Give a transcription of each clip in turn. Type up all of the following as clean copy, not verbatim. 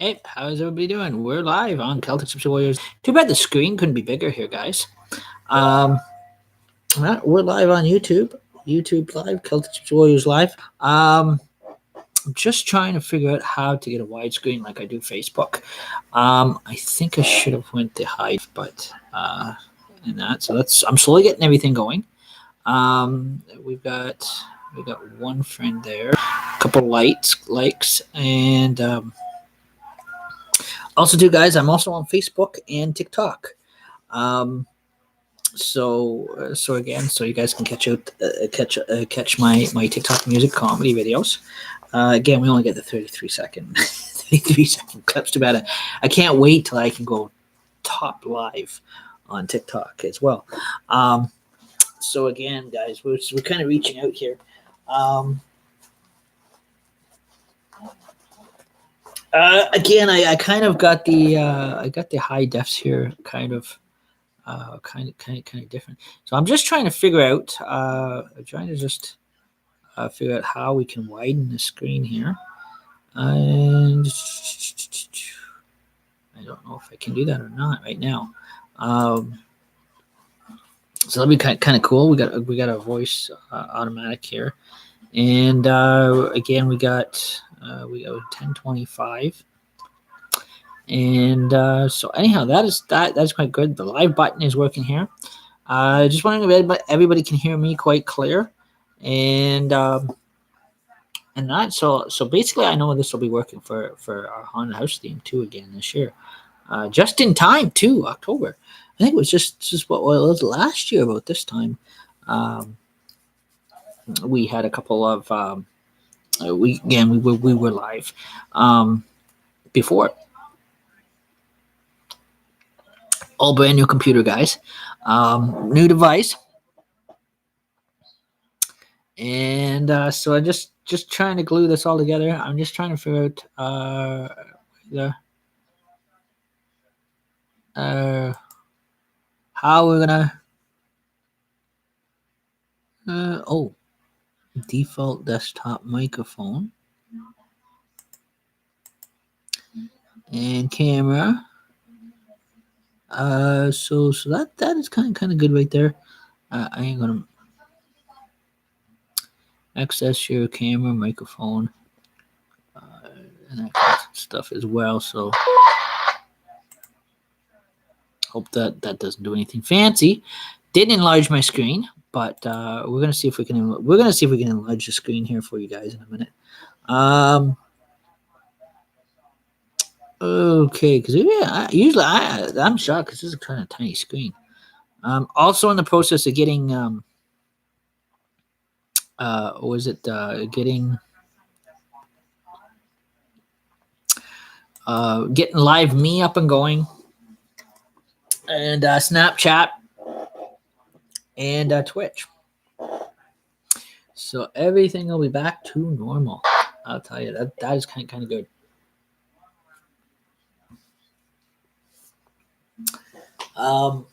Hey, how's everybody doing? We're live on Celtic Gypsy Warriors. Too bad the screen couldn't be bigger here, guys. Um, we're live on YouTube. YouTube live, Celtic Gypsy Warriors live. I'm just trying to figure out how to get a widescreen like I do Facebook. I think I should have went to hide, but and that. So that's I'm slowly getting everything going. We got one friend there, a couple likes, and also, too, guys, I'm also on Facebook and TikTok. Um, so you guys can catch my TikTok music comedy videos. Again, we only get the 33 second clips. Too bad. I can't wait till I can go top live on TikTok as well. So again, guys, we're kind of reaching out here. Again, I kind of got the high defs here, kind of different. So I'm just trying to figure out, figure out how we can widen the screen here, and I don't know if I can do that or not right now. So that'll be kind of cool. We got a voice automatic here, and again we got 1025. And so anyhow, that's quite good. The live button is working here. Just wondering if everybody can hear me quite clear, and that. So basically, I know this will be working for our haunted house theme too again this year, just in time too. October, I think it was just what well, it was last year about this time. Um, we had a couple of we were live before. All brand new computer, guys. New device, and so I just trying to glue this all together. I'm just trying to figure out the how we're gonna oh, default desktop microphone and camera. So that is kind of good right there. I ain't gonna access your camera, microphone, and that kind of stuff as well. So hope that doesn't do anything fancy. Didn't enlarge my screen, but we're gonna see if we can. We're gonna see if we can enlarge the screen here for you guys in a minute. Okay, because I'm shocked because this is kind of tiny screen. Also in the process of getting was it getting live me up and going, and Snapchat and Twitch. So everything will be back to normal. I'll tell you that is kind of good. Don't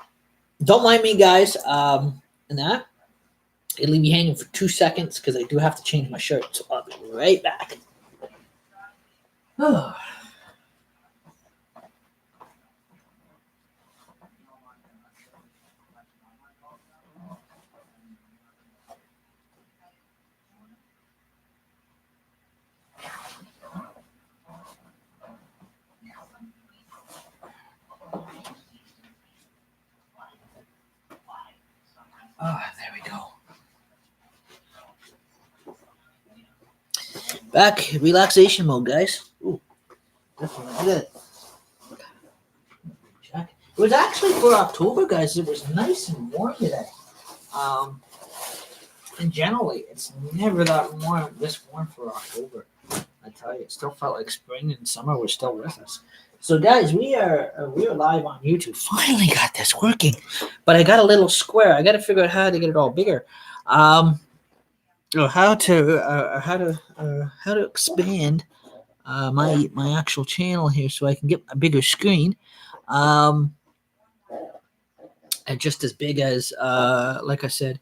mind me, guys. And that it'll leave me hanging for 2 seconds because I do have to change my shirt. So I'll be right back. Oh. There we go. Back relaxation mode, guys. Ooh, definitely good. It was actually for October, guys. It was nice and warm today. And generally, it's never that warm, this warm for October. I tell you, it still felt like spring and summer were still with us. So, guys, we are live on YouTube. Finally got this working, but I got a little square. I got to figure out how to get it all bigger. How to expand my actual channel here so I can get a bigger screen. And just as big as like I said,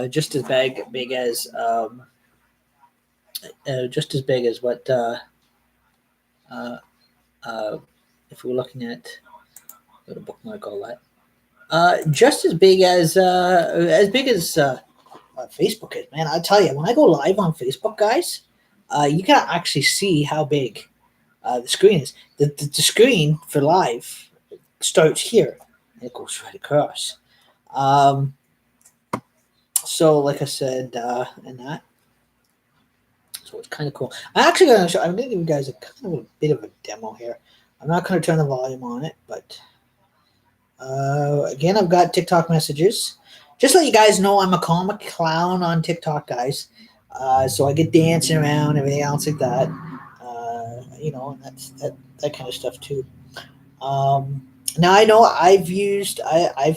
just as big as just as big as what Uh, if we're looking at, go to bookmark all that. Just as big as Facebook is, man. I tell you, when I go live on Facebook, guys, you can actually see how big the screen is. The screen for live starts here and it goes right across. Um, so, like I said, and that, so it's kind of cool. I'm gonna give you guys a kind of a bit of a demo here. I'm not gonna turn the volume on it, but again, I've got TikTok messages. Just let you guys know, I'm a comic clown on TikTok, guys. So I get dancing around, everything else like that. And that kind of stuff too. Um, Now I know I've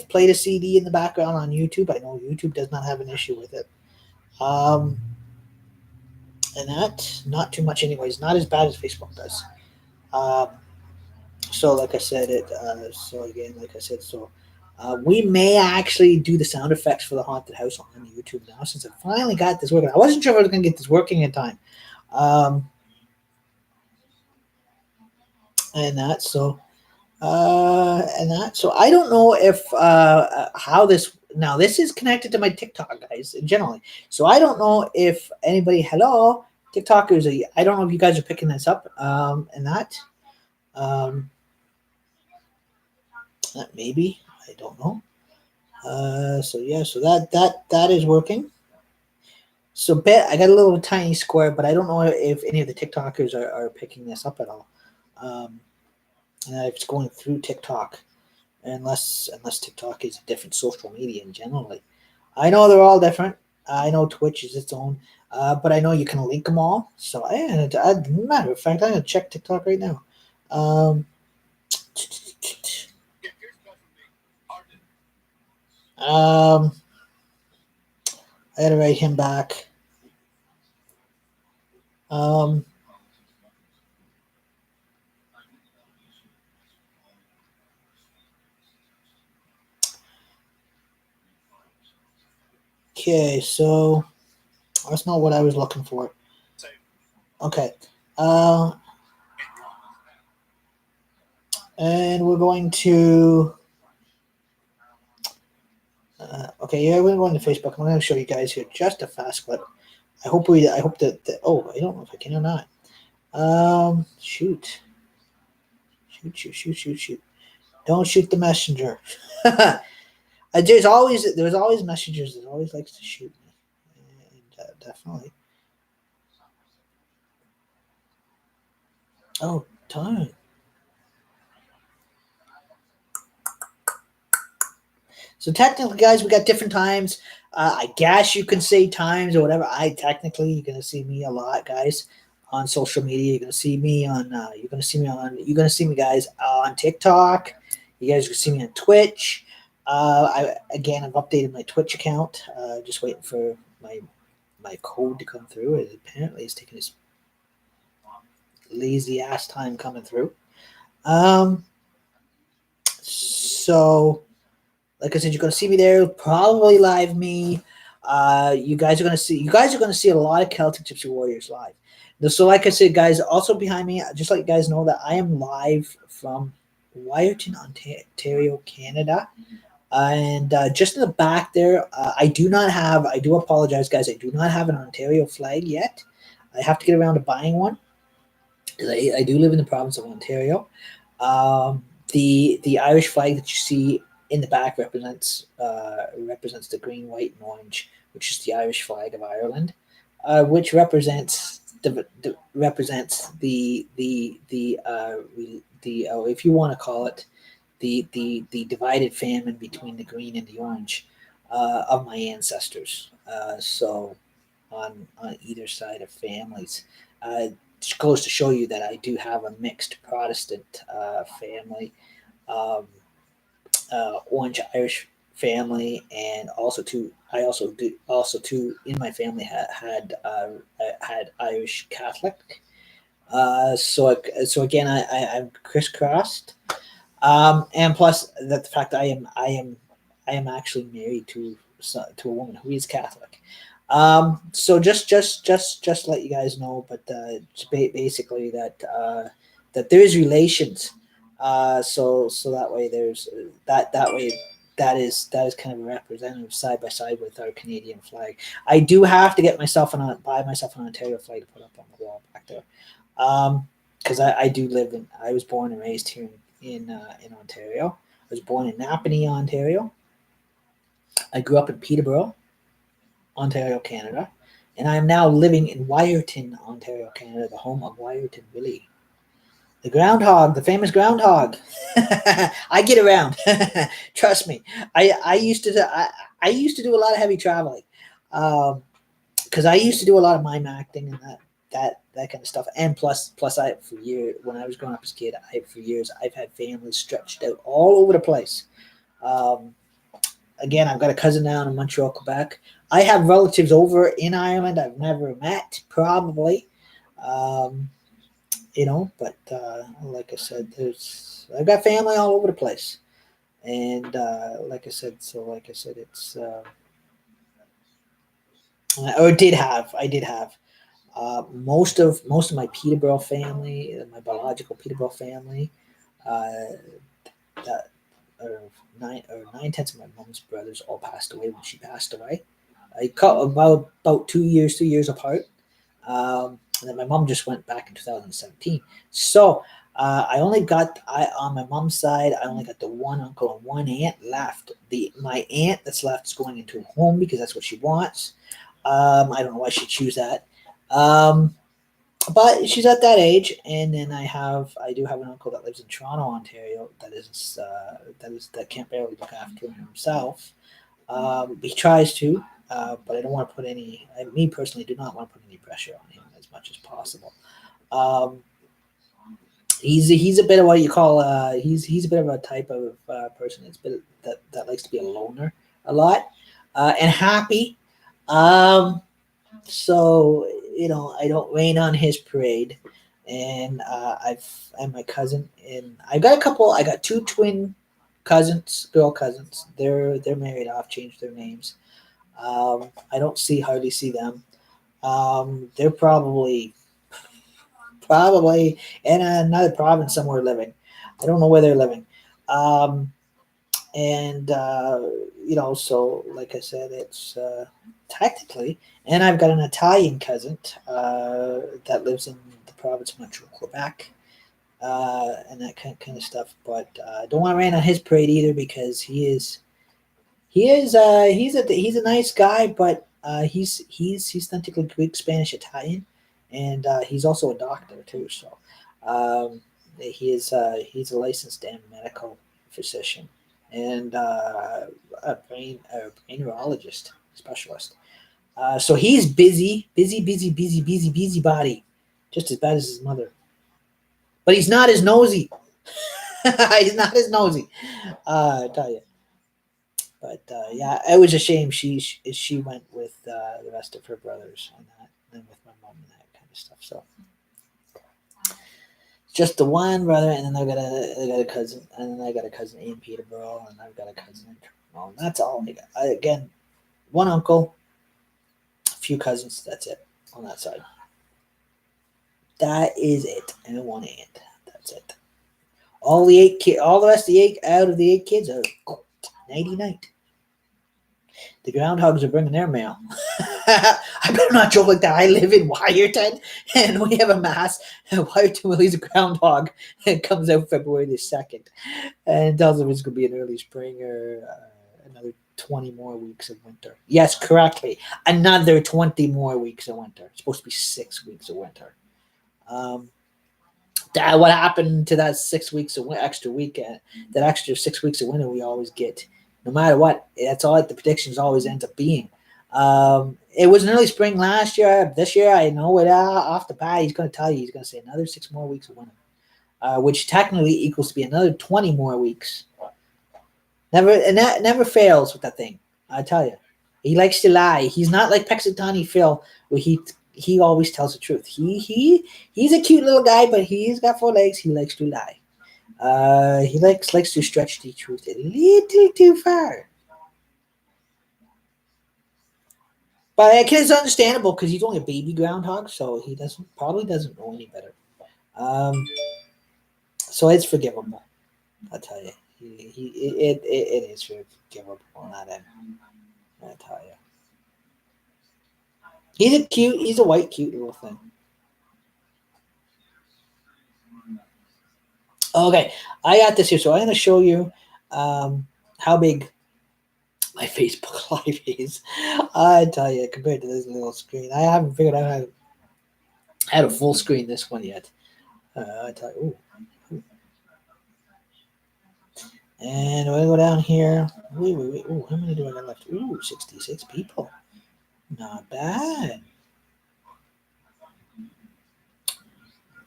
played a CD in the background on YouTube. I know YouTube does not have an issue with it. Um, and that not too much, anyways. Not as bad as Facebook does. Um, so like I said, we may actually do the sound effects for the haunted house on YouTube now, since I finally got this working. I wasn't sure if I was going to get this working in time. Um, and that so so I don't know if how this now this is connected to my TikTok, guys, generally. So I don't know if anybody, hello TikTokers, I don't know if you guys are picking this up, and that um, maybe, I don't know. So that is working. So I got a little tiny square, but I don't know if any of the TikTokers are picking this up at all. Um, and it's going through TikTok, unless TikTok is a different social media in generally. I know they're all different. I know Twitch is its own, but I know you can link them all. So matter of fact, I'm gonna check TikTok right now. Um, um, I gotta write him back. Um, okay, so that's not what I was looking for. Okay. Uh, and we're going to. Okay, yeah, we're going to Facebook. I'm going to show you guys here just a fast clip. I hope that. Oh, I don't know if I can or not. Shoot. Shoot. Don't shoot the messenger. There's always messengers that always likes to shoot me. And, definitely. Oh, darn. So technically, guys, we got different times. I guess you can say times or whatever. You're gonna see me a lot, guys, on social media. You're gonna see me on. You're gonna see me, guys, on TikTok. You guys are gonna see me on Twitch. I've updated my Twitch account. Just waiting for my code to come through. It apparently is taking this lazy ass time coming through. Um, so like I said, you're going to see me there. Probably live me. You guys are going to see a lot of Celtic Gypsy Warriors live. So, like I said, guys, also behind me, just let you guys know that I am live from Wyerton, Ontario, Canada. And just in the back there, I do apologize, guys. I do not have an Ontario flag yet. I have to get around to buying one. I do live in the province of Ontario. The Irish flag that you see in the back represents the green, white, and orange, which is the Irish flag of Ireland, which represents if you want to call it the divided famine between the green and the orange of my ancestors. So on either side of families. Just goes to show you that I do have a mixed Protestant family, um, Orange Irish family, and also too. I also too in my family had Irish Catholic. So again, I'm crisscrossed, and plus that the fact I am actually married to a woman who is Catholic. So just let you guys know, but basically that that there is relations. So that way there's that way that is kind of a representative side by side with our Canadian flag. I do have to get myself buy myself an Ontario flag to put up on the wall back there, because I do live in. I was born and raised here in Ontario. I was born in Napanee, Ontario. I grew up in Peterborough, Ontario, Canada, and I am now living in Wyerton, Ontario, Canada, the home of Wyerton Willie. The groundhog, the famous groundhog. I get around. Trust me. I used to I used to do a lot of heavy traveling, because I used to do a lot of mime acting and that kind of stuff. And plus I for years when I was growing up as a kid, for years I've had families stretched out all over the place. Um, Again, I've got a cousin down in Montreal, Quebec. I have relatives over in Ireland I've never met, probably. Um, but like I said, I've got family all over the place, and it's I did have most of my Peterborough family, my biological Peterborough family, uh, that or nine tenths of my mom's brothers all passed away when she passed away. I cut about 2 years apart. And then my mom just went back in 2017. So I only got on my mom's side. I only got the one uncle and one aunt left. My aunt that's left is going into a home because that's what she wants. I don't know why she'd choose that. But she's at that age, and then I do have an uncle that lives in Toronto, Ontario. That can't barely look after himself. He tries to, but I don't want to put me personally do not want to put any pressure on him as much as possible. Um, he's a bit of what you call he's a bit of a type of person that likes to be a loner a lot, and happy. Um, so I don't rain on his parade, and and my cousin, and I got two twin cousins, girl cousins. They're married off, changed their names. I don't hardly see them. They're probably in another province somewhere living. I don't know where they're living. Um, and so like I said, it's technically, and I've got an Italian cousin that lives in the province of Montreal, Quebec, and that kind of stuff. But I don't want to rain on his parade either, because he's a nice guy, but he's authentically Greek, Spanish, Italian, and he's also a doctor too. So he's a licensed and medical physician, and a brain neurologist specialist. So he's busy body, just as bad as his mother. But he's not as nosy. He's not as nosy. I tell you. But yeah, it was a shame she went with the rest of her brothers on that, and then with my mom and that kind of stuff. So just the one brother, and then I got a cousin, and then I got a cousin in Peterborough, and I've got a cousin in Toronto. That's all I got. Again, one uncle, a few cousins. That's it on that side. That is it, and one aunt. That's it. All the rest of the eight out of the eight kids are nighty night. The groundhogs are bringing their mail. I better not joke like that. I live in Wyerton, and we have a mass. Wyerton Willie's a groundhog. It comes out February the 2nd, and tells them it's going to be an early spring or another 20 more weeks of winter. Yes, correctly. Another 20 more weeks of winter. It's supposed to be 6 weeks of winter. What happened to that 6 weeks of extra weekend? That extra 6 weeks of winter we always get. No matter what, that's all the predictions always ends up being. It was an early spring last year. This year, I know it off the bat. He's going to tell you. He's going to say another 6 more weeks of winter, which technically equals to be another 20 more weeks. Never fails with that thing. I tell you, he likes to lie. He's not like Pexitani Phil, where he always tells the truth. He's a cute little guy, but he's got 4 legs. He likes to lie. He likes to stretch the truth a little too far. But it's understandable because he's only a baby groundhog, so he probably doesn't know any better. So it's forgivable. I tell you, it is forgivable on that end. I tell you, he's a white cute little thing. Okay, I got this here, so I'm going to show you how big my Facebook Live is. I tell you, compared to this little screen, I haven't figured out how to full screen this one yet. I tell you, ooh. And we'll go down here. Wait. Ooh, how many do I got left? Ooh, 66 people. Not bad.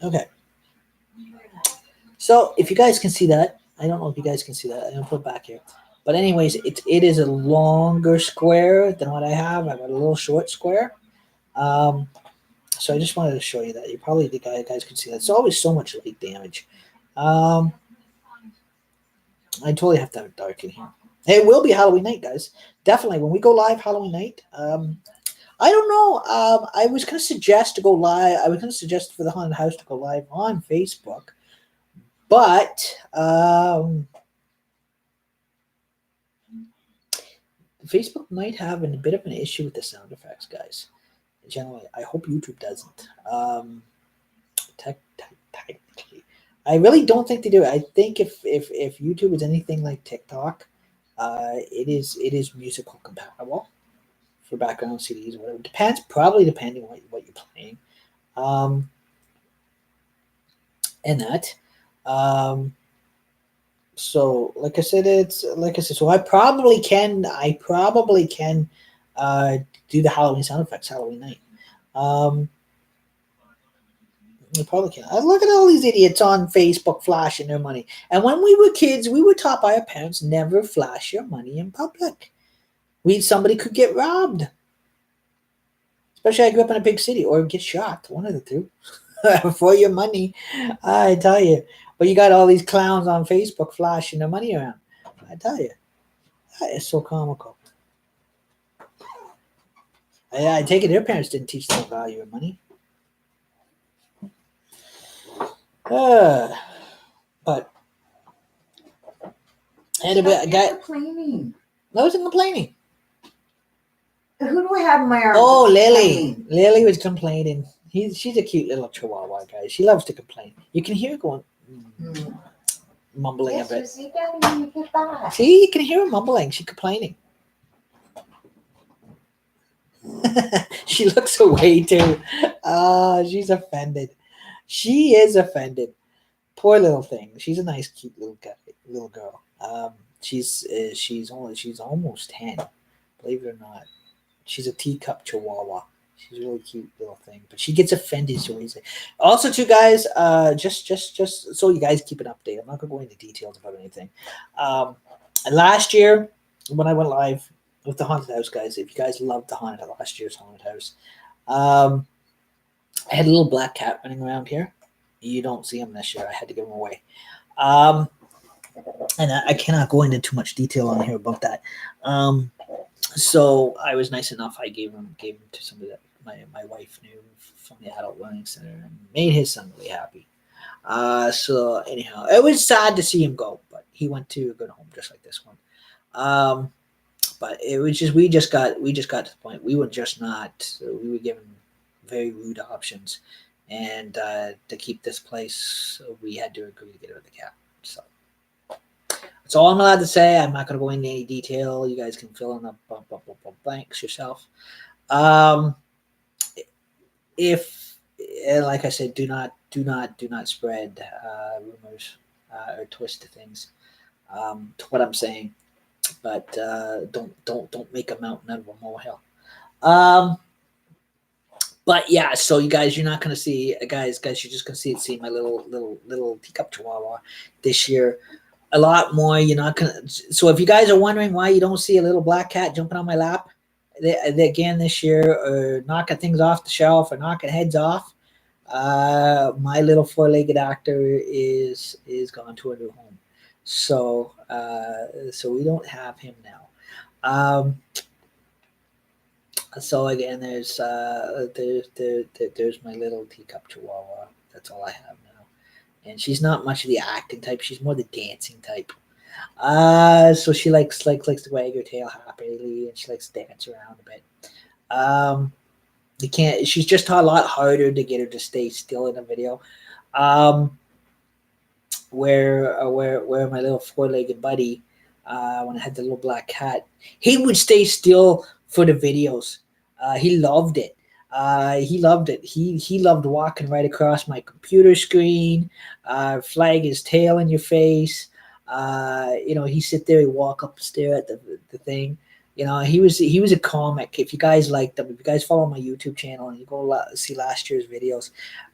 Okay. So if you guys can see that, I don't know if you guys can see that. I'm gonna put it back here. But anyways, it is a longer square than what I have. I got a little short square. So I just wanted to show you that. You probably the guys can see that. It's always so much light damage. I totally have to have it dark in here. It will be Halloween night, guys. Definitely when we go live Halloween night. I don't know. I was gonna suggest to go live. I was gonna suggest for the haunted house to go live on Facebook, but Facebook might have a bit of an issue with the sound effects, guys. Generally, I hope YouTube doesn't. Technically, I really don't think they do. I think if YouTube is anything like TikTok, it is musical compatible for background CDs or whatever. Depends, probably depending on what you're playing, and that. So like I said, so I probably can do the Halloween sound effects Halloween night. I probably can. I look at all these idiots on Facebook flashing their money. And when we were kids, we were taught by our parents never flash your money in public. Somebody could get robbed. Especially I grew up in a big city or get shot. One of the two. For your money. I tell you. But you got all these clowns on Facebook flashing their money around. I tell you. That is so comical. I take it their parents didn't teach them the value of money. But anyway, complaining. I wasn't complaining. Who do I have in my arms? Oh, Lily. Lily was complaining. She's a cute little chihuahua, guys. She loves to complain. You can hear her going, mumbling a bit. See, Daddy, you get that. See, you can hear her mumbling. She's complaining. She looks away too. She's offended. She is offended. Poor little thing. She's a nice, cute little girl. She's almost 10. Believe it or not, she's a teacup chihuahua. She's a really cute little thing, but she gets offended so easily. Also, too, guys, just so you guys keep an update. I'm not gonna go into details about anything. Last year when I went live with the haunted house, guys, if you guys loved the last year's haunted house, I had a little black cat running around here. You don't see him this year. I had to give him away. And I cannot go into too much detail on here about that. So I was nice enough. I gave him to somebody that my wife knew from the adult learning center and made his son really happy. So anyhow, it was sad to see him go, but he went to a good home just like this one. But it was just we just got to the point we were just not we were given very rude options, and to keep this place, we had to agree to get rid of the cat. So that's all I'm allowed to say. I'm not going to go into any detail. You guys can fill in the blanks yourself. If, like I said, do not spread rumors or twist things to what I'm saying. But don't make a mountain out of a molehill. But yeah, so you guys, you're not going to see guys. You're just going to see my little teacup chihuahua this year. A lot more. You're not gonna. So if you guys are wondering why you don't see a little black cat jumping on my lap, they again this year, or knocking things off the shelf, or knocking heads off, my little four-legged actor is gone to a new home. So so we don't have him now. So again, there's my little teacup chihuahua. That's all I have now. and she's not much of the acting type. She's more the dancing type. So she likes to wag her tail happily, and she likes to dance around a bit. Um, you can't. She's just a lot harder to get her to stay still in a video. Um, where my little four-legged buddy, when I had the little black cat, he would stay still for the videos. He loved it. He loved it. He loved walking right across my computer screen, flag his tail in your face. He sit there, he walk up, stare at the thing. He was a comic. If you guys liked them, if you guys follow my YouTube channel and you go see last year's videos,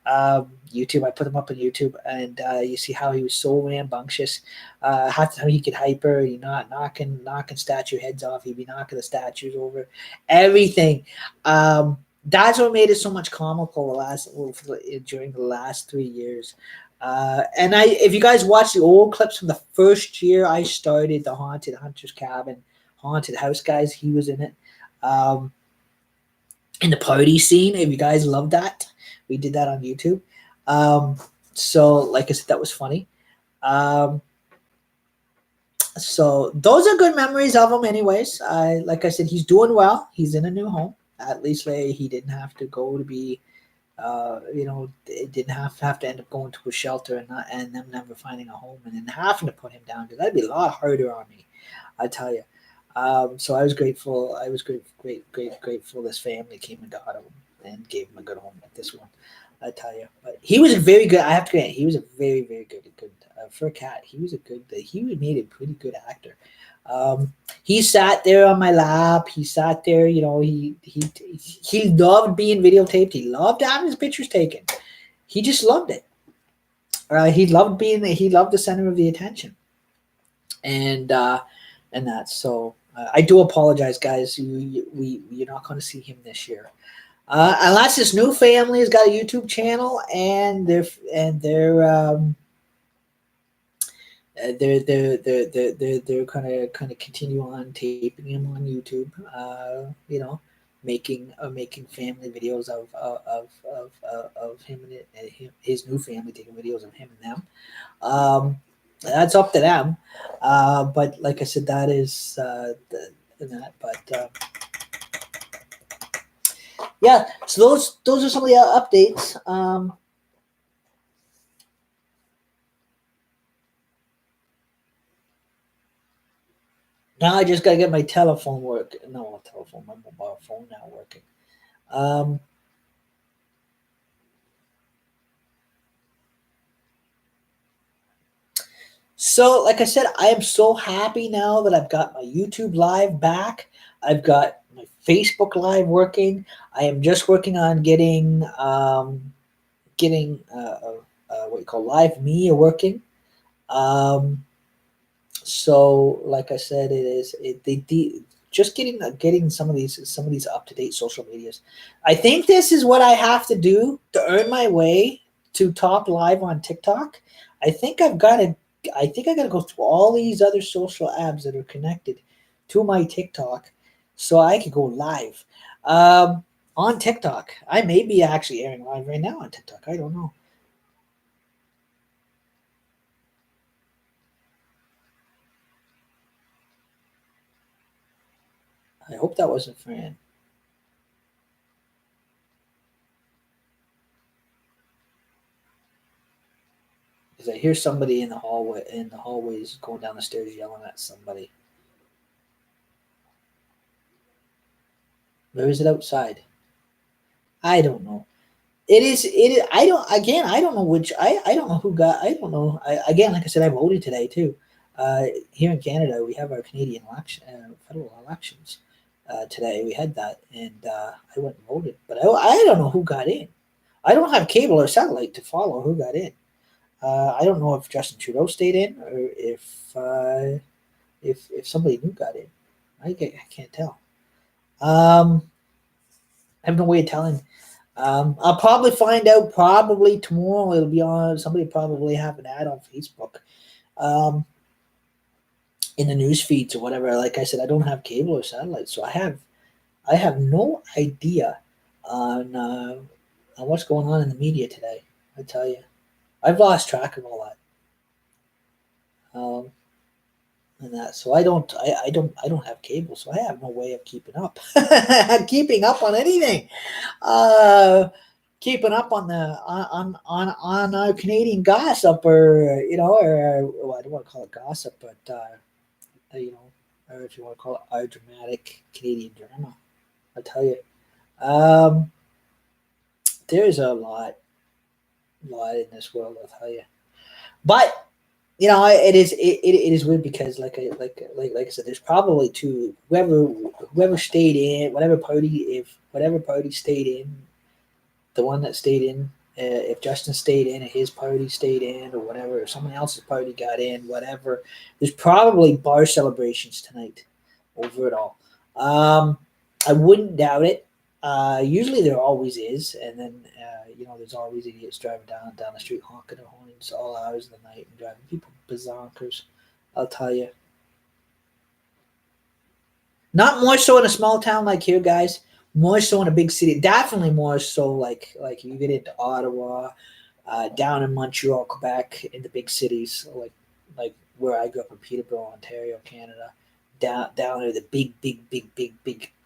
YouTube, I put them up on YouTube, and you see how he was so rambunctious. How he could hyper, knocking statue heads off. He'd be knocking the statues over, everything. That's what made it so much comical during the last 3 years. And if you guys watch the old clips from the first year I started the Haunted Hunter's Cabin, Haunted House, guys, he was in it. In the party scene, if you guys love that, we did that on YouTube. So like I said, that was funny. So those are good memories of him anyways. Like I said, he's doing well. He's in a new home. At least he didn't have to go to be, it didn't have to end up going to a shelter and them never finding a home and then having to put him down. That'd be a lot harder on me, I tell you. So I was grateful. I was grateful this family came and got him and gave him a good home like this one. I tell you, but he was a very good. I have to grant, he was a very, very good for a cat. He was a good. He made a pretty good actor. He sat there on my lap. He sat there. He loved being videotaped. He loved having his pictures taken. He just loved it. He loved the center of the attention, and that. So I do apologize, guys. You're not going to see him this year. Unless this new family has got a YouTube channel and they're kind of continue on taping him on YouTube. Making family videos of him and his new family, taking videos of him and them. That's up to them. But like I said, that is that. But yeah, so those are some of the updates. Now I just gotta get my telephone working. No, my mobile phone now working. So, like I said, I am so happy now that I've got my YouTube Live back. I've got my Facebook Live working. I am just working on getting what you call Live Me working. So, like I said, just getting some of these up to date social medias. I think this is what I have to do to earn my way to top live on TikTok. I think I got to go through all these other social apps that are connected to my TikTok, so I can go live on TikTok. I may be actually airing live right now on TikTok. I don't know. I hope that wasn't Fran. Because I hear somebody in the hallways going down the stairs yelling at somebody. Where is it outside? I don't know. It is. I don't. Again, I don't know which. I don't know who got. I don't know. Again, like I said, I voted today too. Here in Canada, we have our Canadian election, federal elections. Today we had that, and I went and voted. But I don't know who got in. I don't have cable or satellite to follow who got in. I don't know if Justin Trudeau stayed in or if somebody new got in. I can't tell. I have no way of telling. I'll probably find out probably tomorrow. It'll be on. Somebody probably have an ad on Facebook, in the news feeds or whatever. Like I said, I don't have cable or satellite, so I have no idea on what's going on in the media today. I tell you. I've lost track of all that. And that, so I don't have cable, so I have no way of keeping up, keeping up on anything, keeping up on the on Canadian gossip, or well, I don't want to call it gossip, but or if you want to call it our dramatic Canadian drama. I'll tell you, um, there's a lot in this world. I'll tell you, but it is weird because like I said, there's probably two whoever stayed in whatever party stayed in, the one that stayed in, if Justin stayed in and his party stayed in or whatever, or someone else's party got in, whatever, there's probably bar celebrations tonight over it all. I wouldn't doubt it. Usually there always is, and then there's always idiots driving down the street honking their horns all hours of the night and driving people bazonkers. I'll tell you. Not more so in a small town like here, guys. More so in a big city. Definitely more so like you get into Ottawa, down in Montreal, Quebec, in the big cities like where I grew up in Peterborough, Ontario, Canada. Down there, the big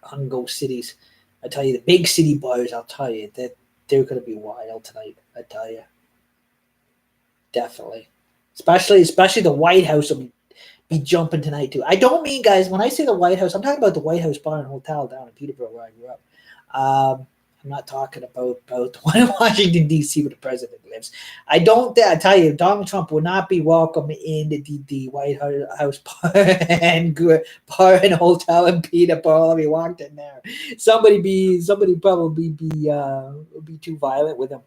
hungo cities. I tell you, the big city bars. I'll tell you that they're going to be wild tonight. I tell you, definitely, especially the White House will be jumping tonight too. I don't mean, guys, when I say the White House, I'm talking about the White House Bar and Hotel down in Peterborough where I grew up. I'm not talking about the one in Washington D.C. where the president lives. I tell you, Donald Trump will not be welcome in the White House bar and hotel in Peterborough if he walked in there. Somebody probably be too violent with him.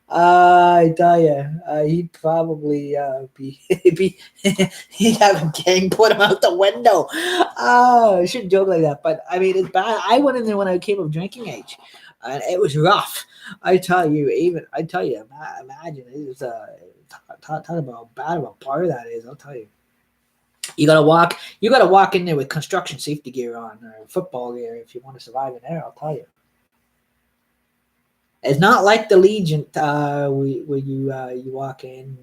I tell you, he'd probably he'd have a gang put him out the window. I shouldn't joke like that, but I mean it's bad. I went in there when I came of drinking age. And it was rough. I tell you, imagine it was talk about how bad of a bar that is. I'll tell you. You gotta walk in there with construction safety gear on or football gear if you want to survive in there. I'll tell you. It's not like the Legion where you walk in.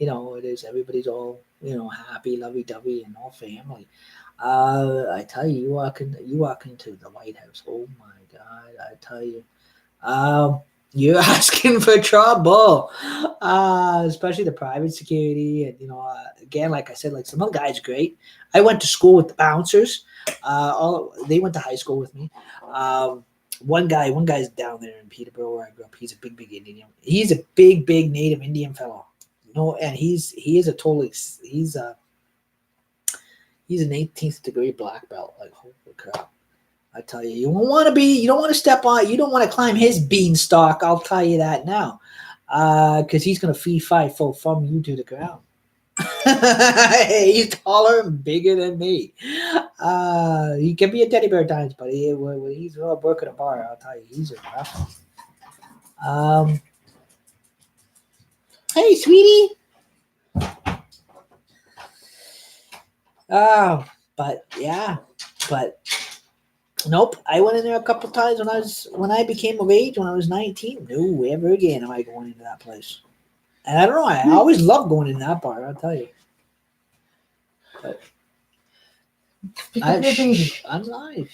It is everybody's all happy, lovey-dovey, and all family. I tell you, you walk into the White House. Oh my God, I tell you, you're asking for trouble. Especially the private security, and again, like I said, like some of the guys are great. I went to school with the bouncers. They went to high school with me. One guy's down there in Peterborough where I grew up. He's a big Indian. He's a big native Indian fellow. And he's an 18th degree black belt. Like, holy crap. I tell you, you don't want to step on, you don't want to climb his beanstalk. I'll tell you that now. Because he's going to fee fi fo from you to the ground. He's taller and bigger than me. He can be a teddy bear at times, but when he's working a bar, I'll tell you, he's a rough. Hey, sweetie. But nope. I went in there a couple times when I became of age when I was 19. No, ever again am I going into that place. And I don't know. I always loved going in that bar. I'll tell you. But I'm live.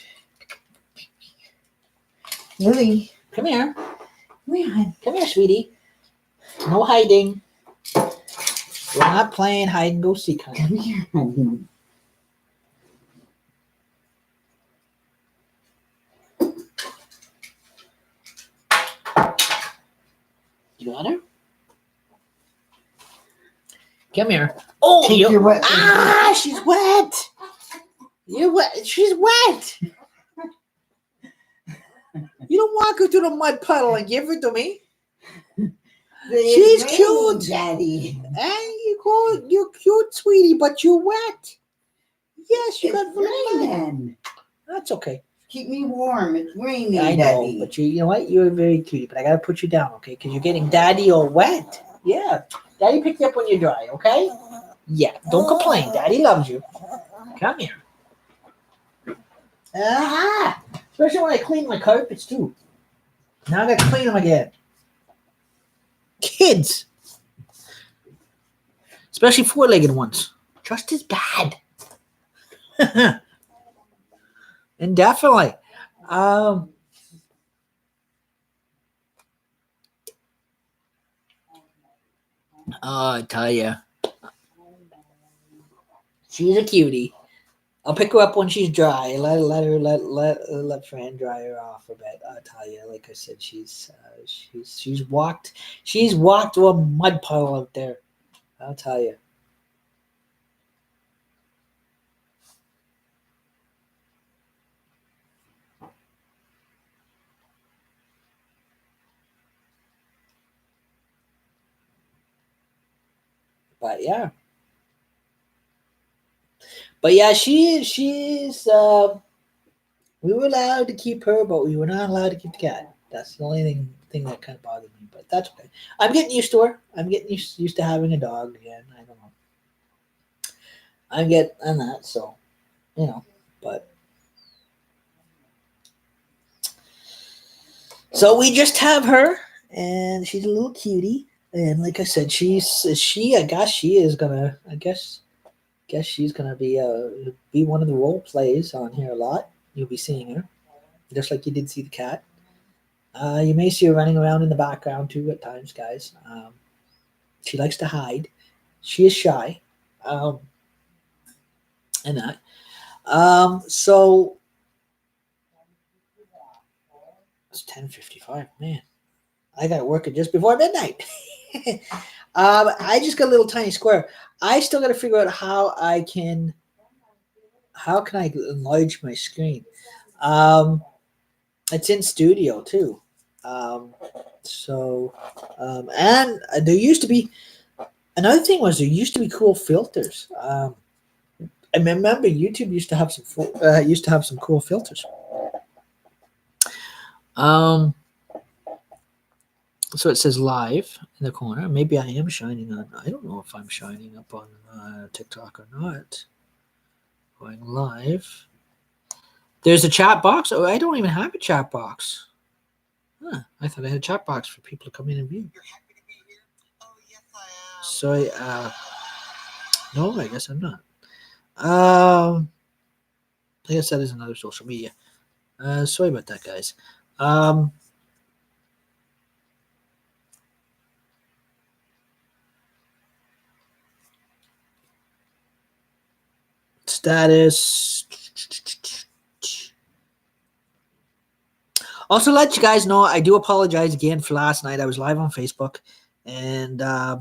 Lily, Come here. come here, sweetie. No hiding. We're not playing hide and go seek. Come here, honey. You got her? Come here. Oh, you're wet. She's wet. You're wet. She's wet. You don't walk her to the mud puddle and give her to me. She's cute, Daddy. Hey, you're cute, sweetie, but you're wet. Yes, you got raining. That's okay. Keep me warm. It's raining, I know, Daddy. but you know what? You're very cute, but I gotta put you down, okay? Because you're getting daddy all wet. Yeah, Daddy pick you up when you're dry, okay? Yeah, don't complain. Daddy loves you. Come here. Especially when I clean my carpets too. Now I gotta clean them again. Kids. especially four-legged ones. Just as bad. And definitely. Um, oh, I tell you, she's a cutie. I'll pick her up when she's dry. Let Fran dry her off a bit. I'll tell you, like I said, she's walked to a mud puddle out there. I'll tell you. But yeah, she's. We were allowed to keep her, but we were not allowed to keep the cat. That's the only thing that kind of bothered me. But that's okay. I'm getting used to her. I'm getting used to having a dog again. I don't know. I'm that. So you know, but so we just have her, and she's a little cutie. And like I said, I guess she is gonna. Guess she's gonna be one of the role plays on here a lot. You'll be seeing her, just like you did see the cat. You may see her running around in the background too at times, guys. She likes to hide. She is shy, um, and that. So it's 10:55. Man, I got working just before midnight. I just got a little tiny square. I still got to figure out how can I enlarge my screen. Um, it's in studio too. Um, so and there used to be another thing was there used to be cool filters. I remember YouTube used to have some cool filters. Um, so it says live in the corner. Maybe I am shining on. I don't know if I'm shining up on TikTok or not. Going live. There's a chat box. Oh, I don't even have a chat box. Huh, I thought I had a chat box for people to come in and view. So, no, I guess I'm not. I guess that is another social media. Sorry about that, guys. Status. Also, let you guys know, I do apologize again for last night. I was live on Facebook, and I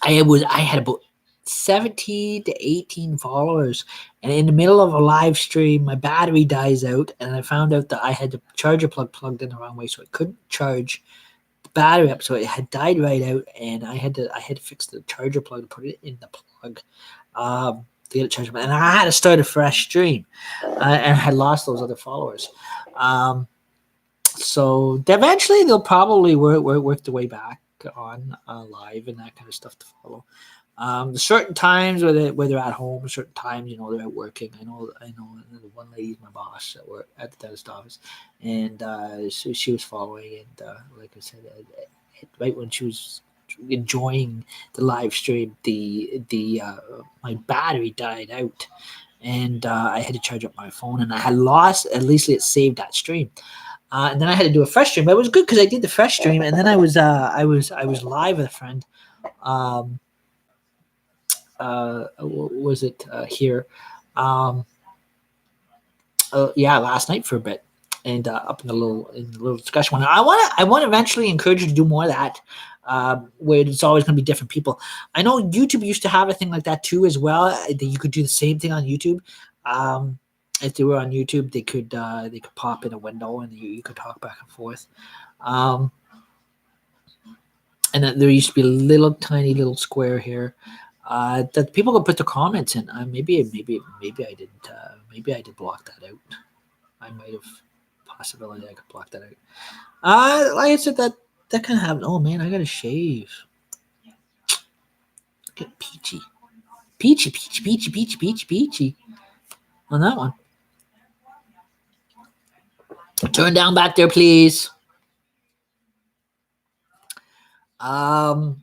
had about 17 to 18 followers, and in the middle of a live stream, my battery dies out, and I found out that I had the charger plug plugged in the wrong way, so I couldn't charge the battery up, so it had died right out, and I had to fix the charger plug and put it in the plug. To get it charged, and I had to start a fresh stream, and I had lost those other followers. So eventually they'll probably work their way back on live and that kind of stuff to follow. Certain times where they're at home, certain times they're out working. I know. The one lady's my boss at the dentist office, and so she was following, and like I said, right when she was enjoying the live stream, the my battery died out, and I had to charge up my phone, and I had lost. At least it saved that stream. And then I had to do a fresh stream. But it was good because I did the fresh stream, and then I was live with a friend. Was it here? Um, yeah, last night for a bit, and up in the little discussion one. I want to eventually encourage you to do more of that. Where it's always going to be different people. I know YouTube used to have a thing like that too as well. That you could do the same thing on YouTube. If they were on YouTube, they could pop in a window and you could talk back and forth. Um, and then there used to be a little tiny little square here that people could put their comments in. Maybe I didn't. Maybe I did block that out. I might have possibility I could block that out. Like I said, that kind of happened. Oh man, I gotta shave. Get peachy on that one. Turn down back there, please. Um,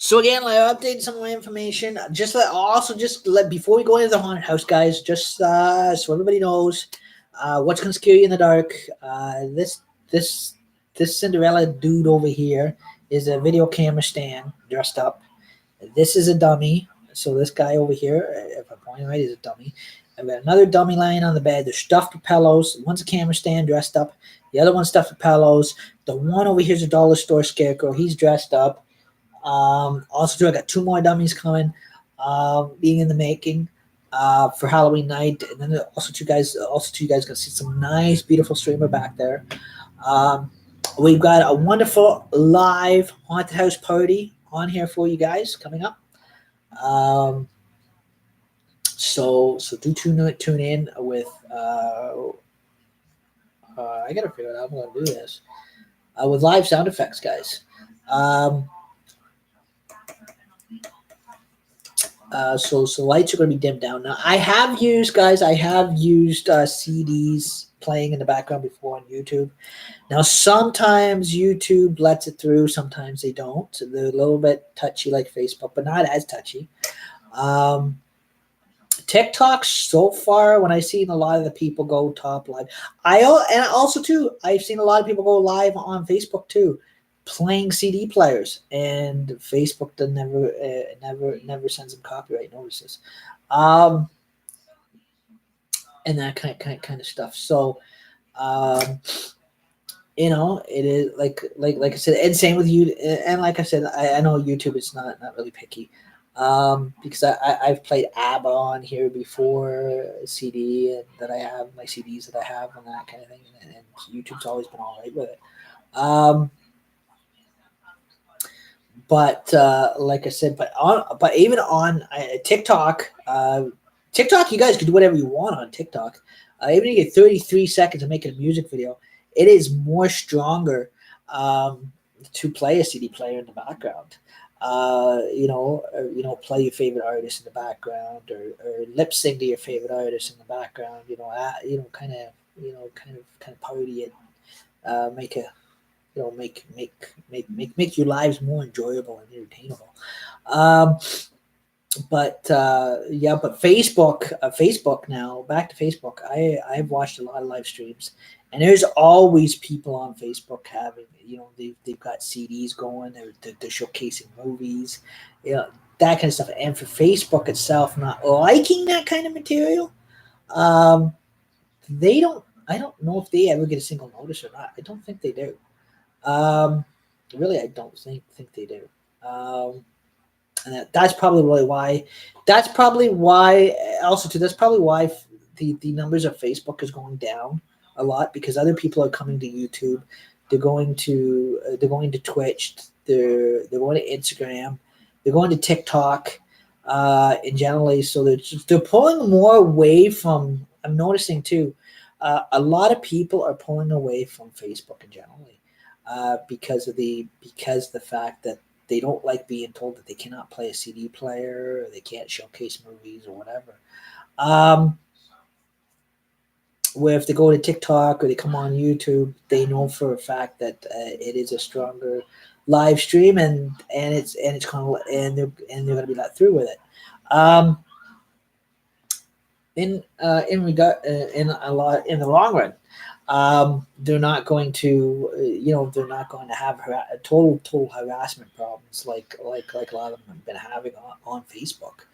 So again, I updated some of my information. Just let before we go into the haunted house, guys. Just so everybody knows, what's gonna scare you in the dark. This this Cinderella dude over here is a video camera stand dressed up. This is a dummy. So this guy over here, if I'm pointing right, is a dummy. I've got another dummy lying on the bed. They're stuffed with pillows. One's a camera stand dressed up. The other one's stuffed with pillows. The one over here is a dollar store scarecrow. He's dressed up. Also, too, I got two more dummies coming, being in the making for Halloween night, and then also two guys gonna see some nice, beautiful streamer back there. Um, we've got a wonderful live haunted house party on here for you guys coming up. Um, so do tune in with. I gotta figure out how I'm gonna do this with live sound effects, guys. Um, so lights are going to be dimmed down. Now I have used CDs playing in the background before on YouTube. Now sometimes YouTube lets it through, sometimes they don't. So they're a little bit touchy like Facebook, but not as touchy. TikTok so far, when I've seen a lot of the people go top live, and also too, I've seen a lot of people go live on Facebook too, playing CD players, and Facebook does never sends them copyright notices, and that kind of stuff. So, it is like I said, and same with you. And like I said, I know YouTube is not really picky, because I've played ABBA on here before, CD, and that I have my CDs that I have and that kind of thing, and YouTube's always been all right with it. But like I said, but even on TikTok, TikTok, you guys can do whatever you want on TikTok. Even if you get 33 seconds of making a music video, it is more stronger to play a CD player in the background. Play your favorite artist in the background, or lip sync to your favorite artist in the background. Kind of party it, make a make your lives more enjoyable and entertainable. But Facebook now, back to Facebook. I've watched a lot of live streams, and there's always people on Facebook having, they've got CDs going, they're showcasing movies, that kind of stuff. And for Facebook itself not liking that kind of material, they don't. I don't know if they ever get a single notice or not. I don't think they do. Really, I don't think they do. And that's probably why. That's probably why. Also, too, that's probably why the numbers of Facebook is going down a lot, because other people are coming to YouTube. They're going to Twitch. They're going to Instagram. They're going to TikTok. In generally, so they're pulling more away from. I'm noticing too. A lot of people are pulling away from Facebook in generally. Because the fact that they don't like being told that they cannot play a CD player, or they can't showcase movies or whatever. Where if they go to TikTok or they come on YouTube, they know for a fact that it is a stronger live stream, and it's kind of, and they're going to be let through with it. In the long run, they're not going to have total harassment problems like a lot of them have been having on Facebook,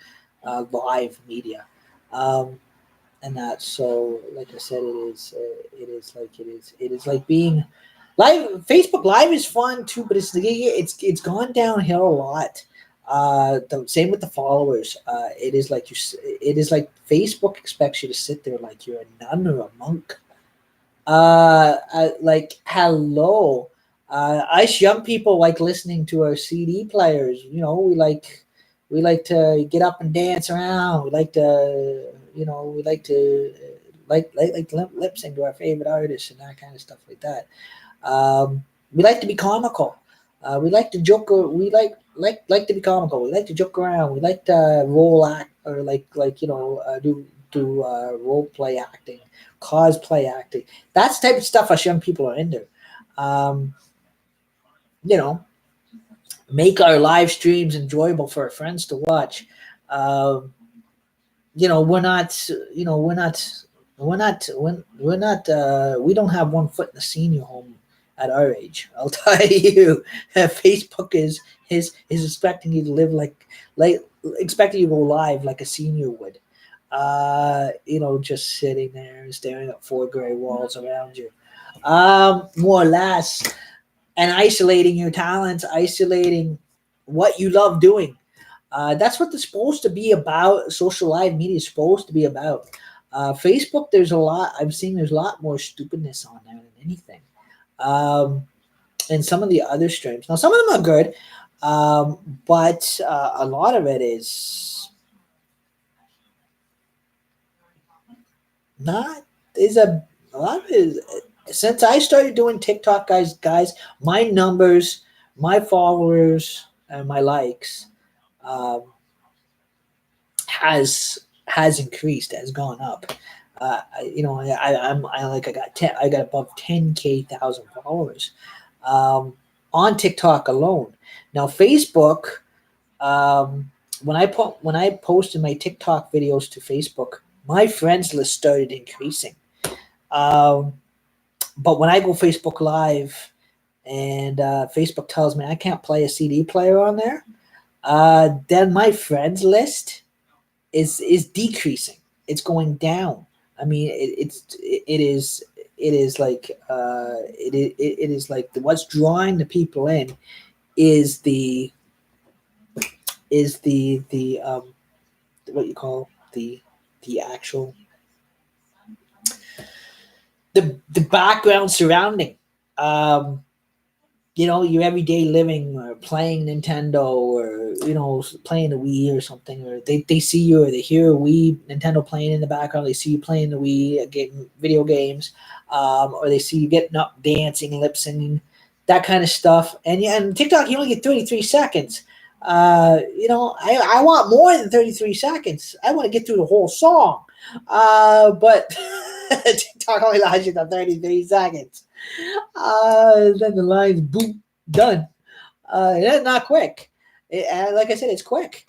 live media, and that. So like I said, it is like being live. Facebook Live is fun too, but it's gone downhill a lot. The same with the followers. It is like Facebook expects you to sit there like you're a nun or a monk. Like, hello. Us young people like listening to our CD players. We like to get up and dance around. We like to lip sync to our favorite artists and that kind of stuff like that. We like to be comical. We like to joke. We like to be comical. We like to joke around. We like to role act, or do role play acting, cosplay acting. That's the type of stuff us young people are into. You know, make our live streams enjoyable for our friends to watch. Um, we're not, we don't have one foot in the senior home at our age. I'll tell you, Facebook is expecting you to live like expecting you to go live like a senior would. Just sitting there and staring at four gray walls around you, more or less, and isolating your talents, isolating what you love doing. That's what it's supposed to be about. Social live media is supposed to be about. Facebook, there's a lot more stupidness on there than anything. Um, and some of the other streams. Now, some of them are good, but a lot of it is not. Is a lot of it is, since I started doing TikTok, guys, my numbers, my followers, and my likes um, has increased, has gone up. I got above 10K thousand followers um, on TikTok alone. Now Facebook, when I posted my TikTok videos to Facebook, my friends list started increasing. Um, but when I go Facebook Live and Facebook tells me I can't play a CD player on there, then my friends list is decreasing. It's going down. I mean, it is like it is like what's drawing the people in is the what you call the actual the background surrounding. Um, your everyday living or playing Nintendo or playing the Wii or something, or they see you or they hear Wii Nintendo playing in the background. They see you playing the Wii video games, or they see you getting up, dancing, lip singing, that kind of stuff. And TikTok, you only get 33 seconds. I want more than 33 seconds. I want to get through the whole song, but TikTok only allows you to 33 seconds. Then the line's boom, done. That's not quick. And like I said, it's quick.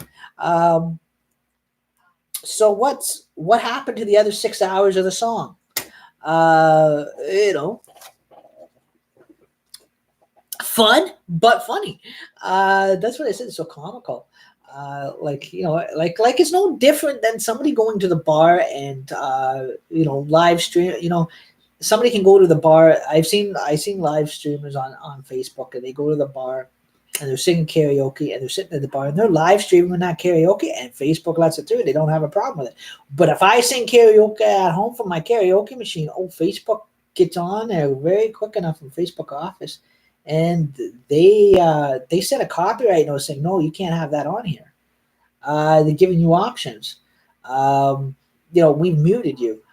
So what happened to the other 6 hours of the song? Fun but funny. That's what I said. It's so comical. Like it's no different than somebody going to the bar and live stream. Somebody can go to the bar. I've seen live streamers on Facebook, and they go to the bar and they're singing karaoke and they're sitting at the bar and they're live streaming that karaoke, and Facebook lets it through. They don't have a problem with it. But if I sing karaoke at home from my karaoke machine, Facebook gets on there very quick enough from Facebook office, and they set a copyright notice saying, no, you can't have that on here. They're giving you options. We've muted you.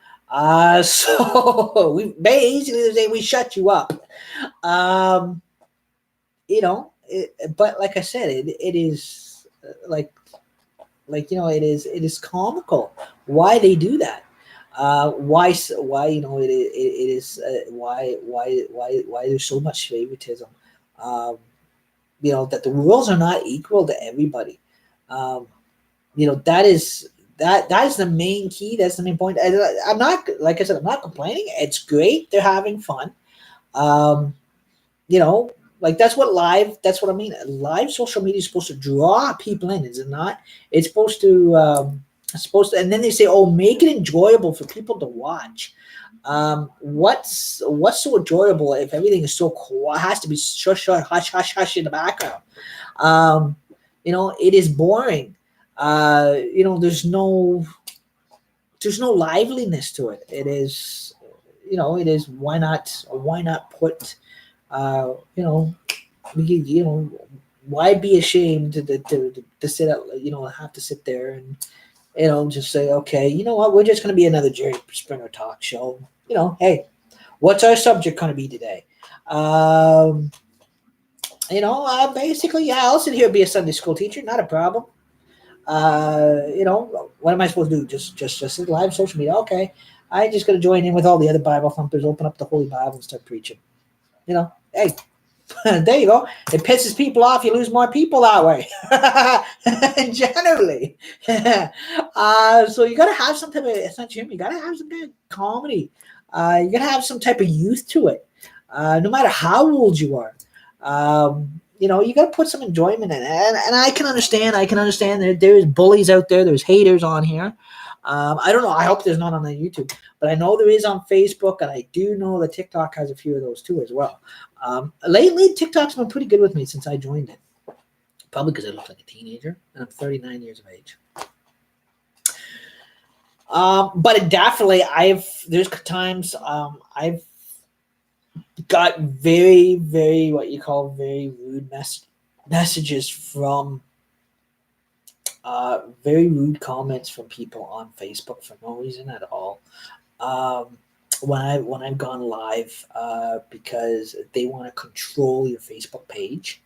So we basically say we shut you up. But like I said, it is it is comical why they do that. Why there's so much favoritism. That the rules are not equal to everybody. That is the main key. That's the main point. I'm not, like I said, I'm not complaining. It's great. They're having fun. That's what I mean. Live social media is supposed to draw people in, is it not? It's supposed to, and then they say, oh, make it enjoyable for people to watch. What's so enjoyable if everything is so quiet, has to be hush, hush in the background? It is boring. There's no liveliness to it. It is, why not put, why be ashamed to sit at, have to sit there and, just say, okay, you know what, we're just going to be another Jerry Springer talk show. Hey, what's our subject going to be today? Basically, yeah, I'll sit here and be a Sunday school teacher, not a problem. What am I supposed to do? Just live social media? Okay, I just got to join in with all the other Bible thumpers, open up the Holy Bible, and start preaching. Hey, There you go. It pisses people off. You lose more people that way. Generally. So you got to have some type of, it's not humor, you got to have some kind of comedy. You got to have some type of youth to it. No matter how old you are. You got to put some enjoyment in it. And I can understand. There's bullies out there. There's haters on here. I don't know. I hope there's not on the YouTube, but I know there is on Facebook, and I do know that TikTok has a few of those too as well. Lately, TikTok's been pretty good with me since I joined it. Probably because I look like a teenager, and I'm 39 years of age. But it definitely, there's times I've got very, very, what you call very rude messages from very rude comments from people on Facebook for no reason at all. When I've gone live because they want to control your Facebook page.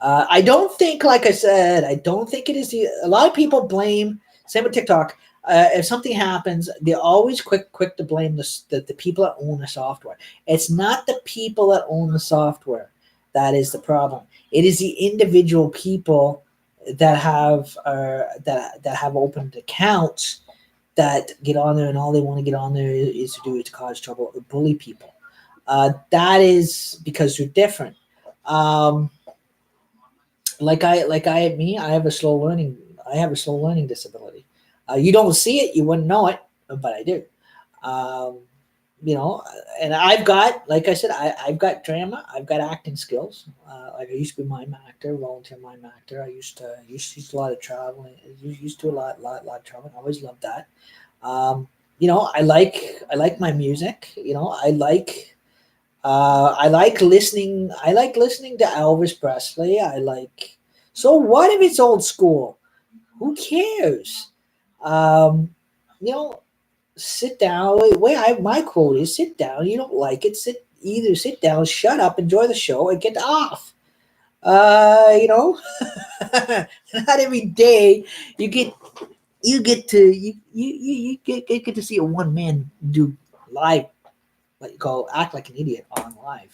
I don't think, like I said, I don't think it is a lot of people blame, same with TikTok. If something happens, they're always quick to blame the people that own the software. It's not the people that own the software that is the problem. It is the individual people that have opened accounts that get on there, and all they want to get on there is to cause trouble or bully people. That is because they're different. Like I have a slow learning disability. You don't see it, you wouldn't know it, but I do. And I've got, like I said, I've got drama, I've got acting skills. Like I used to be mime actor, volunteer mime actor. I used to a lot of traveling. Used to a lot of traveling. I always loved that. I like my music. I like listening. I like listening to Elvis Presley. So what if it's old school? Who cares? Sit down. My quote is sit down. You don't like it. Sit down, shut up, enjoy the show, and get off. Not every day you get to see a one man do live, what you call act like an idiot online,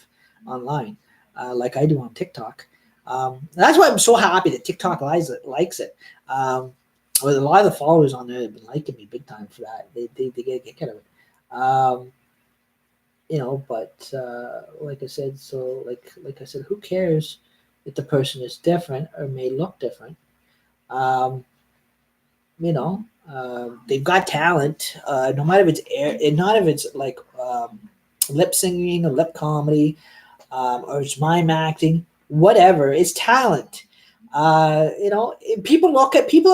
like I do on TikTok. That's why I'm so happy that TikTok likes it. With a lot of the followers on there have been liking me big time for that. They get a kick out of it. But like I said, who cares if the person is different or may look different? They've got talent. No matter if it's like lip singing or lip comedy, or it's mime acting, whatever. It's talent. People are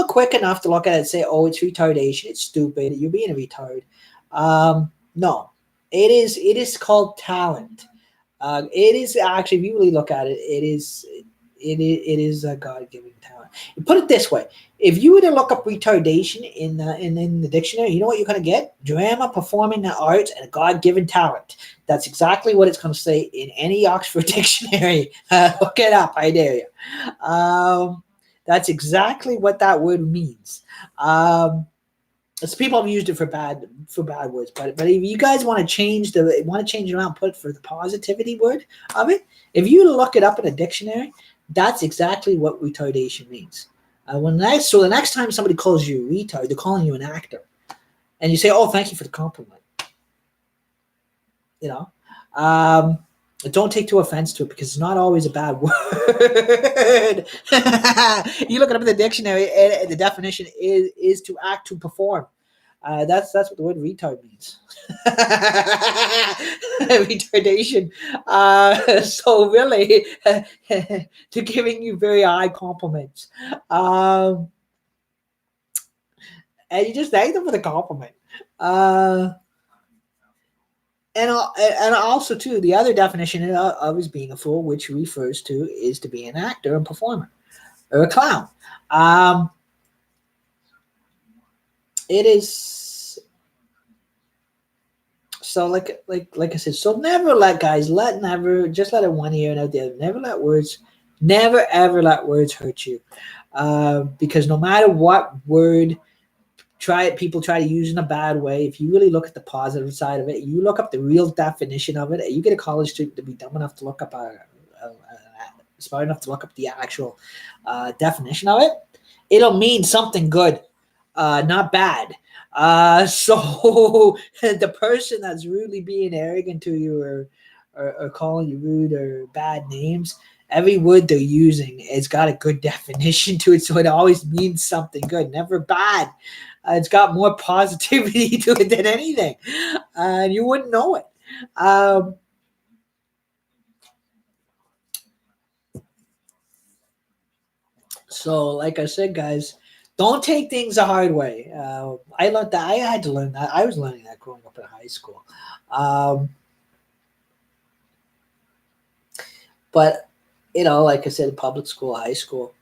quick enough to look at it and say, "Oh, it's retardation. It's stupid. You're being a retard." No, it is called talent. It is actually, if you really look at it, it is a God-given talent. Put it this way: if you were to look up retardation in the dictionary, you know what you're going to get? Drama, performing the arts, and a God-given talent. That's exactly what it's going to say in any Oxford dictionary. Look it up, I dare you. That's exactly what that word means. People have used it for bad words, but if you guys want to change it around, put it for the positivity word of it. If you look it up in a dictionary, that's exactly what retardation means. So the next time somebody calls you a retard, they're calling you an actor, and you say, "Oh, thank you for the compliment." Don't take too offense to it, because it's not always a bad word. You look it up in the dictionary, and the definition is to act, to perform. That's what the word retard means. Retardation. So really, they're giving you very high compliments, and you just thank them for the compliment. And also, too, the other definition of is being a fool, which refers to is to be an actor and performer or a clown. It is so like I said. So never let it one ear and out the other. Never ever let words hurt you, because no matter what word people try to use in a bad way, if you really look at the positive side of it, you look up the real definition of it, you get a college student to be dumb enough to look up a smart enough to look up the actual definition of it, it'll mean something good, not bad. So the person that's really being arrogant to you or calling you rude or bad names, every word they're using has got a good definition to it, so it always means something good, never bad. It's got more positivity to it than anything, and you wouldn't know it. Um, so, like I said, guys, don't take things the hard way. I learned that. I had to learn that. I was learning that growing up in high school. Um, but like I said, public school, high school.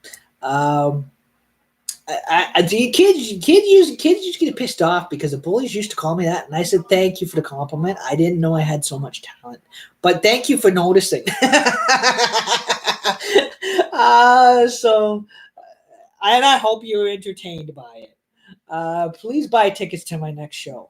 Um, the kids used to get pissed off because the bullies used to call me that, and I said thank you for the compliment. I didn't know I had so much talent, but thank you for noticing. So, and I hope you were entertained by it. Please buy tickets to my next show.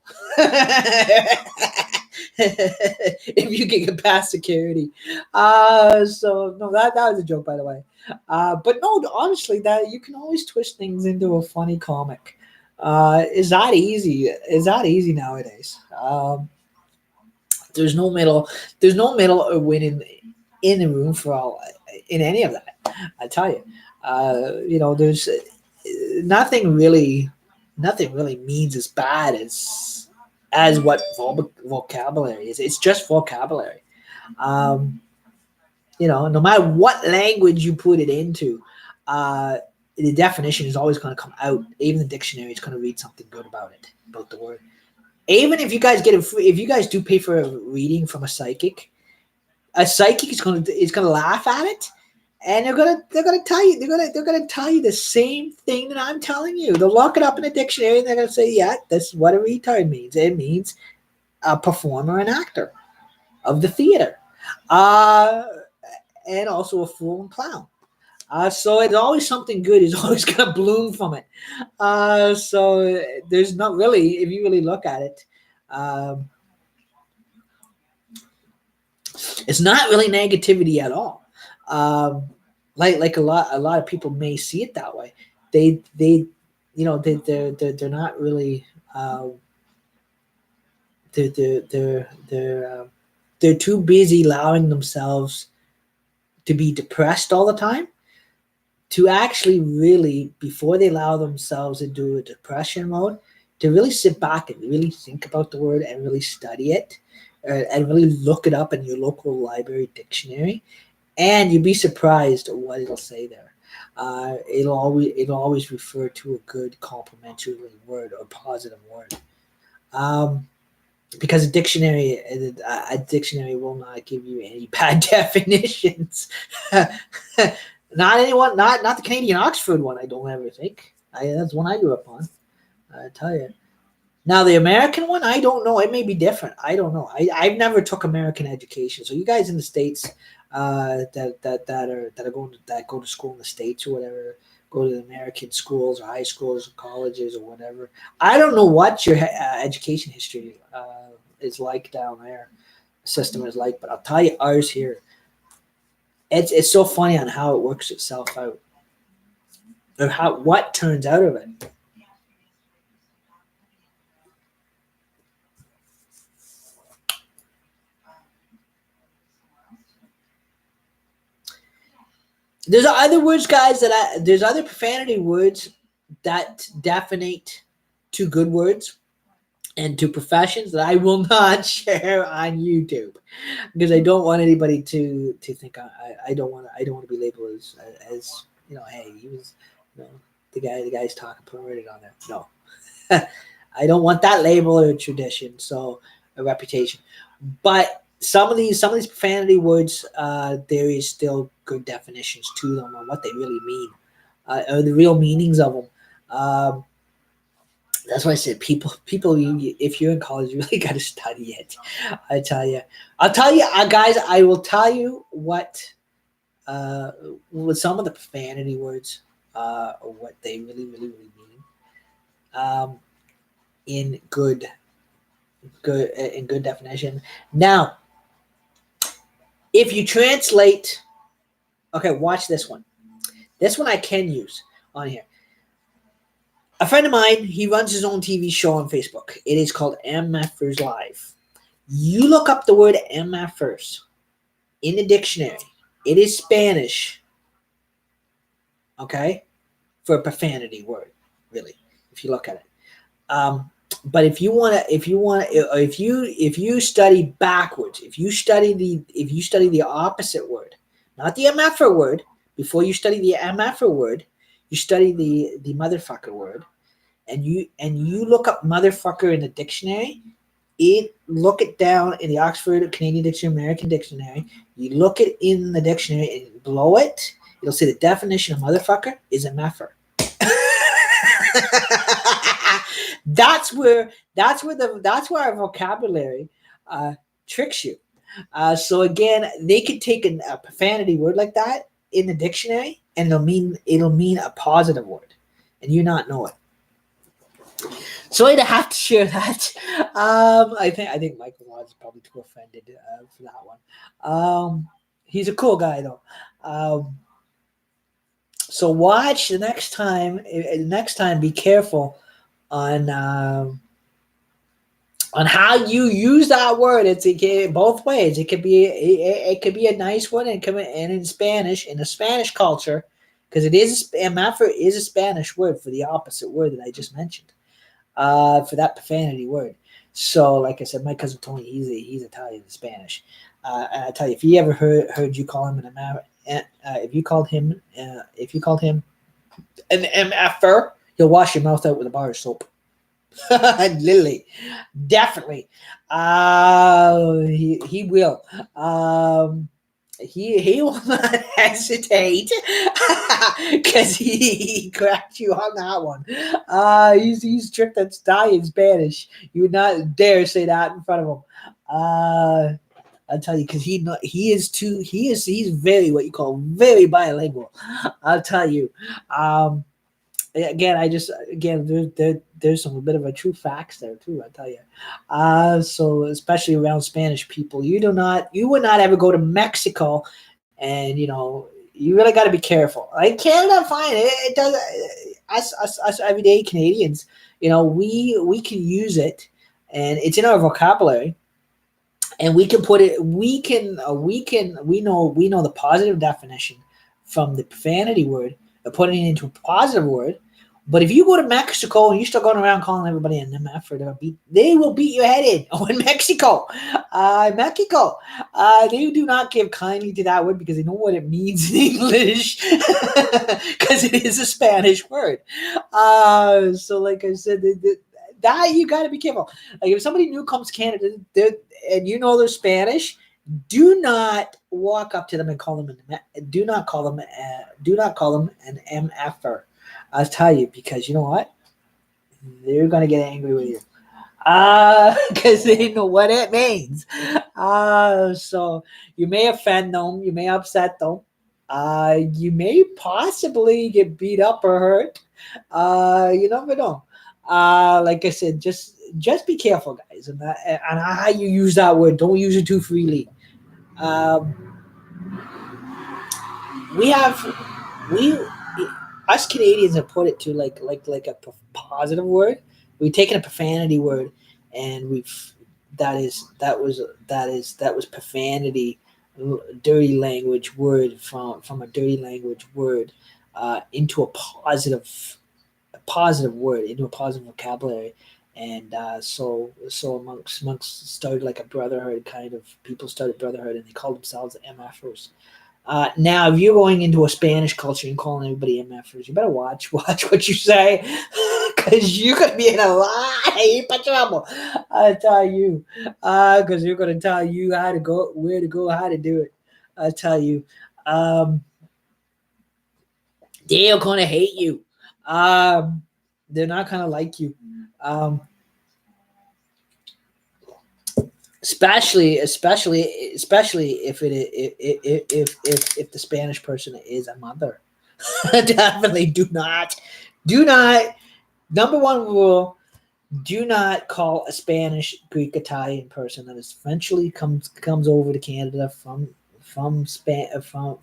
If you can get past security. So no, that was a joke, by the way. But no, honestly, that you can always twist things into a funny comic. Is that easy? Is that easy nowadays? There's no middle. There's no middle or winning in the room for all in any of that. I tell you, there's nothing really, nothing really means as bad as what vocabulary is. It's just vocabulary. Um, no matter what language you put it into, the definition is always going to come out. Even the dictionary is going to read something good about it, about the word. Even if you guys if you guys do pay for a reading from a psychic is going to laugh at it, and they're gonna tell you they're gonna tell you the same thing that I'm telling you. They'll look it up in a dictionary and they're gonna say, yeah, that's what a retard means. It means a performer, an actor of the theater, and also a fool and clown. So it's always something good is always gonna bloom from it. So there's not really, if you really look at it, it's not really negativity at all. Like a lot of people may see it that way. They're not really they're too busy allowing themselves to be depressed all the time to actually really, before they allow themselves into a depression mode, to really sit back and really think about the word and really study it, and really look it up in your local library dictionary, and you'd be surprised at what it'll say there. It'll always refer to a good complimentary word or positive word. Because a dictionary will not give you any bad definitions. Not the Canadian Oxford one. I don't ever think. That's one I grew up on. I tell you. Now the American one, I don't know. It may be different. I don't know. I've never took American education. So you guys in the States that go to school in the States or whatever, go to the American schools or high schools or colleges or whatever. I don't know what your education history is like down there, system is like, but I'll tell you ours here. It's so funny on how it works itself out, or what turns out of it. There's other words, guys, there's other profanity words that definite to good words and to professions that I will not share on YouTube because I don't want anybody to think I don't want to be labeled as hey, he was the guy's talking perverted on there. No. I don't want that label or tradition, so a reputation. But some of these profanity words, there is still good definitions to them on what they really mean, or the real meanings of them. That's why I said people. If you're in college, you really got to study it. I'll tell you, guys. I will tell you what some of the profanity words, or what they really mean. In good definition. Now, if you translate Okay, watch this one. This one I can use on here. A friend of mine, he runs his own TV show on Facebook. It is called MFers Live. You look up the word MFers in the dictionary. It is Spanish, okay, for a profanity word, really, if you look at it. But if you study backwards, if you study the opposite word, not the MFer word, before you study the MFer word, you study the motherfucker word, and you look up motherfucker in the dictionary. Look it down in the Oxford Canadian Dictionary, American Dictionary. You look it in the dictionary and below it, it'll say the definition of motherfucker is a meffer. that's where our vocabulary tricks you. So again, they could take a profanity word like that in the dictionary, and it'll mean a positive word, and you not know it. So I'd have to share that. I think Michael was probably too offended for that one. He's a cool guy though. So watch the next time. Next time, be careful on how you use that word. It both ways. It could be a nice one, and in Spanish, in the Spanish culture, because mafra is a Spanish word for the opposite word that I just mentioned. For that profanity word. So, like I said, my cousin Tony, he's Italian and Spanish. And I tell you, if he ever heard you call him if you called him an MFer, he'll wash your mouth out with a bar of soap. Literally, definitely. He will. He will not hesitate because he cracked you on that one. He's strict on Italian Spanish. You would not dare say that in front of him. I'll tell you, because he's very, what you call, very bilingual. I'll tell you. Again, there's some bit of a true facts there too. I tell you. So especially around Spanish people, you would not ever go to Mexico, and you really got to be careful. Like Canada, fine, it does. Us everyday Canadians, we can use it, and it's in our vocabulary, and we can put it. We know the positive definition from the profanity word, putting it into a positive word. But if you go to Mexico and you're still going around calling everybody an MF, they will beat your head in. Oh, in Mexico, they do not give kindly to that word because they know what it means in English, because it is a Spanish word. So, like I said, that you got to be careful. Like if somebody new comes to Canada, and they're Spanish, do not walk up to them and call them do not call them an MFer. I'll tell you, because you know what? They're gonna get angry with you. Because they know what it means. So you may offend them, you may upset them. You may possibly get beat up or hurt. You never know. Like I said, just be careful, guys, and how you use that word. Don't use it too freely. We us Canadians have put it to like a positive word. We've taken a profanity word, and that was profanity, dirty language word from a dirty language word into a positive word, into a positive vocabulary. And so amongst started like a brotherhood, kind of people started brotherhood, and they called themselves MFers. Now, if you're going into a Spanish culture and calling everybody MFers, you better watch what you say, because you're going to be in a lot of trouble. I tell you, because they're going to tell you how to go, where to go, how to do it. I tell you, they're going to hate you. They're not going to like you. Especially if if the Spanish person is a mother. Definitely do not. Number one rule: do not call a Spanish, Greek, Italian person that eventually comes over to Canada from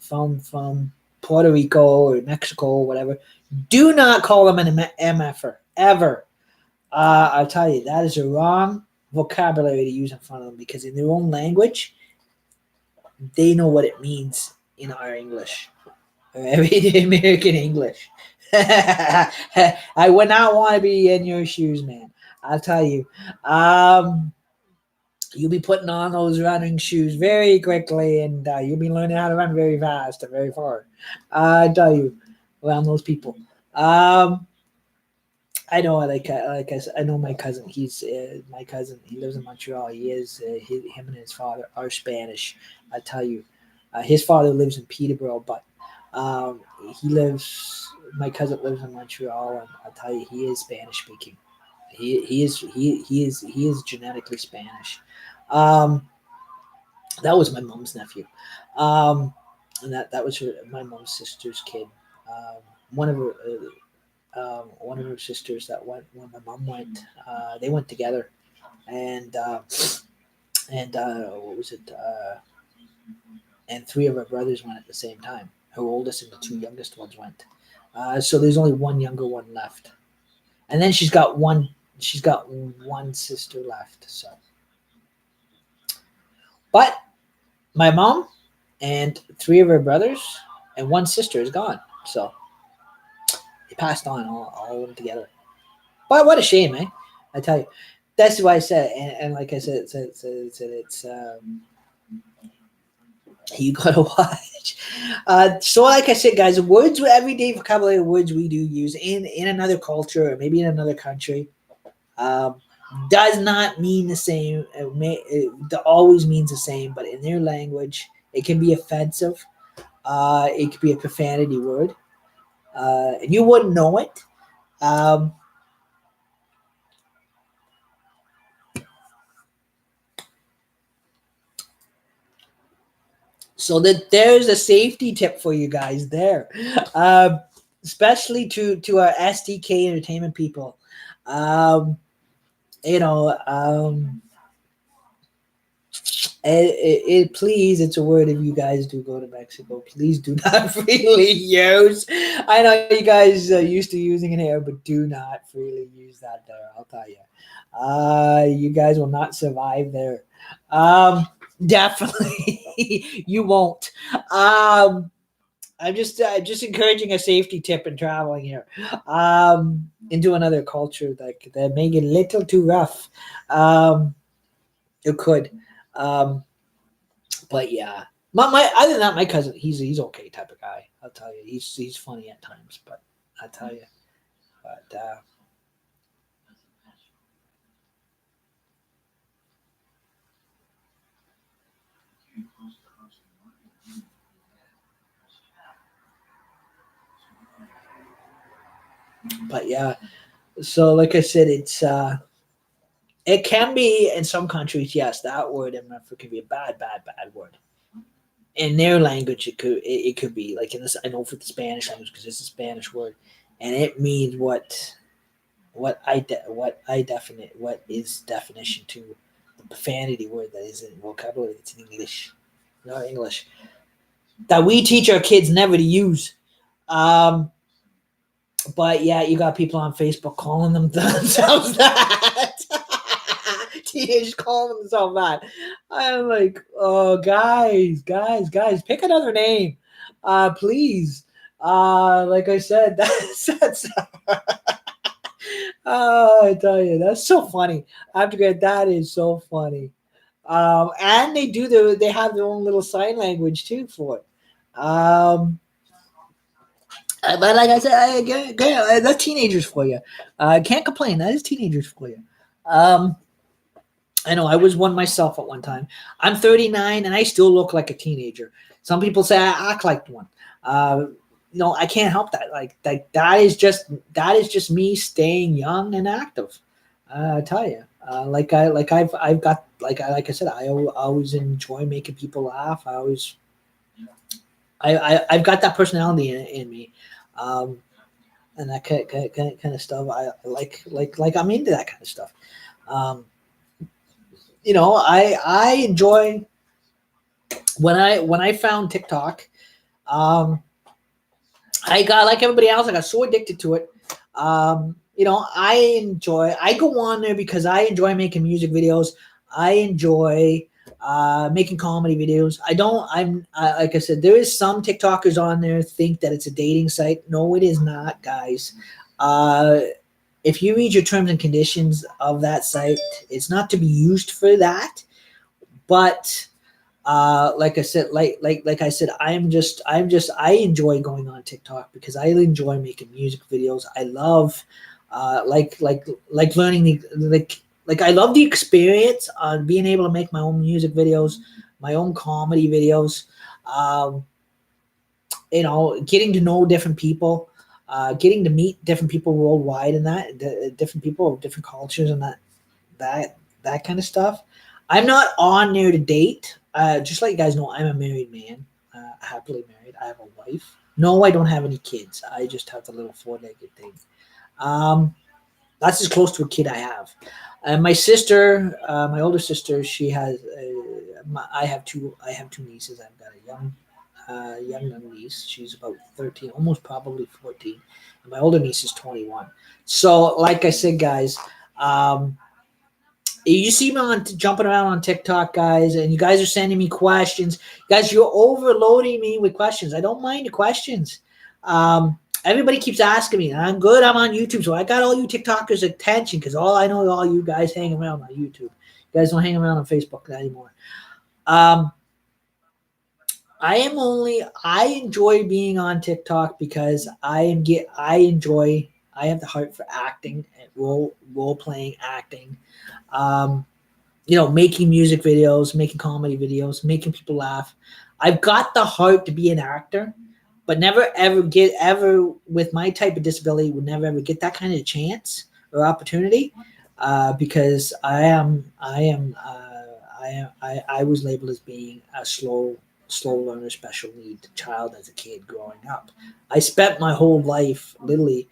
from Puerto Rico or Mexico or whatever, do not call them an MFer ever. I'll tell you, that is a wrong vocabulary to use in front of them, because in their own language, they know what it means in our English, or everyday American English. I would not want to be in your shoes, man. I'll tell you. You'll be putting on those running shoes very quickly, and you'll be learning how to run very fast and very far. I tell you, around those people. I know, I know my cousin. He's my cousin. He lives in Montreal. Him and his father are Spanish. I tell you, his father lives in Peterborough, but he lives. My cousin lives in Montreal, and I tell you, he is Spanish speaking. He is genetically Spanish. Um, that was my mom's nephew, and that was my mom's sister's kid. One of her. One of her sisters that went when my mom went. They went together, and what was it? And three of her brothers went at the same time. Her oldest and the two youngest ones went. So there's only one younger one left, and then she's got one. She's got one sister left. So, but my mom and three of her brothers and one sister is gone. So they passed on all of them together. But what a shame, eh? I tell you. That's why I said, and like I said, it's you gotta watch. So like I said, guys, words, everyday vocabulary words we do use in another culture or maybe in another country, does not mean the same. It always means the same, but in their language, it can be offensive. It could be a profanity word, and you wouldn't know it. So that there's a safety tip for you guys there, especially to our STK entertainment people. Um, you know, please, it's a word if you guys do go to Mexico, please do not freely use. I know you guys are used to using it here, but do not freely use that there. I'll tell you, you guys will not survive there. Definitely, you won't. I'm just encouraging a safety tip in traveling here, into another culture that may get a little too rough. It could, but yeah. My other than that, my cousin, he's okay type of guy. I'll tell you, he's funny at times, but I tell you, but. But yeah, so like I said, it can be in some countries. Yes, that word in America can be a bad word. In their language, it could be like in this. I know for the Spanish language because it's a Spanish word, and it means what is definition to the profanity word that is in vocabulary that's in English, not English, that we teach our kids never to use. But yeah, you got people on Facebook calling themselves that. Teenagers calling themselves that. I'm like, oh, guys, pick another name, please. Like I said, that's oh, I tell you, that's so funny. I have to get that is so funny. And they have their own little sign language too for it. But like I said, that's teenagers for you. Can't complain. That is teenagers for you. I know I was one myself at one time. I'm 39 and I still look like a teenager. Some people say I act like one. No, I can't help that. Like that is just me staying young and active. I tell you, I've got like I said, I always enjoy making people laugh. I've got that personality in me, and that kind of stuff. I like I'm into that kind of stuff. I enjoy when I found TikTok, um, I got like everybody else. I got so addicted to it. I go on there because I enjoy making music videos. I enjoy making comedy videos. I don't. Like I said, there is some TikTokers on there think that it's a dating site. No, it is not, guys. Uh, if you read your terms and conditions of that site, it's not to be used for that. But like I said, like I said, I enjoy going on TikTok because I enjoy making music videos. I love like learning like I love the experience on being able to make my own music videos, my own comedy videos. Um, getting to know different people, getting to meet different people worldwide, and different people of different cultures, and that kind of stuff. I'm not on there to date. Just let you guys know, I'm a married man, happily married. I have a wife. No, I don't have any kids. I just have the little four-legged thing. Um, that's as close to a kid I have. And my sister, my older sister, she has. I have two. I have two nieces. I've got a young niece. She's about 13, almost probably 14. And my older niece is 21. So, like I said, guys, you see me on jumping around on TikTok, guys, and you guys are sending me questions. Guys, you're overloading me with questions. I don't mind the questions. Everybody keeps asking me, and I'm good. I'm on YouTube, so I got all you TikTokers' attention because all I know is all you guys hang around on YouTube. You guys don't hang around on Facebook anymore. I enjoy being on TikTok because I have the heart for acting and role playing acting. Um, making music videos, making comedy videos, making people laugh. I've got the heart to be an actor, but never ever with my type of disability would never ever get that kind of chance or opportunity, because I was labeled as being a slow learner, special need child as a kid growing up. I spent my whole life literally.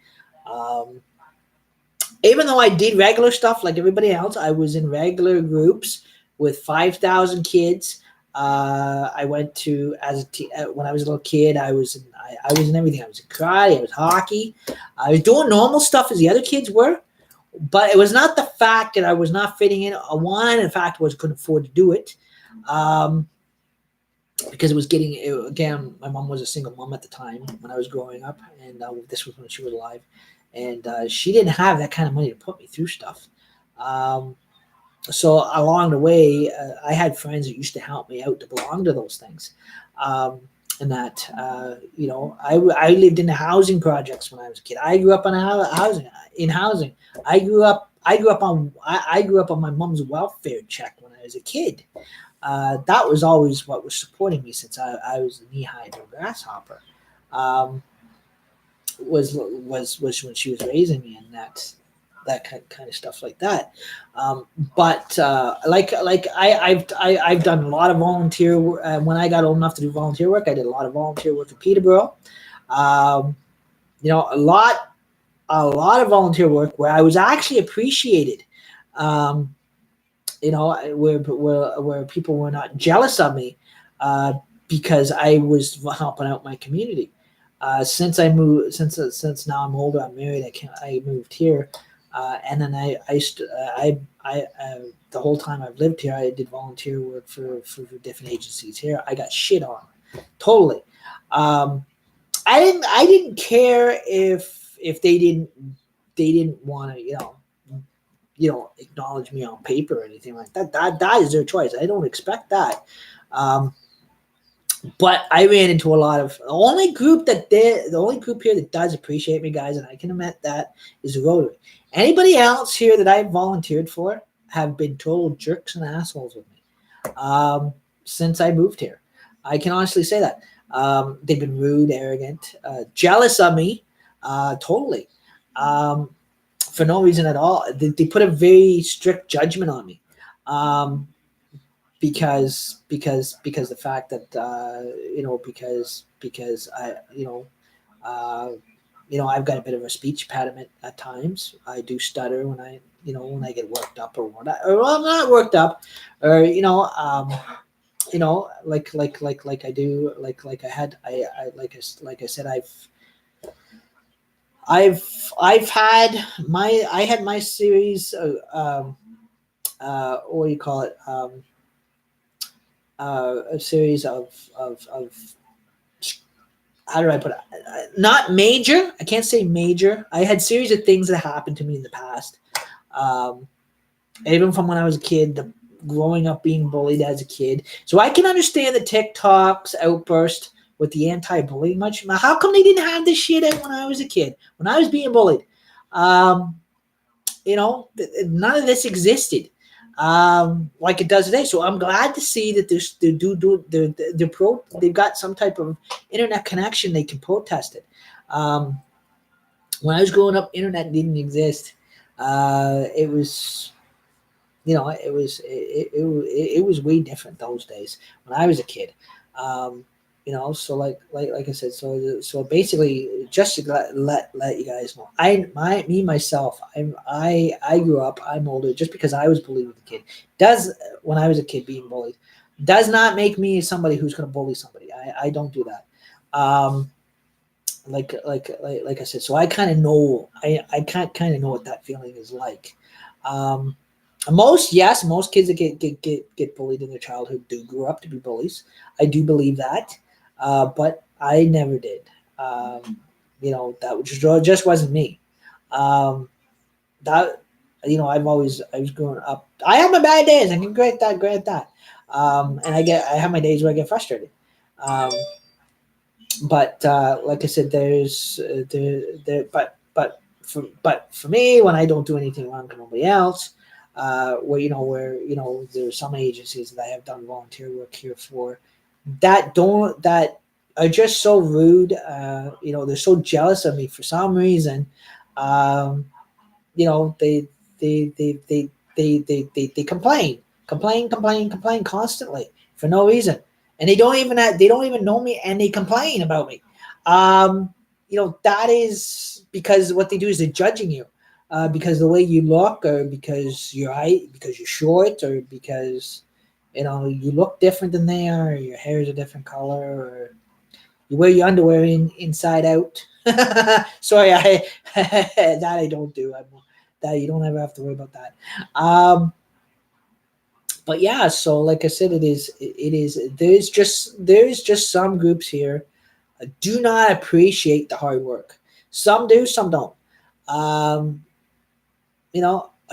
Even though I did regular stuff like everybody else, I was in regular groups with 5,000 kids. I went to when I was a little kid. I was in everything. I was in karate. I was hockey. I was doing normal stuff as the other kids were, but it was not the fact that I was not fitting in. One, in fact, was couldn't afford to do it, because it was again. My mom was a single mom at the time when I was growing up, and this was when she was alive. And she didn't have that kind of money to put me through stuff. So along the way, I had friends that used to help me out to belong to those things. And that, I lived in the housing projects when I was a kid. I grew up in housing. I grew up on my mom's welfare check when I was a kid. That was always what was supporting me since I was a knee-high to a grasshopper. Was when she was raising me, and that kind of stuff like that. But I've done a lot of volunteer work. When I got old enough to do volunteer work, I did a lot of volunteer work in Peterborough. A lot of volunteer work where I was actually appreciated. Where people were not jealous of me, because I was helping out my community. Since now I'm older, I'm married. I moved here, and then the whole time I've lived here, I did volunteer work for different agencies here. I got shit on totally. I didn't care if they didn't want to acknowledge me on paper or anything like that. That is their choice. I don't expect that. But I ran into a lot of the only group here that does appreciate me, guys, and I can admit that, is the Rotary. Anybody else here that I've volunteered for have been total jerks and assholes with me since I moved here. I can honestly say that. They've been rude, arrogant, jealous of me, totally, for no reason at all. They put a very strict judgment on me. Because the fact that because I've got a bit of a speech impediment at times. I do stutter when I get worked up or I'm not worked up, or like I do, like I had, I like I said, I've had I had my series, what do you call it, a series of how do I put it? Not major. I can't say major. I had series of things that happened to me in the past. Um, Even from when I was a kid, growing up being bullied as a kid. So I can understand the TikToks outburst with the anti-bullying much. Now, how come they didn't have this shit out when I was a kid? When I was being bullied, um, none of this existed like it does today. So I'm glad to see that they've got some type of internet connection. They can protest it. Um, when I was growing up, internet didn't exist. It was it was way different those days when I was a kid. Um, so like I said, so basically, just to let you guys know, me myself, I grew up. I'm older just because I was bullied as a kid. Does When I was a kid being bullied does not make me somebody who's going to bully somebody. I don't do that. Um, like I said, so I kind of know. I kind of know what that feeling is like. Um, most kids that get bullied in their childhood do grow up to be bullies. I do believe that, but I never did. That just wasn't me. That I was growing up. I have my bad days. I can grant that. And I have my days where I get frustrated. Um, but like I said, there's but for me, when I don't do anything wrong to nobody else, where there's some agencies that I have done volunteer work here for that are just so rude. They're so jealous of me for some reason. Um, you know they they complain constantly for no reason, and they don't even know me, and they complain about me. That is because what they do is they're judging you, because the way you look, or because you're height, because you're short, or because you look different than they are, or your hair is a different color, or you wear your underwear inside out. Sorry, that I don't do. That you don't ever have to worry about that. Um, but yeah, so like I said, it is. There's just some groups here do not appreciate the hard work. Some do, some don't. Um,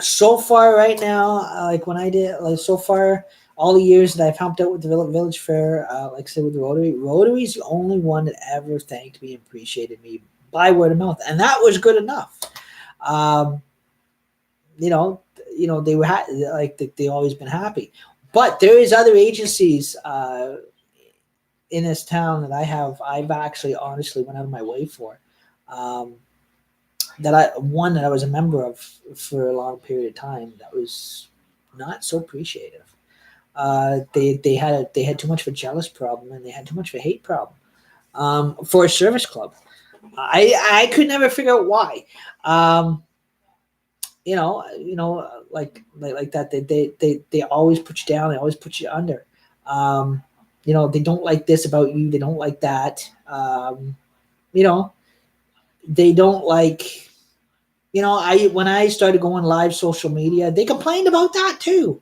so far right now, like when I did, like so far, all the years that I've helped out with the village fair, like I said with the Rotary is the only one that ever thanked me and appreciated me by word of mouth, and that was good enough. Um, you know, they were like they always been happy, but there is other agencies in this town that I've actually honestly went out of my way for. Um, that I was a member of for a long period of time that was not so appreciative. They had too much of a jealous problem, and they had too much of a hate problem for a service club. I could never figure out why. Um, like that. They always put you down. They always put you under. Um, they don't like this about you. They don't like that. You know, they don't like. I when I started going live social media, they complained about that too.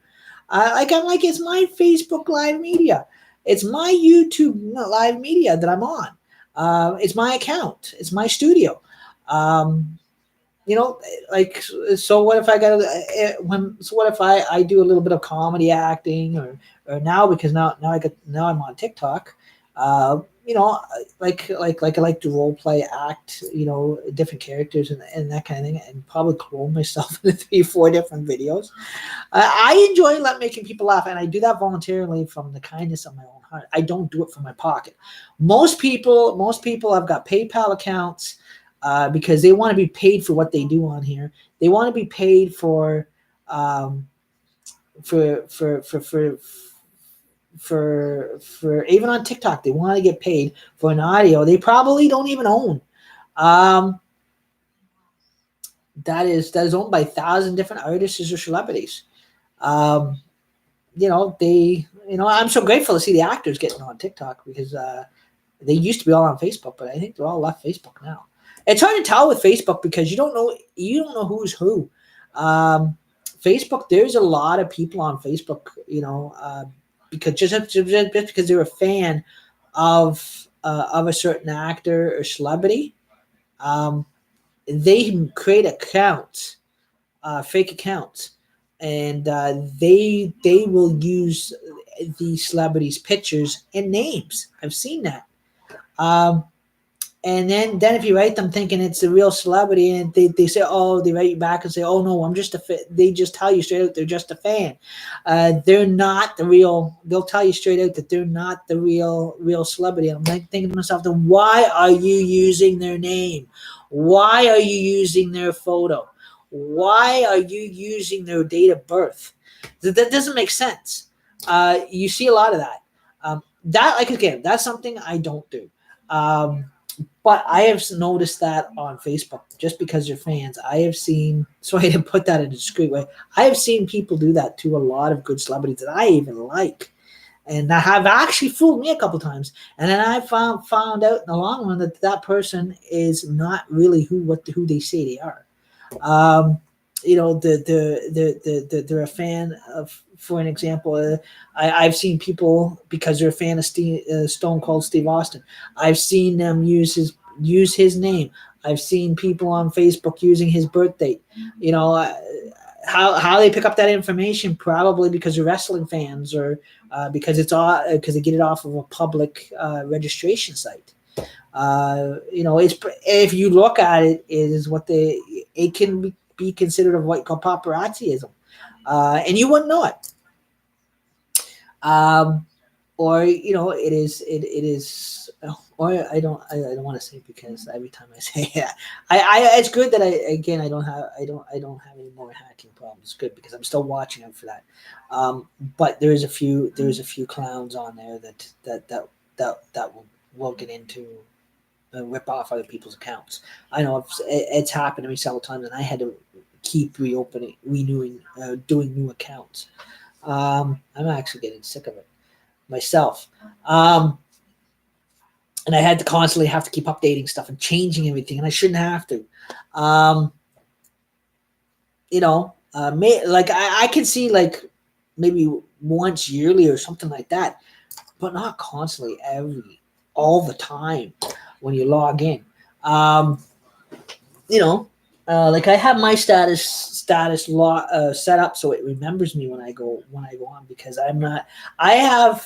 I'm like, it's my Facebook live media, it's my YouTube live media that I'm on. It's my account, it's my studio. Um, you know, like, so what if I got when? So what if I do a little bit of comedy acting, or now, because now I'm on TikTok. Uh, like I like to role play, act, different characters, and that kind of thing, and probably clone myself into 3 4 different videos. I enjoy making people laugh, and I do that voluntarily from the kindness of my own heart. I don't do it from my pocket. Most people have got PayPal accounts because they want to be paid for what they do on here. They want to be paid um, for even on TikTok. They want to get paid for an audio they probably don't even own. Um, that is owned by 1,000 different artists or celebrities. Um, they I'm so grateful to see the actors getting on TikTok because they used to be all on Facebook, but I think they're all left Facebook now. It's hard to tell with Facebook because you don't know who's who. Facebook, there's a lot of people on Facebook, because just because they're a fan of a certain actor or celebrity, they create accounts, fake accounts, and they will use the celebrities' pictures and names. I've seen that. Um, and then if you write them thinking it's a real celebrity, and they say, oh, they write you back and say, oh no, I'm just a fan. They just tell you straight out they're just a fan. They're not the real. They'll tell you straight out that they're not the real celebrity. And I'm like thinking to myself, then why are you using their name? Why are you using their photo? Why are you using their date of birth? That doesn't make sense. You see a lot of that. Again, that's something I don't do. But I have noticed that on Facebook, just because you're fans, I have seen, sorry to put that in a discreet way, I have seen people do that to a lot of good celebrities that I even like. And that have actually fooled me a couple times. And then I found out in the long run that person is not really who they say they are. They're a fan of, for an example, I've seen people, because they're a fan of Stone Cold Steve Austin, I've seen them use his name. I've seen people on Facebook using his birth date. How they pick up that information, probably because they're wrestling fans, or because because they get it off of a public registration site. It's, if you look at it, it can be considered of what you call paparazziism, and you wouldn't know it. Or it is, or I don't want to say, because every time I say it, it's good that I don't have any more hacking problems. It's good because I'm still watching out for that. But there's a few clowns on there that will get into rip off other people's accounts. I know it's happened to me several times, and I had to keep renewing, doing new accounts. I'm actually getting sick of it myself. And I had to constantly have to keep updating stuff and changing everything, and I shouldn't have to. I can see like maybe once yearly or something like that, but not constantly all the time when you log in. Like I have my status set up so it remembers me when I go on, because I have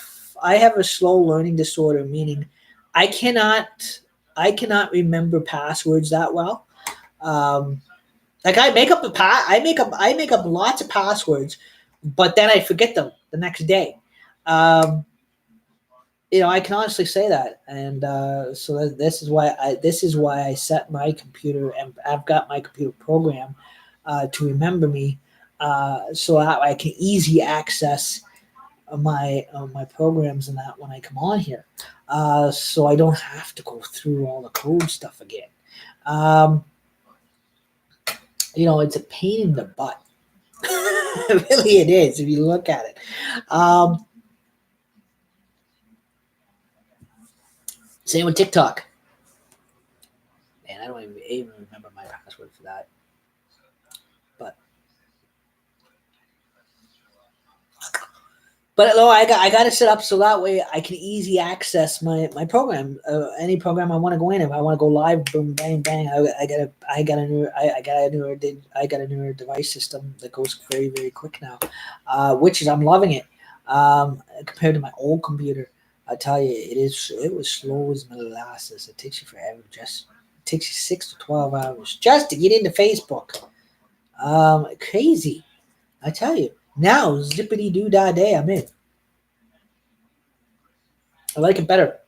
a slow learning disorder, meaning I cannot remember passwords that well. Like I make up lots of passwords, but then I forget them the next day. I can honestly say that, and so this is why I set my computer, and I've got my computer program to remember me, so I can easily access my programs and that when I come on here, so I don't have to go through all the code stuff again. It's a pain in the butt. Really, it is if you look at it. Same with TikTok. Man, I don't even remember my password for that. But no, I got it set up so that way I can easily access my program, any program I want to go in. If I want to go live, boom, bang, bang. I got a newer device system that goes very, very quick now, I'm loving it. Compared to my old computer, I tell you, it was slow as molasses. It takes you forever. It takes you 6 to 12 hours just to get into Facebook. Crazy, I tell you. Now, zippity doo dah day, I'm in. I like it better.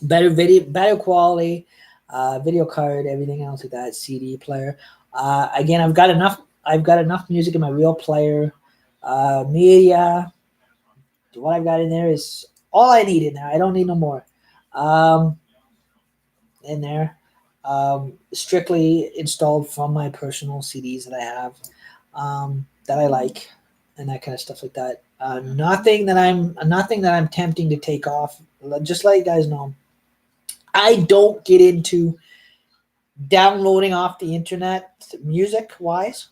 Better video, better quality, video card, everything else like that. CD player. Again, I've got enough music in my real player. Media. What I've got in there is all I need in there. I don't need no more. In there, strictly installed from my personal CDs that I have, that I like. and that kind of stuff like that. Nothing that I'm tempting to take off. Just let you guys know, I don't get into downloading off the internet music wise,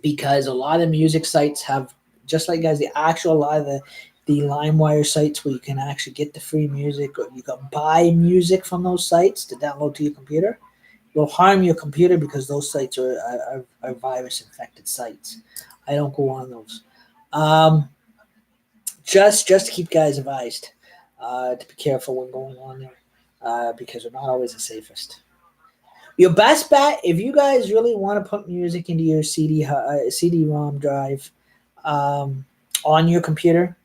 because a lot of music sites have, just like guys, the actual, a lot of the LimeWire sites where you can actually get the free music, or you can buy music from those sites to download to your computer, will harm your computer, because those sites are virus infected sites. I don't go on those. Um, just to keep guys advised, to be careful when going on there, because they're not always the safest. Your best bet, if you guys really want to put music into your CD-ROM drive, on your computer,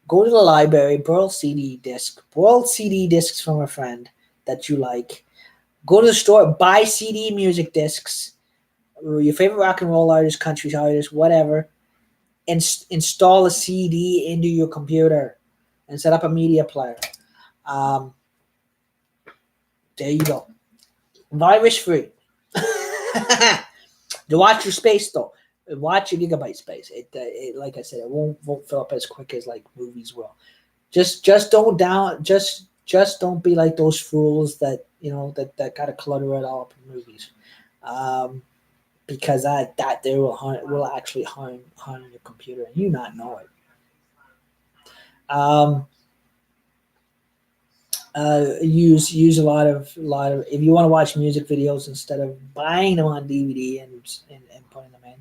go to the library, borrow CD discs from a friend that you like. Go to the store, buy CD music discs, or your favorite rock and roll artist, country artist, whatever, and install a CD into your computer and set up a media player. Um, there you go. Virus free. To watch your space though, watch your gigabyte space. It like I said, it won't fill up as quick as like movies will. Just don't be like those fools that that gotta clutter it all up in movies, because that they will actually harm your computer and you not know it. Um, use a lot of if you want to watch music videos instead of buying them on DVD and putting them in.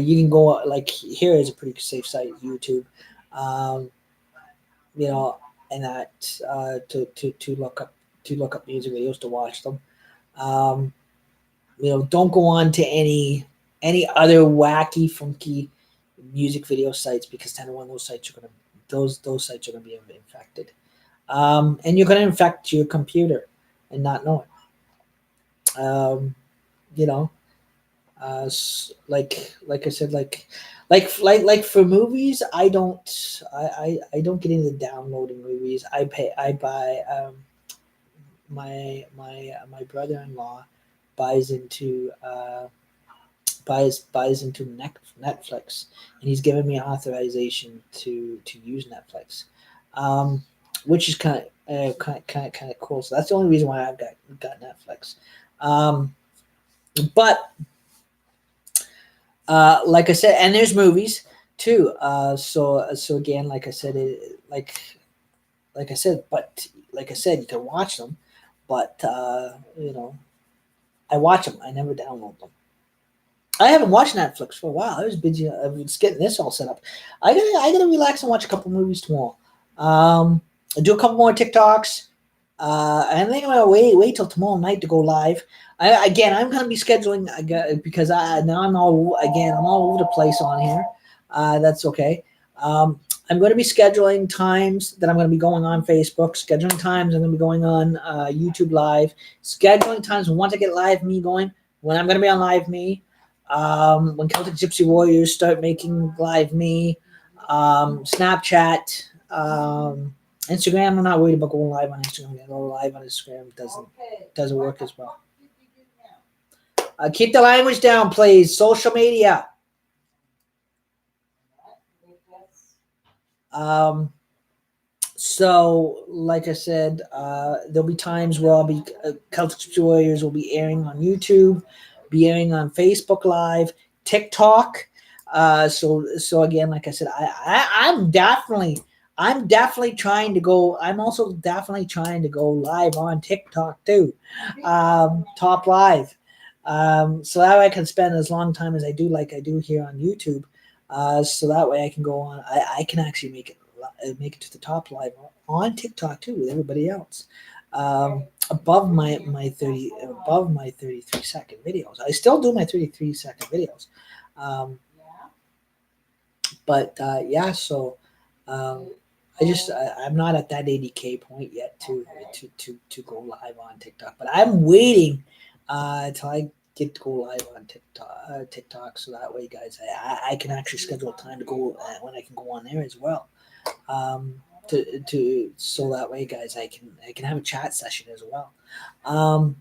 You can go, like, here is a pretty safe site, YouTube. Um, you know, and that, to look up music videos to watch them. Um, don't go on to any other wacky, funky music video sites, because 10 to 1 those sites are gonna be infected. And you're gonna infect your computer and not know it. You know, like I said, like for movies, I don't get into downloading movies. I buy, my brother-in-law buys into buys into Netflix, and he's given me authorization to use Netflix, um, which is kind of cool. So that's the only reason why I've got Netflix. Um, but like I said, and there's movies too. So again, like I said, like I said, but like I said, you can watch them, but I watch them. I never download them. I haven't watched Netflix for a while. I was busy. I was getting this all set up. I gotta relax and watch a couple movies tomorrow. Do a couple more TikToks. I think I'm gonna wait till tomorrow night to go live. I'm gonna be scheduling, because now I'm all over the place on here. That's okay. I'm going to be scheduling times that I'm going to be going on Facebook, scheduling times I'm going to be going on YouTube Live, scheduling times once I get Live Me going, when I'm going to be on Live Me, when Celtic Gypsy Warriors start making Live Me, Snapchat, Instagram. I'm not worried about going live on Instagram. Go live on Instagram doesn't work as well. Keep the language down, please. Social media. So, like I said, there'll be times where I'll be Celtic Gypsy Warriors will be airing on YouTube, be airing on Facebook Live, TikTok. So again, like I said, I'm definitely trying to go. I'm also definitely trying to go live on TikTok too, top live. So that way I can spend as long time as I do, like I do here on YouTube. So that way I can go on. I can actually make it to the top live on TikTok too with everybody else. Above my 33-second videos. I still do my 33-second videos. But yeah, so I'm not at that 80K point yet to go live on TikTok, but I'm waiting till I get to go live on TikTok, so that way, guys, I can actually schedule a time to go when I can go on there as well. To so that way, guys, I can have a chat session as well, and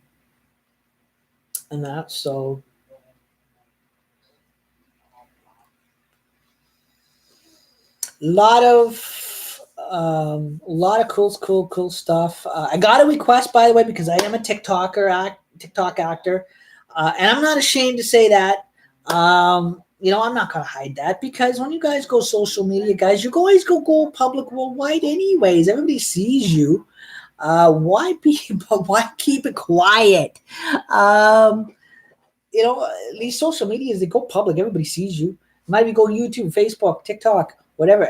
that. So lot of cool stuff. I got a request, by the way, because I am a TikTok actor, and I'm not ashamed to say that. I'm not gonna hide that because when you guys go social media, guys, you always go public worldwide, anyways. Everybody sees you. Why be? Why keep it quiet? Um, these social medias, they go public. Everybody sees you. Might be go YouTube, Facebook, TikTok, whatever.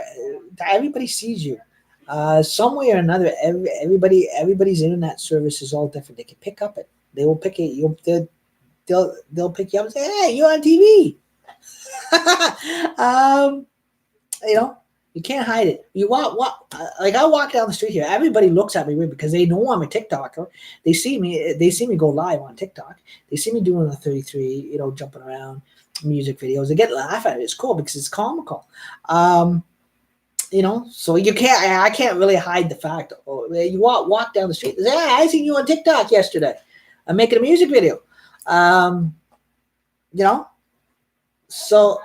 Everybody sees you. Some way or another, everybody's internet service is all different. They can pick up it. They will pick it. They'll pick you up and say, "Hey, you're on TV." um, you know, you can't hide it. You walk like I walk down the street here. Everybody looks at me weird because they know I'm a TikToker. They see me. They see me go live on TikTok. They see me doing the 33. Jumping around, music videos. They get laugh at it. It's cool because it's comical. So you can't. I can't really hide the fact. You walk down the street. Say, "Hey, I seen you on TikTok yesterday. I'm making a music video." You know, so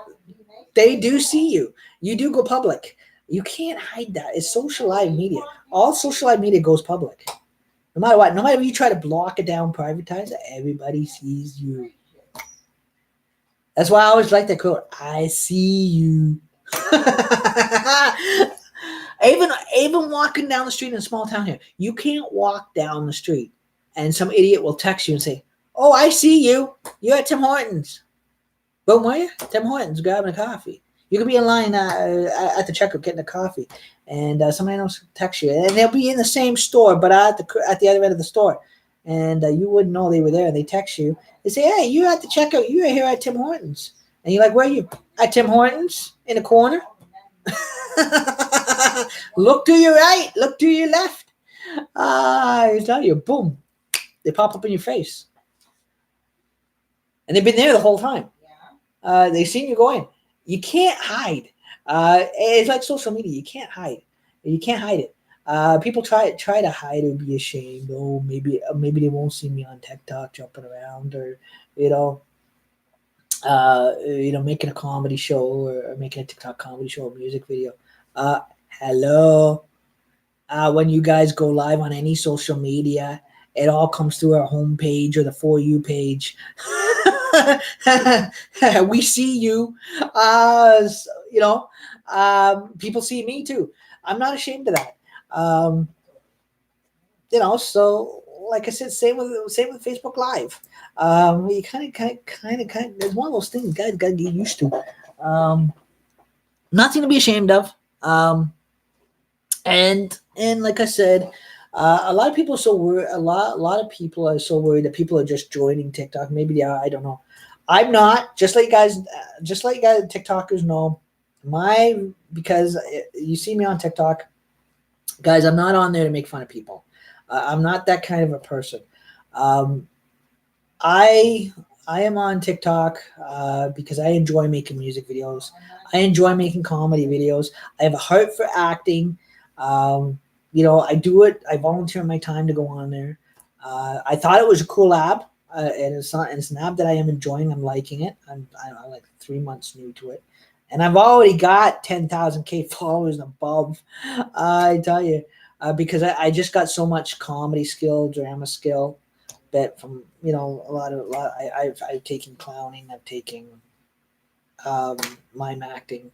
they do see you. You do go public. You can't hide that. It's social live media. All social live media goes public. No matter what, no matter if you try to block it down, privatize it, everybody sees you. That's why I always like that quote. I see you. even walking down the street in a small town here, you can't walk down the street and some idiot will text you and say, "Oh, I see you. You're at Tim Hortons." Boom, were you? Tim Hortons grabbing a coffee. You could be in line at the checkout getting a coffee, and somebody else text you, and they'll be in the same store, but at the other end of the store, and you wouldn't know they were there. They text you. They say, "Hey, you're at the checkout. You're here at Tim Hortons," and you're like, "Where are you?" "At Tim Hortons in the corner." Look to your right. Look to your left. I tell you, boom, they pop up in your face, and they've been there the whole time. They've seen you going. You can't hide. It's like social media. You can't hide. You can't hide it. People try to hide or be ashamed. Oh, maybe they won't see me on TikTok jumping around, or you know, making a comedy show or making a TikTok comedy show or music video. Hello. When you guys go live on any social media, it all comes through our homepage or the For You page. We see you. People see me too. I'm not ashamed of that. So like I said, same with Facebook Live. You kind of, it's one of those things guys got to get used to. Nothing to be ashamed of. And like I said, a lot of people are so worried. A lot of people are so worried that people are just joining TikTok. Maybe they are. I don't know. I'm not. Just like you guys, TikTokers know. Because you see me on TikTok, guys. I'm not on there to make fun of people. I'm not that kind of a person. I am on TikTok because I enjoy making music videos. I enjoy making comedy videos. I have a heart for acting. I do it. I volunteer my time to go on there. I thought it was a cool app, and it's an app that I am enjoying. I'm liking it. I'm like 3 months new to it, and I've already got 10,000 followers and above. I tell you, because I just got so much comedy skill, drama skill, that from a lot. I've taken clowning. I've taken mime acting.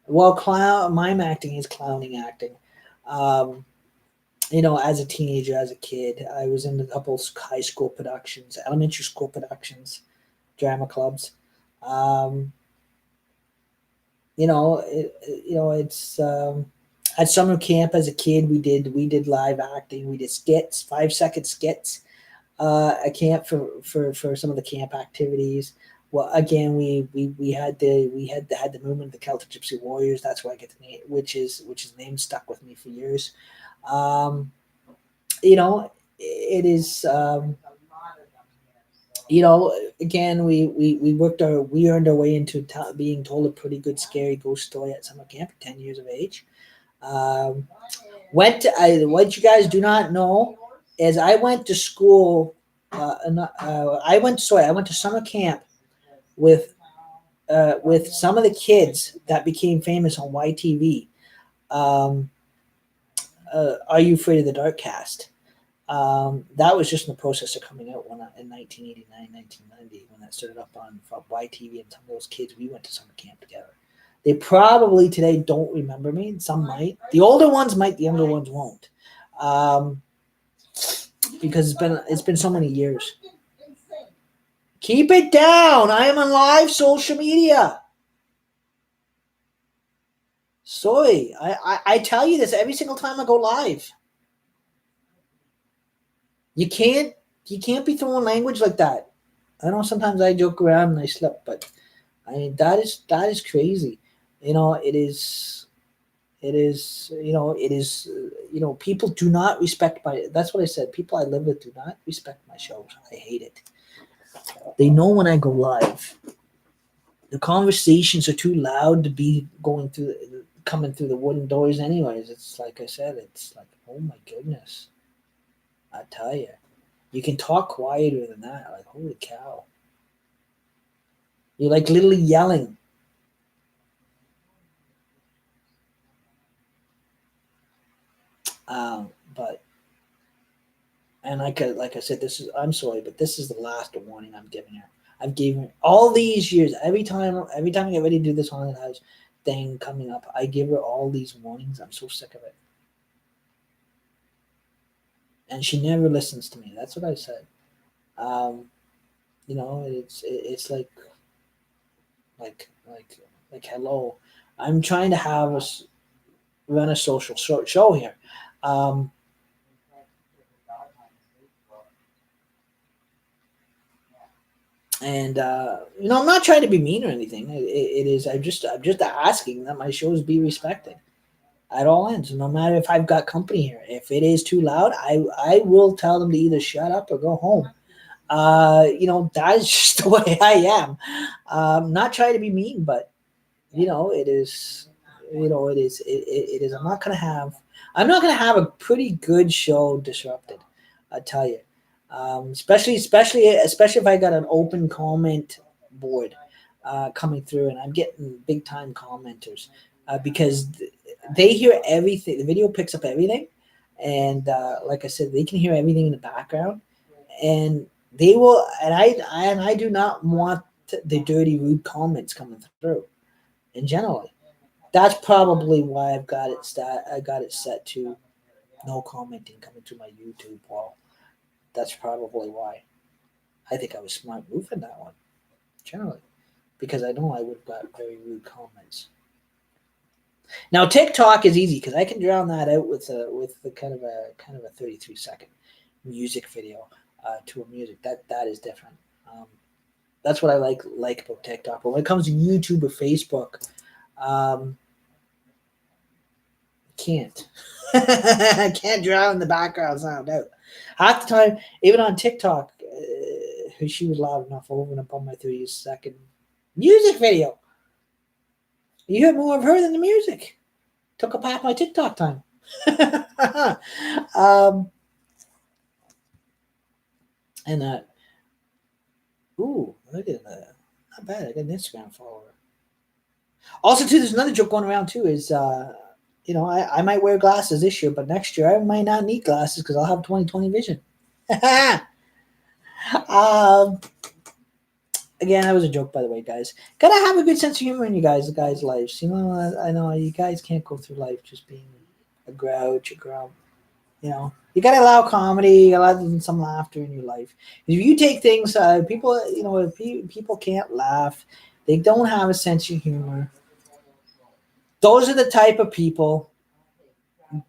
Well, mime acting is clowning acting. As a teenager, as a kid, I was in a couple high school productions, elementary school productions, drama clubs. It's at summer camp as a kid. We did live acting. We did skits, 5-second skits. A camp for some of the camp activities. Well, again, we had the movement of the Celtic Gypsy Warriors. That's where I get the name, which is the name stuck with me for years. It is. Again, we earned our way into being told a pretty good scary ghost story at summer camp at 10 years of age. What you guys do not know is I went to school. I went to summer camp with some of the kids that became famous on YTV. Um, Are You Afraid of the Dark cast? That was just in the process of coming out in 1989, 1990, when that started up on YTV, and some of those kids, we went to summer camp together. They probably today don't remember me. Some might. The older ones might. The younger ones won't, because it's been so many years. Keep it down. I am on live social media. Sorry, I tell you this every single time I go live. You can't be throwing language like that. I know sometimes I joke around and I slip, but I mean that is crazy. It is. People do not respect that's what I said. People I live with do not respect my shows. I hate it. They know when I go live. The conversations are too loud to be coming through the wooden doors anyways. It's like I said, it's like, oh my goodness. I tell you. You can talk quieter than that. Like, holy cow. You're like literally yelling. But like I said, I'm sorry, but this is the last warning I'm giving her. I've given her all these years. Every time I get ready to do this haunted house thing coming up, I give her all these warnings. I'm so sick of it. And she never listens to me. That's what I said. It's like hello. I'm trying to run a social show here. And I'm not trying to be mean or anything. It is. I'm just asking that my shows be respected at all ends. No matter if I've got company here, if it is too loud, I will tell them to either shut up or go home. That is just the way I am. Not trying to be mean, but it is. It is. I'm not gonna have a pretty good show disrupted. I tell you. Especially if I got an open comment board coming through, and I'm getting big time commenters because they hear everything. The video picks up everything, and like I said, they can hear everything in the background, and they will. And I do not want the dirty, rude comments coming through. And generally, that's probably why I got it set to no commenting coming to my YouTube wall. That's probably why. I think I was smart moving that one, generally, because I know I would have got very rude comments. Now TikTok is easy because I can drown that out with a kind of a 33-second music video to a music that is different. That's what I like about TikTok. But when it comes to YouTube or Facebook, can't. I can't drown the background sound out. Half the time, even on TikTok, she was loud enough over and up on my 30-second music video. You heard more of her than the music. Took up half my TikTok time. And that. Ooh, look at that. Not bad. I got an Instagram follower. Also, too, there's another joke going around too. Is I might wear glasses this year, but next year I might not need glasses because I'll have 20/20 vision. Again, that was a joke, by the way, guys. Gotta have a good sense of humor in you guys' lives. I know you guys can't go through life just being a grouch, a grump. You gotta allow comedy, you gotta allow some laughter in your life. If you take things, people, if people can't laugh, they don't have a sense of humor. Those are the type of people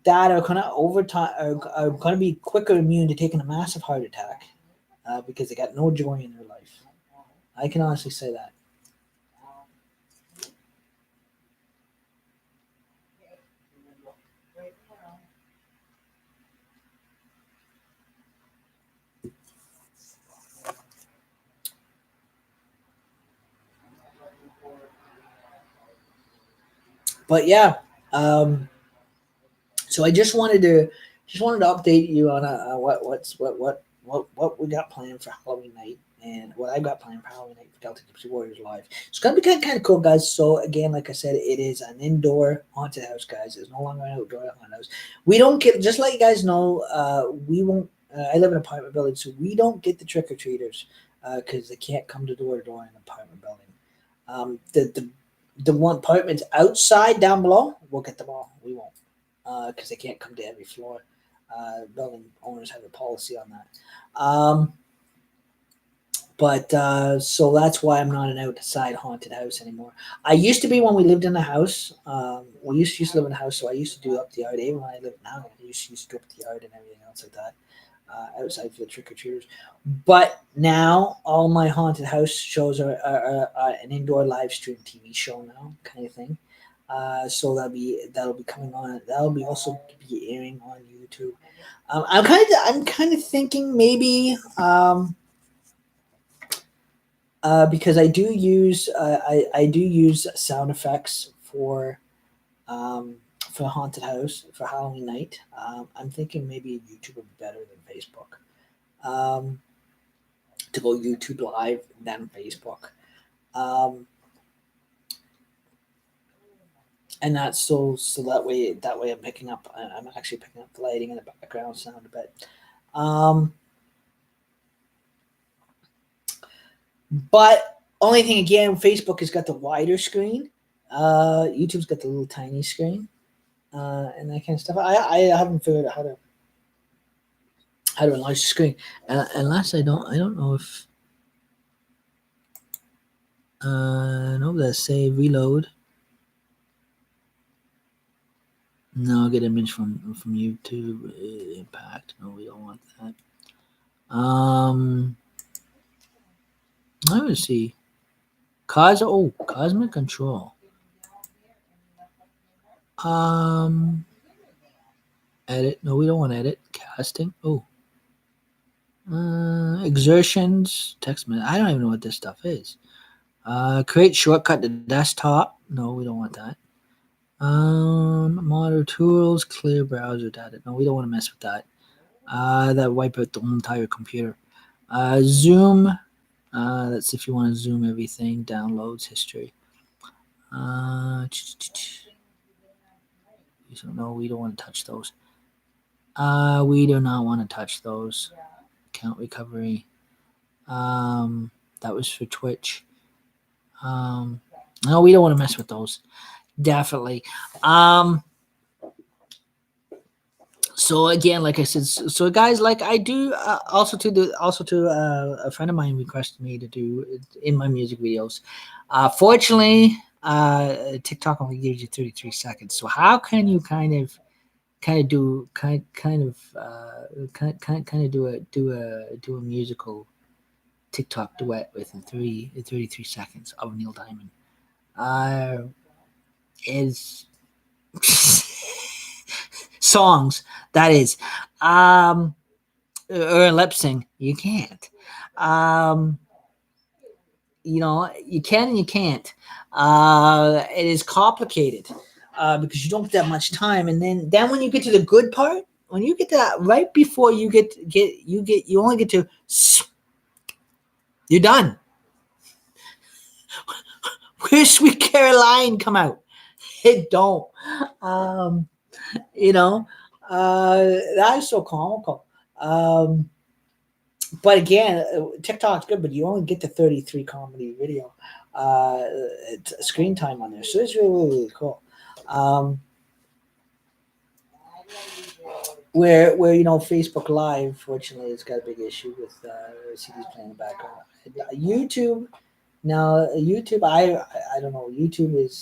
that are gonna over time are gonna be quicker immune to taking a massive heart attack because they got no joy in their life. I can honestly say that. But yeah, so I just wanted to update you on what we got planned for Halloween night, and what I got planned for Halloween night for Celtic Gypsy Warriors live. It's gonna be kind of cool, guys. So again, like I said, it is an indoor haunted house, guys. It's no longer an outdoor haunted house. We don't get, just let you guys know, we won't. I live in an apartment building, so we don't get the trick or treaters because they can't come to door to door in an apartment building. The one apartments outside down below, we'll get them all. We won't because they can't come to every floor. Building owners have a policy on that. But so that's why I'm not an outside haunted house anymore. I used to be when we lived in the house. We used to live in a house, so I used to do up the yard. Even when I live now, I used to do up the yard and everything else like that. Outside for the trick or treaters. But now all my haunted house shows are an indoor live stream TV show now, kind of thing. So that'll be coming on. That'll be also be airing on YouTube. I'm kind of thinking maybe because I do use I do use sound effects for haunted house for Halloween night. I'm thinking maybe YouTube would be better than Facebook. To go YouTube live than Facebook. And that's so that way I'm actually picking up the lighting in the background sound a bit. But only thing again, Facebook has got the wider screen. YouTube's got the little tiny screen, and that kind of stuff. I haven't figured out how to enlarge the screen, unless I don't know if no, let's say reload. No, get image from YouTube impact. No, we don't want that. Let me see. Cosmic control. Edit. No, we don't want edit. Casting. Exertions. Text message. I don't even know what this stuff is. Create shortcut to desktop. No, we don't want that. Monitor tools. Clear browser data. No, we don't want to mess with that. That wipe out the whole entire computer. Zoom. That's if you want to zoom everything. Downloads history. So no, we don't want to touch those. We do not want to touch those. Account recovery. That was for Twitch. No, we don't want to mess with those. Definitely. So again, like I said, so guys, like I do a friend of mine requested me to do in my music videos. Fortunately, TikTok only gives you 33 seconds. So how can you kind of do a musical TikTok duet within 33 seconds of Neil Diamond? Is songs, that is, or lip sync. You can't. You can and you can't. It is complicated because you don't get that much time, and then when you get to the good part, when you get to that right before you you only get to, you're done. Where's Sweet Caroline come out? It don't. That is so comical. But again, TikTok's good, but you only get the 33 comedy video screen time on there, so it's really cool. Where Facebook Live, fortunately, it's got a big issue with CDs playing in the background. YouTube, now YouTube, I don't know. YouTube is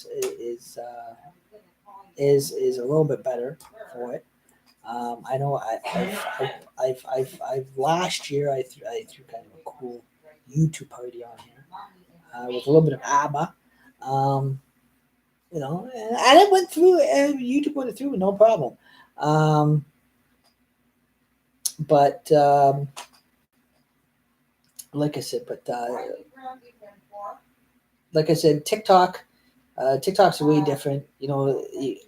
a little bit better for it. I know I've last year I threw kind of a cool YouTube party on here with a little bit of ABBA, and it went through. YouTube went through no problem. But like I said, TikTok. TikTok's way different.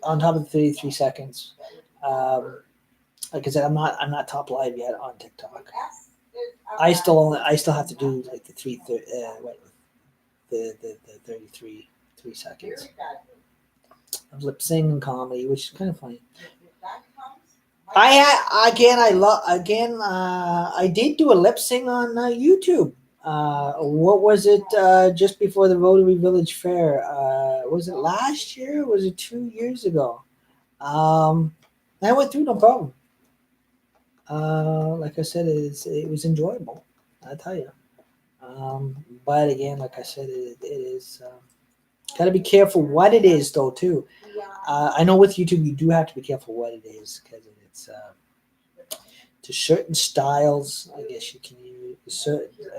On top of the 33 seconds. Like I said, I'm not top live yet on TikTok. I still have to do like the the 3 seconds of lip sync and comedy, which is kind of funny. I did do a lip sync on YouTube. What was it? Just before the Rotary Village Fair. Was it last year? Or was it 2 years ago? I went through no problem. Like I said, it was enjoyable. I tell you. But again, like I said, it is got to be careful what it is though too. I know with YouTube you do have to be careful what it is because it's to certain styles. I guess you can use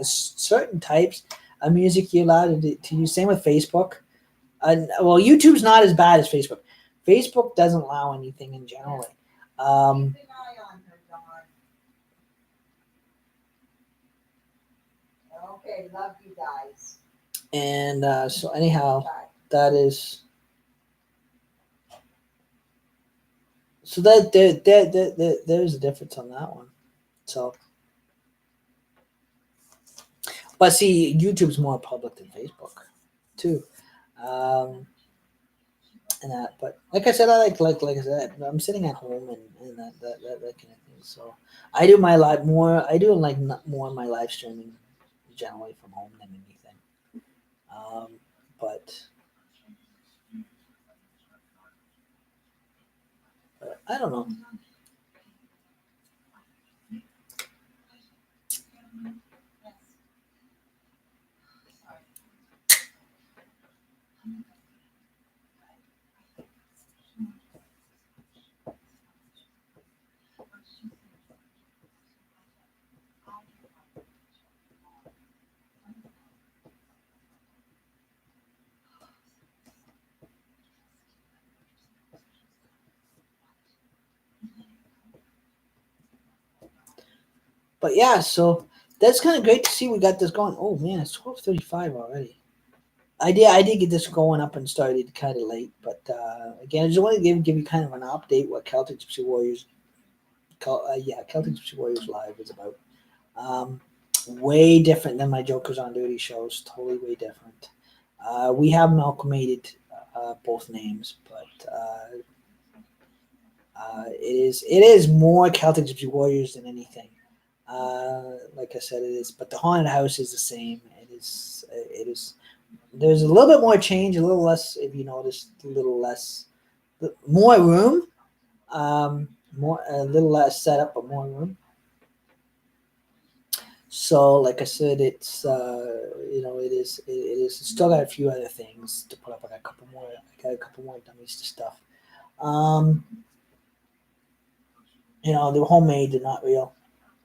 certain types of music you're allowed to use. Same with Facebook. Well, YouTube's not as bad as Facebook. Facebook doesn't allow anything in general. Um, Okay, love you guys. and so anyhow, that is so there's a difference on that one. So, but see, YouTube's more public than Facebook, too. Um, and that, but like I said, like I said, I'm sitting at home and that kind of thing. So I do my live more. I do like more of my live streaming generally from home than anything. But I don't know. But yeah, so that's kind of great to see we got this going. Oh man, it's 12:35 already. I did get this going up and started kind of late, but again, I just want to give you kind of an update what Celtic Gypsy Warriors, Celtic Gypsy Warriors Live is about. Um, Way different than my Jokers on Duty shows. Totally way different. We have amalgamated both names, but it is more Celtic Gypsy Warriors than anything. Like I said, it is. But the haunted house is the same. It is. There's a little bit more change, a little less. If you notice, a little less, more room. More a little less setup, but more room. So, like I said, it is. Still got a few other things to put up. I got a couple more dummies to stuff. Um, they're homemade. They're not real.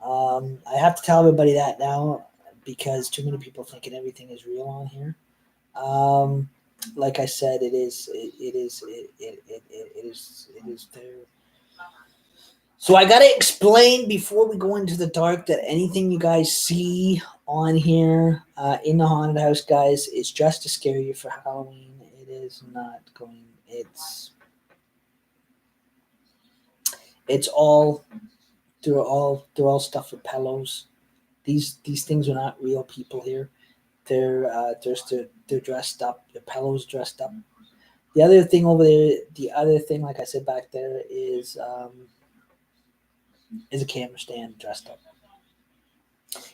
I have to tell everybody that now because too many people thinking everything is real on here. Um, like I said, it is. It is there. So I gotta explain before we go into the dark that anything you guys see on here in the haunted house, guys, is just to scare you for Halloween. It is not going. It's all. They're all stuffed with pillows. These things are not real people here. They're dressed up. The pillows dressed up. The other thing over there, the other thing, like I said back there, is a camera stand dressed up.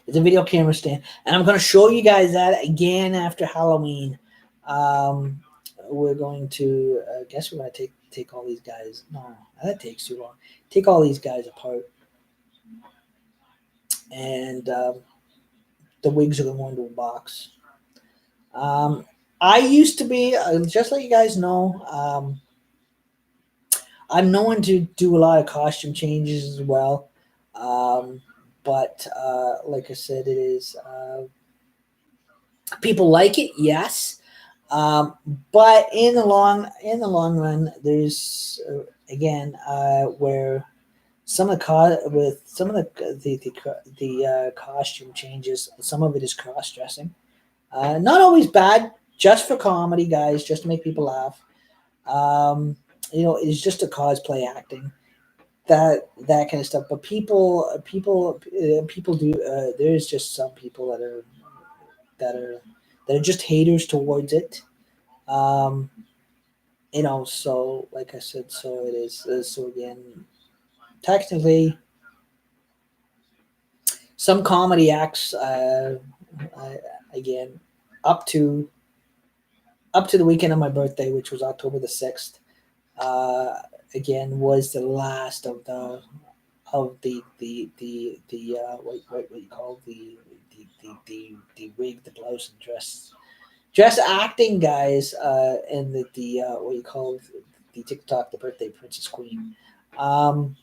It's a video camera stand, and I'm going to show you guys that again after Halloween. We're going to, I guess we're going to take all these guys. No, that takes too long. Take all these guys apart, and the wigs are going to go into a box. I used to be, just like you guys know, I'm known to do a lot of costume changes as well. Um, but like I said, it is people like it, yes. But in the long run, there's again where some of the costume changes, some of it is cross dressing. Not always bad, just for comedy, guys, just to make people laugh. It's just a cosplay acting. that kind of stuff. But people do. There's just some people that are that are just haters towards it. Um, so like I said, so it is. So again, technically, some comedy acts. Again, up to the weekend of my birthday, which was October 6th. Uh, again, was the last of the what you call the wig, the blouse, and dress acting guys, and the what you call the TikTok, the birthday princess queen. Um,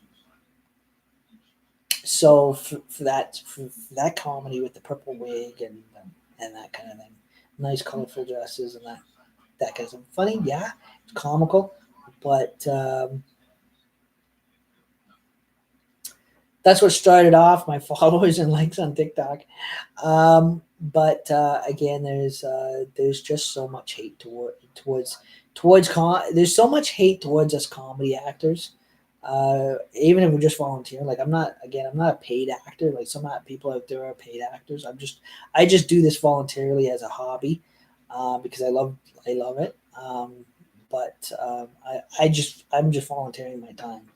so for that comedy with the purple wig and that kind of thing, nice colorful dresses and that kind of stuff. Funny, yeah, it's comical, but that's what started off my followers and likes on TikTok. But again, there's just so much hate there's so much hate towards us comedy actors. Even if we're just volunteering, like I'm not a paid actor. Like some people out there are paid actors. I just do this voluntarily as a hobby, because I love it. But I'm just volunteering my time.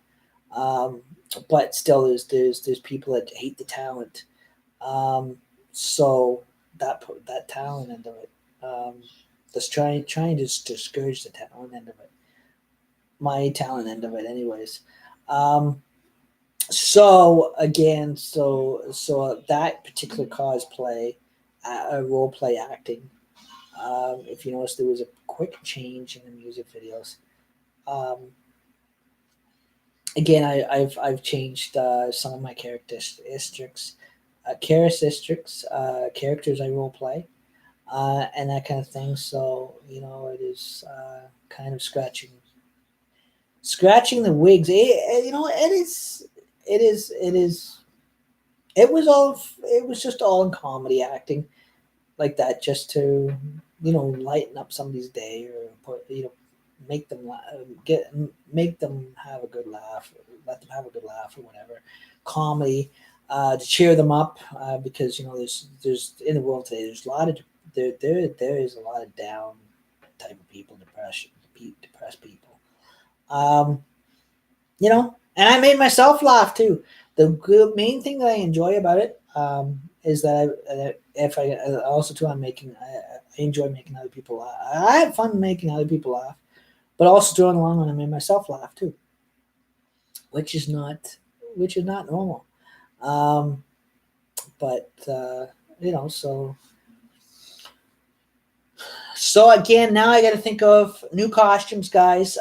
Um, but still, there's people that hate the talent. Um, so that talent end of it, that's trying to discourage the talent end of it. My talent end of it, anyways. Um, so again, so that particular cosplay, role play acting. If you notice, there was a quick change in the music videos. Um, Again, I've changed some of my characters I role play, and that kind of thing. So it is kind of scratching the wigs. It is it was just all in comedy acting like that, just to lighten up somebody's day, or make them get make them have a good laugh, let them have a good laugh or whatever. Comedy, to cheer them up, because there's in the world today, there's a lot of there is a lot of down type of people, depressed people. um and I made myself laugh too. The main thing that I enjoy about it, is that if I also too I enjoy making other people laugh. I had fun making other people laugh, but also during the long run, I made myself laugh too, which is not normal. Um, but so again, now I got to think of new costumes, guys.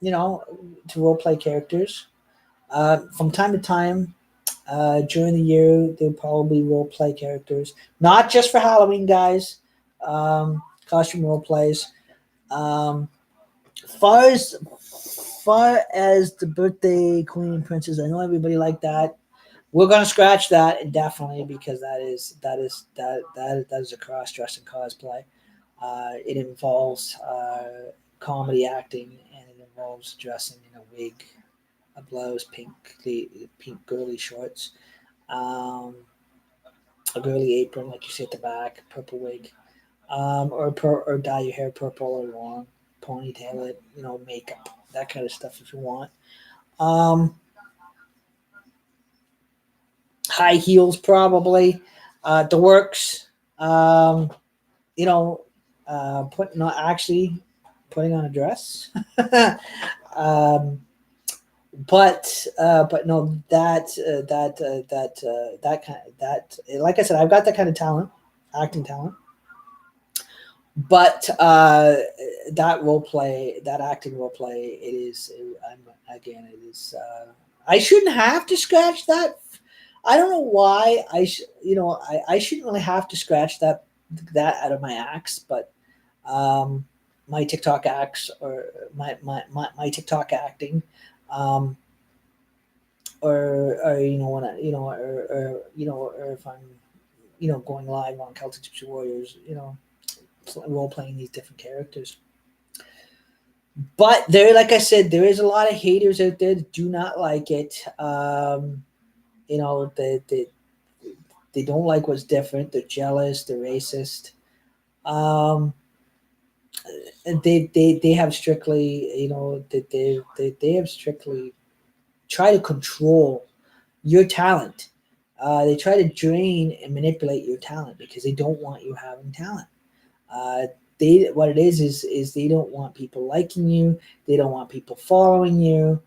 You know, to role play characters. From time to time, during the year, they'll probably role play characters, not just for Halloween, guys. Costume role plays. Um, far as far as the birthday queen and princess, I know everybody like that. We're gonna scratch that definitely, because that is a cross dressing cosplay. It involves comedy acting, and it involves dressing in a wig, a blouse, pink girly shorts, um, a girly apron like you see at the back, purple wig, or dye your hair purple or long, ponytail it, makeup, that kind of stuff if you want. Um, High heels probably, the works. Um, you know, putting on actually putting on a dress. um, but no, that kind that like I said, I've got that kind of talent, acting talent. But that acting role play, it is. Again, it is. I shouldn't have to scratch that. I don't know why I shouldn't really have to scratch that out of my acts, but um, my TikTok acts, or my TikTok acting, um, or when I, or if I'm going live on Celtic Gypsy Warriors, role playing these different characters. But there, like I said, there is a lot of haters out there that do not like it. They don't like what's different. They're jealous. They're racist. Um, and they have strictly, they have strictly try to control your talent. They try to drain and manipulate your talent because they don't want you having talent. Uh, they what it is they don't want people liking you. They don't want people following you.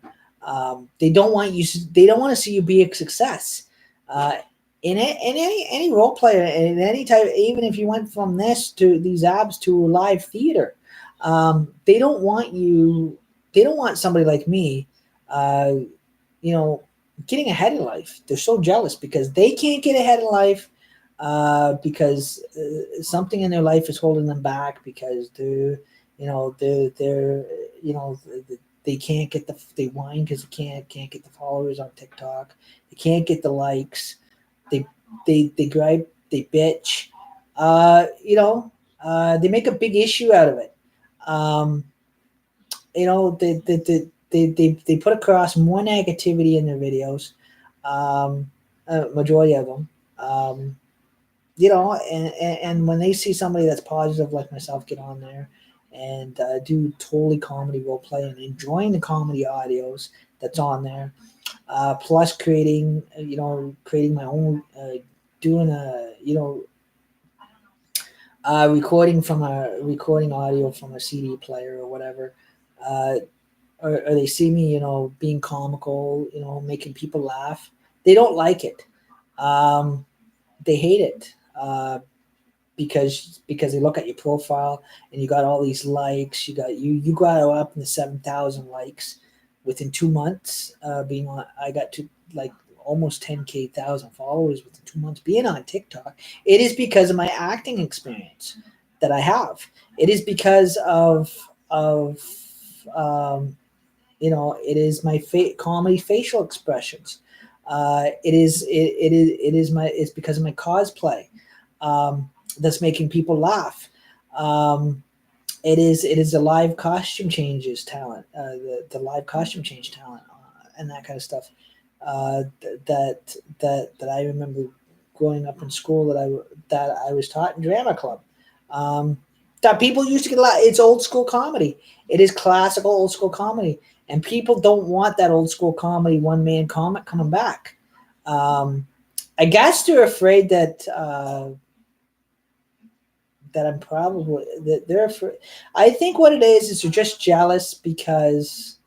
They don't want you. They don't want to see you be a success. Uh, in any role player in any type, even if you went from this to these apps to live theater, they don't want you. They don't want somebody like me, uh, you know, getting ahead in life. They're so jealous because they can't get ahead in life because something in their life is holding them back because they're they can't get they whine because they can't get the followers on TikTok. They can't get the likes. They they gripe. They bitch. They make a big issue out of it. Um, they put across more negativity in their videos. Um, Majority of them. Um, and when they see somebody that's positive like myself get on there and do totally comedy role play and enjoying the comedy audios that's on there, plus creating my own, doing a, recording audio from a CD player or whatever, uh, or they see me, being comical, making people laugh. They don't like it. Um, they hate it. Because they look at your profile and you got all these likes. You got up in the 7,000 likes within 2 months. Being on, I got to like almost 10K thousand followers within 2 months being on TikTok. It is because of my acting experience that I have. It is because of um, it is my comedy facial expressions. It's because of my cosplay. That's making people laugh. Um, it is the live costume changes talent, the live costume change talent, and that kind of stuff. That I remember growing up in school that I was taught in drama club. Um, that people used to get a lot. It's old school comedy. It is classical old school comedy, and people don't want that old school comedy one man comic coming back. Um, I guess they're afraid that I'm probably that they're afraid. I think what it is they're just jealous because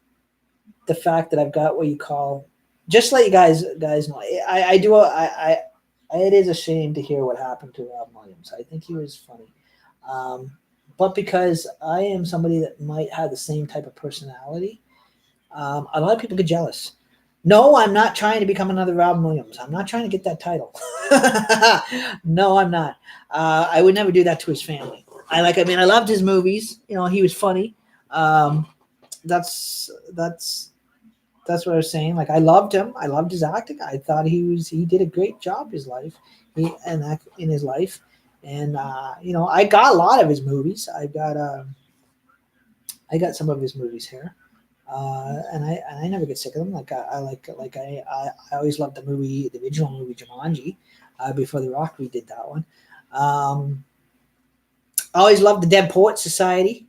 the fact that I've got what you call, just let you guys know. I do it is a shame to hear what happened to Rob Williams. I think he was funny, um, but because I am somebody that might have the same type of personality, a lot of people get jealous. No, I'm not trying to become another Robin Williams. I'm not trying to get that title. No, I'm not. I would never do that to his family. I loved his movies. He was funny. Um, that's what I was saying. Like I loved him. I loved his acting. I thought he did a great job in his life. And I got a lot of his movies. I got some of his movies here. And I never get sick of them. I always loved the original movie Jumanji, before The Rock redid that one. Um, I always loved the Dead Poet Society,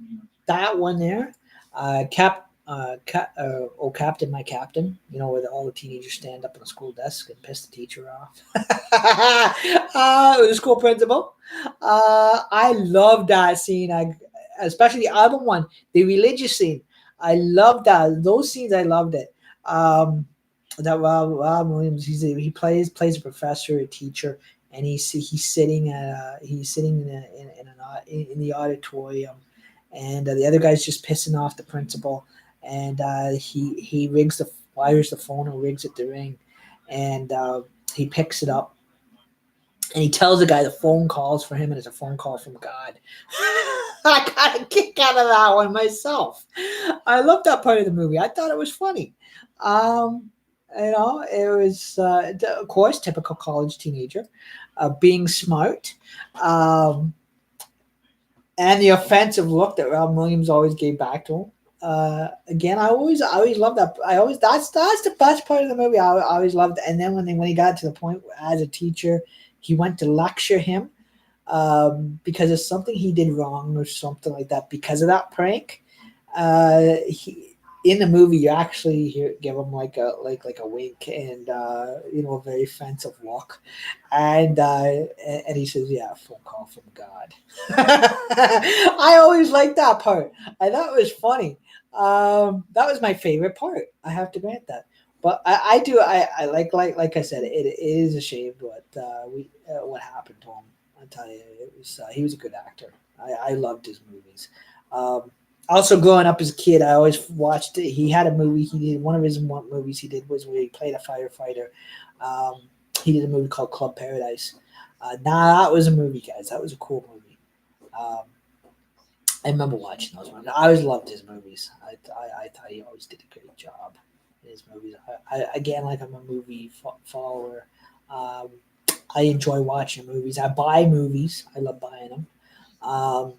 that one there. Oh Captain, My Captain, where all the teenagers stand up on the school desk and piss the teacher off. The school principal. I love that scene. Especially the other one, the religious scene. I loved that. Those scenes, I loved it. That Rob Williams, he plays a professor, a teacher, and he's sitting in the auditorium, and the other guy's just pissing off the principal, and he wires the phone and rigs it to ring, and he picks it up and he tells the guy the phone calls for him and it's a phone call from God. I got a kick out of that one myself. I loved that part of the movie. I thought it was funny. It was, of course, typical college teenager, being smart, um, and the offensive look that Rob Williams always gave back to him. Again, I always loved that. I always that's the best part of the movie. I always loved it. And then when he got to the point where, as a teacher, he went to lecture him because of something he did wrong or something like that. Because of that prank, he in the movie you actually give him like a wink and a very offensive look, and he says, "Yeah, phone call from God." I always liked that part. I thought it was funny. That was my favorite part. I have to grant that. But I do I like I said, it is a shame what happened to him. I tell you, it was he was a good actor. I loved his movies. Um, Also, growing up as a kid, I always watched. He had a movie he did. One of his movies he did was where he played a firefighter. Um, he did a movie called Club Paradise. Now that was a movie, guys. That was a cool movie. Um, I remember watching those ones. I always loved his movies. I thought he always did a great job in his movies. Again, like I'm a movie follower. Um, I enjoy watching movies. I buy movies. I love buying them. Um,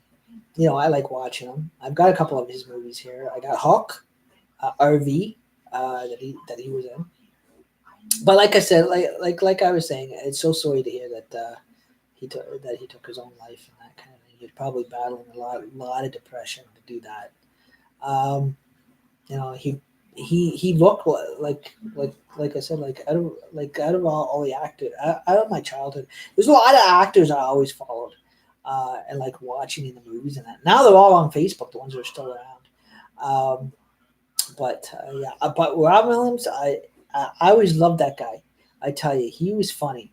I like watching them. I've got a couple of his movies here. I got Hawk, RV, that he was in. But like I said, like I was saying, it's so sorry to hear that he took his own life and that kind of thing. He was probably battling a lot of depression to do that. Um, he looked like I said, out of all the actors out of my childhood, there's a lot of actors I always followed and like watching in the movies and that. Now they're all on Facebook, the ones that are still around. Um, but Rob Williams, I always loved that guy. I tell you, he was funny.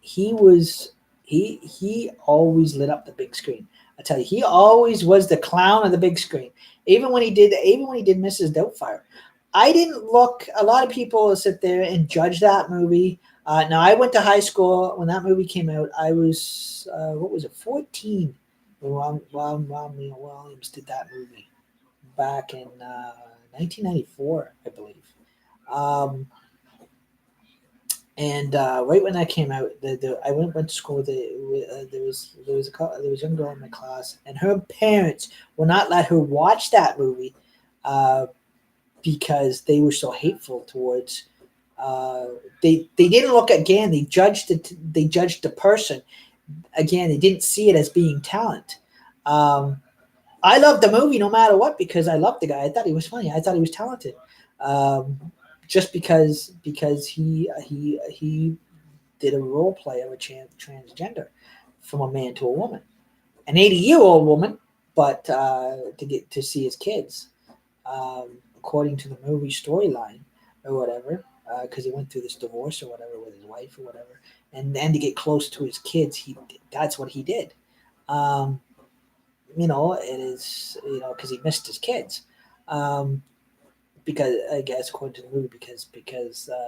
He was he always lit up the big screen. I tell you, he always was the clown of the big screen. Even when he did Mrs. Doubtfire, I didn't look. A lot of people sit there and judge that movie. Now I went to high school when that movie came out. I was what was it, 14 when Ron Williams did that movie back in 1994, I believe. Um, and right when that came out, I went to school. There was a young girl in my class, and her parents will not let her watch that movie uh, because they were so hateful towards. Uh, they didn't look again. They judged the person again. They didn't see it as being talent. Um, I loved the movie no matter what because I loved the guy. I thought he was funny. I thought he was talented. Um, just because he did a role play of a transgender from a man to a woman, an 80-year-old woman, but to get to see his kids, according to the movie storyline or whatever, because he went through this divorce or whatever with his wife or whatever, and then to get close to his kids, that's what he did. Um, it is because he missed his kids. Um, because I guess according to the movie, because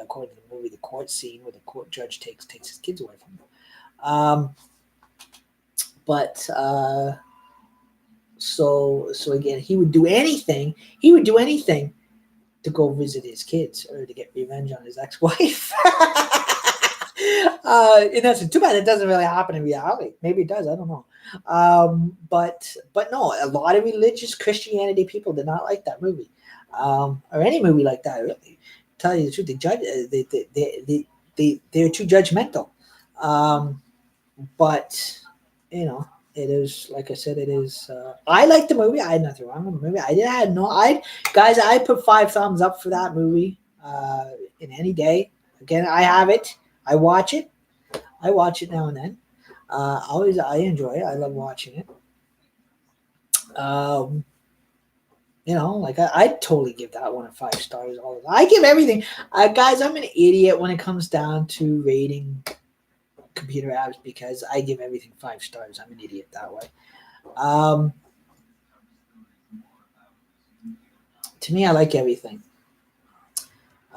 according to the movie, the court scene where the court judge takes his kids away from him. But so again, he would do anything. He would do anything to go visit his kids or to get revenge on his ex-wife. And that's too bad it doesn't really happen in reality. Maybe it does. I don't know. But no, a lot of religious Christianity people did not like that movie, or any movie like that. Really, tell you the truth, they judge. They're too judgmental. Um, but you know, it is like I said. It is. I like the movie. I had nothing wrong with the movie. I had no. I put 5 thumbs up for that movie. In any day. Again, I have it. I watch it. I watch it now and then. Always, I enjoy it. I love watching it. Um, like I totally give that one a 5 stars. I give everything. Guys, I'm an idiot when it comes down to rating computer apps because I give everything 5 stars. I'm an idiot that way. Um, to me, I like everything.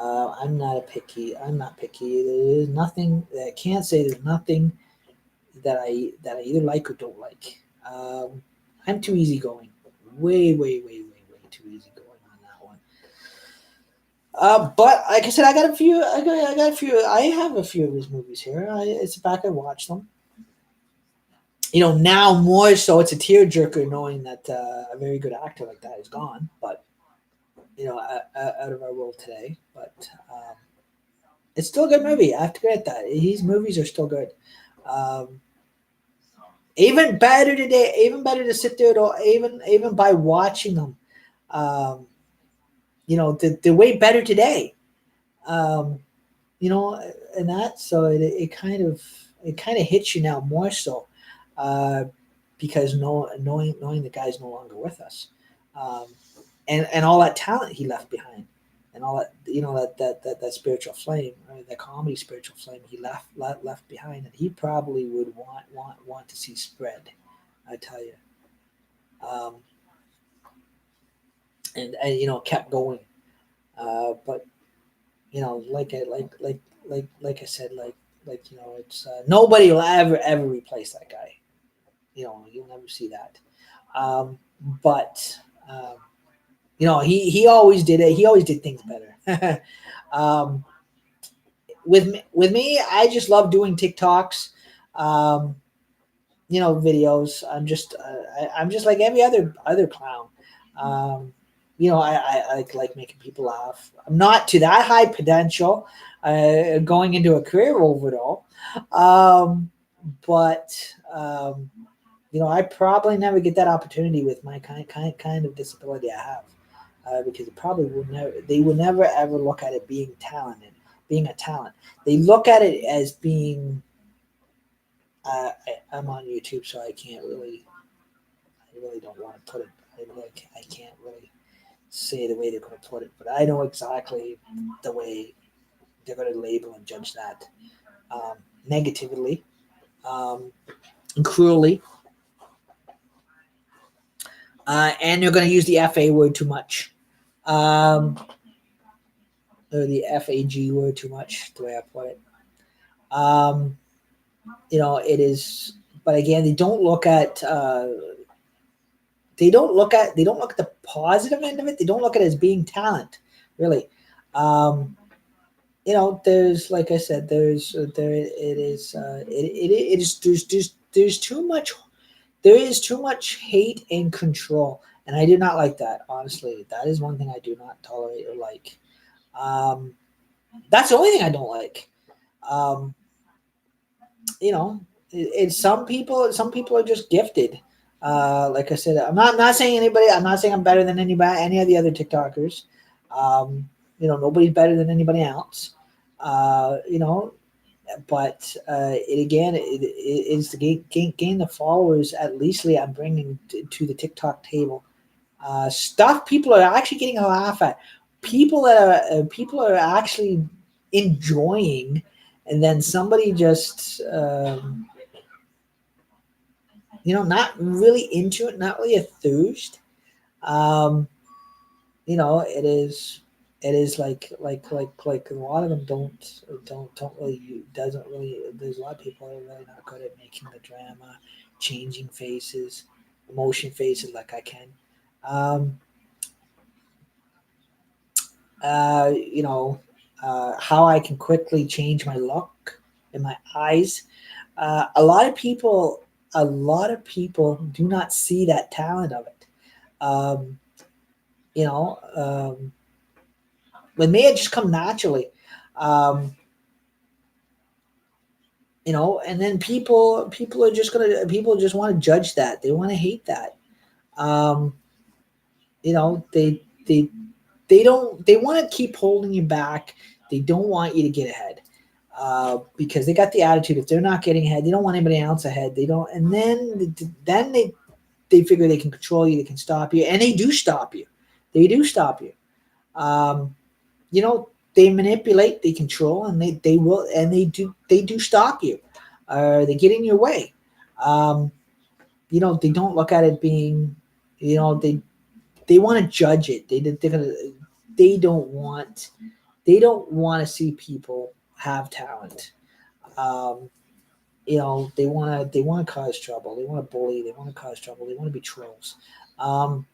I'm not a picky. I'm not picky. There's nothing. I can't say there's nothing that I either like or don't like. I'm too easygoing. Way, way, way, way, way too easygoing on that one. But like I said, I got a few. I got a few. I have a few of his movies here. It's back. I watched them. now more so, it's a tearjerker knowing that a very good actor like that is gone, but out of our world today. But it's still a good movie. I have to grant that his movies are still good. Um, Even better today. Even better to sit there, even by watching them. Um, they're way better today. Um, you know, and that so it kind of hits you now more so, uh, because knowing the guy's no longer with us, um, and all that talent he left behind, and all that that spiritual flame, right, that comedy spiritual flame he left behind, and he probably would want to see spread. I tell you, um, and kept going, but like I said, it's nobody will ever replace that guy. You'll never see that. But he always did it. He always did things better. um, with me, I just love doing TikToks, um, videos. I'm just like every other clown. Um, I like making people laugh. I'm not to that high potential, going into a career over it all, but I probably never get that opportunity with my kind of disability I have, because it probably would never. They would never ever look at it being talented, being a talent. They look at it as being. I'm on YouTube, so I can't really. I really don't want to put it. I can't really say the way they're going to put it, but I know exactly the way they're going to label and judge that, um, negatively, um, and cruelly, and they're going to use the FA word too much, um, or the FAG word too much. The way I put it, um, it is. But again, they don't look at the positive end of it. They don't look at it as being talent, really. Um, there's, like I said, there it is. It is there's too much. There is too much hate and control, and I do not like that. Honestly, that is one thing I do not tolerate or like. Um, that's the only thing I don't like. Um, it's some people are just gifted. Like I said, I'm not saying anybody. I'm not saying I'm better than any of the other TikTokers. Um, nobody's better than anybody else. You know, but it again, it is to gain the followers. At least I'm bringing to the TikTok table, stuff people are actually getting a laugh at. People are actually enjoying, and then somebody just not really into it, not really enthused. Um, it is like a lot of them don't really doesn't really. There's a lot of people that are really not good at making the drama, changing faces, emotion faces like I can. Um, uh, you know, how I can quickly change my look in my eyes. A lot of people do not see that talent of it. Um, you know, with me, it just come naturally. Um, and then people just want to judge that. They want to hate that. Um, they want to keep holding you back. They don't want you to get ahead, because they got the attitude. If they're not getting ahead, they don't want anybody else ahead. They don't, and then they figure they can control you. They can stop you, and they do stop you. They do stop you. Um, they manipulate, they control, and they will, and they do stop you. They get in your way. Um, they don't look at it being, they want to judge it. They don't want they don't want to see people have talent. Um, they want to cause trouble. They want to bully. They want to cause trouble. They want to be trolls. Um,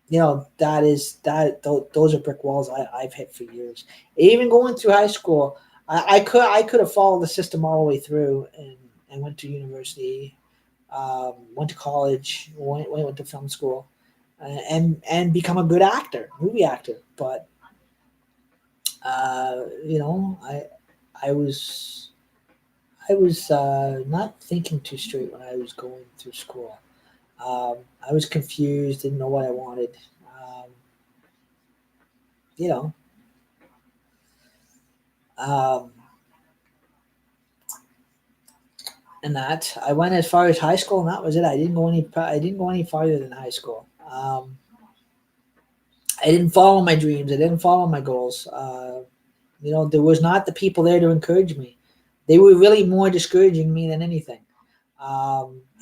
those are brick walls I've hit for years. Even going through high school, I could have followed the system all the way through and went to university, went to college, went to film school, and become a good actor, movie actor. But you know, I was not thinking too straight when I was going through school. I was confused, didn't know what I wanted. Um, you know, um, and that I went as far as high school, and that was it. I didn't go any farther than high school. I didn't follow my dreams. I didn't follow my goals. You know, there was not the people there to encourage me. They were really more discouraging me than anything.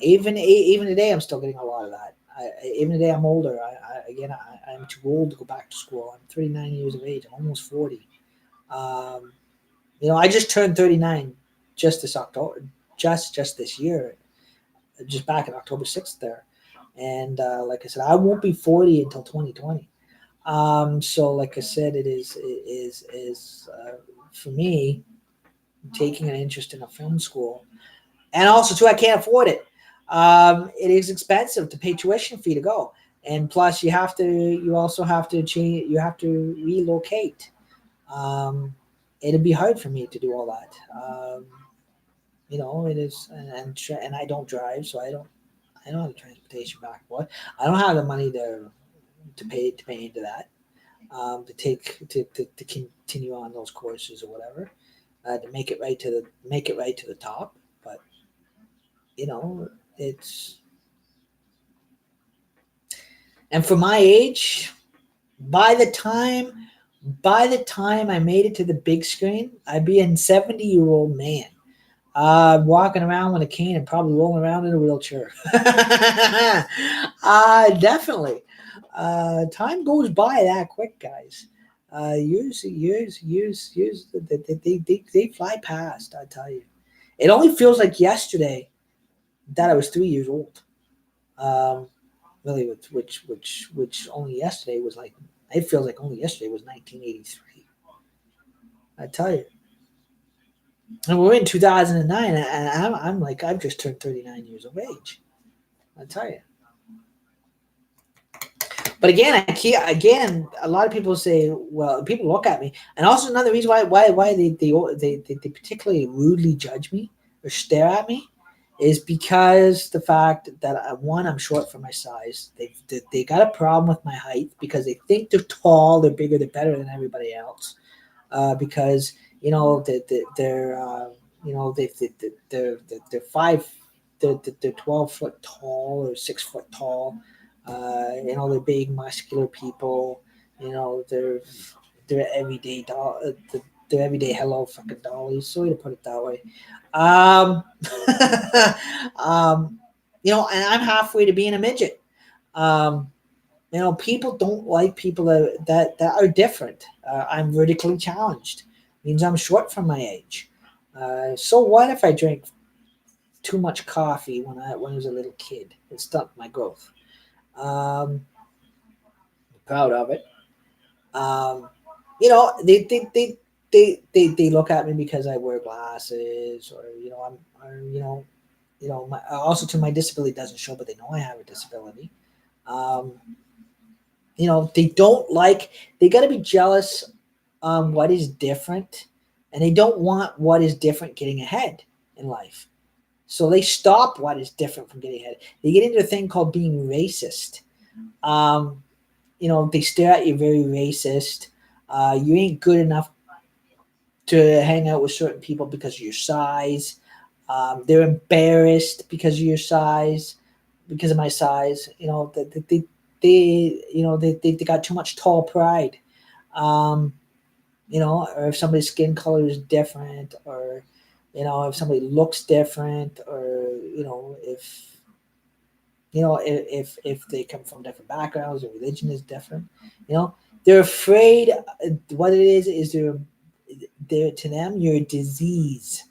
Even today, I'm still getting a lot of that. Even today, I'm older. I'm too old to go back to school. I'm 39 years of age. I'm almost 40. Um, you know, I just turned 39 just this October, just this year, just back in October 6th there. And like I said, I won't be 40 until 2020. So like I said, it is for me taking an interest in a film school, and also too, I can't afford it. It is expensive to pay tuition fee to go, and plus you also have to change, you have to relocate. Um, It'd be hard for me to do all that. You know, it is, and I don't drive, so I don't have the transportation back and forth. I don't have the money to pay into that. To continue on those courses or whatever, to make it right to the top. But you know, it's and for my age, by the time I made it to the big screen, I'd be a 70-year-old man. Walking around with a cane and probably rolling around in a wheelchair. Definitely. Time goes by that quick, guys. Years, they fly past, I tell you. It only feels like yesterday that I was 3 years old. Um, really, which only yesterday was like, it feels like only yesterday was 1983. I tell you. And we're in 2009, and I'm like, I've just turned 39 years of age. I tell you. But again, a lot of people say, well, people look at me, and also another reason why they particularly rudely judge me or stare at me is because the fact that one, I'm short for my size. They got a problem with my height because they think they're tall, they're bigger, they're better than everybody else. Because you know they're you know they're five, they're 12 foot tall or 6 foot tall. You know, they're big, muscular people. You know, they're everyday they're everyday hello fucking dollies. Sorry to put it that way. Um, um, you know, and I'm halfway to being a midget. Um, you know, people don't like people that are different. I'm vertically challenged. Means I'm short for my age. So what if I drank too much coffee when I was a little kid? It stunted my growth. Proud of it. Um, you know, they look at me because I wear glasses, or you know, my, also to my disability doesn't show, but they know I have a disability. Um, you know, they don't like, they got to be jealous on what is different, and they don't want what is different getting ahead in life. So they stop what is different from getting ahead. They get into a thing called being racist. Um, you know, they stare at you very racist. You ain't good enough to hang out with certain people because of your size. They're embarrassed because of your size, because of my size. You know, they got too much tall pride. Um, you know, or if somebody's skin color is different, or you know, if somebody looks different, or you know, if they come from different backgrounds, or religion is different, you know, they're afraid. What it is they're to them, you're a disease.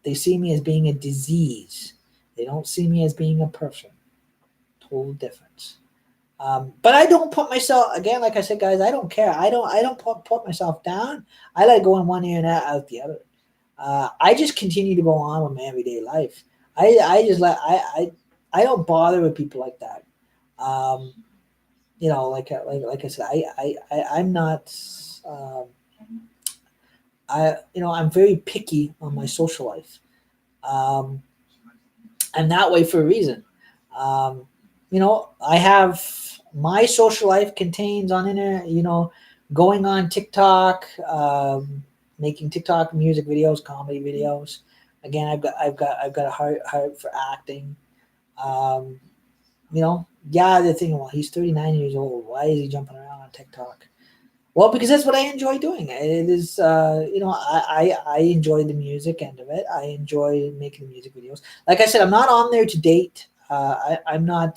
They see me as being a disease. They don't see me as being a person. Total difference. But I don't put myself, again, like I said, guys. I don't care. I don't put myself down. I let it go in one ear and out the other. I just continue to go on with my everyday life. I just I don't bother with people like that. Um, like I said, I'm not. Um, I'm very picky on my social life. Um, I'm that way for a reason. Um, I have my social life contains on internet. Going on TikTok, making TikTok music videos, comedy videos. Again, I've got a heart for acting. Um, yeah, they're thinking, well, he's 39 years old. Why is he jumping around on TikTok? Well, because that's what I enjoy doing. It is, I enjoy the music end of it. I enjoy making the music videos. Like I said, I'm not on there to date. I'm not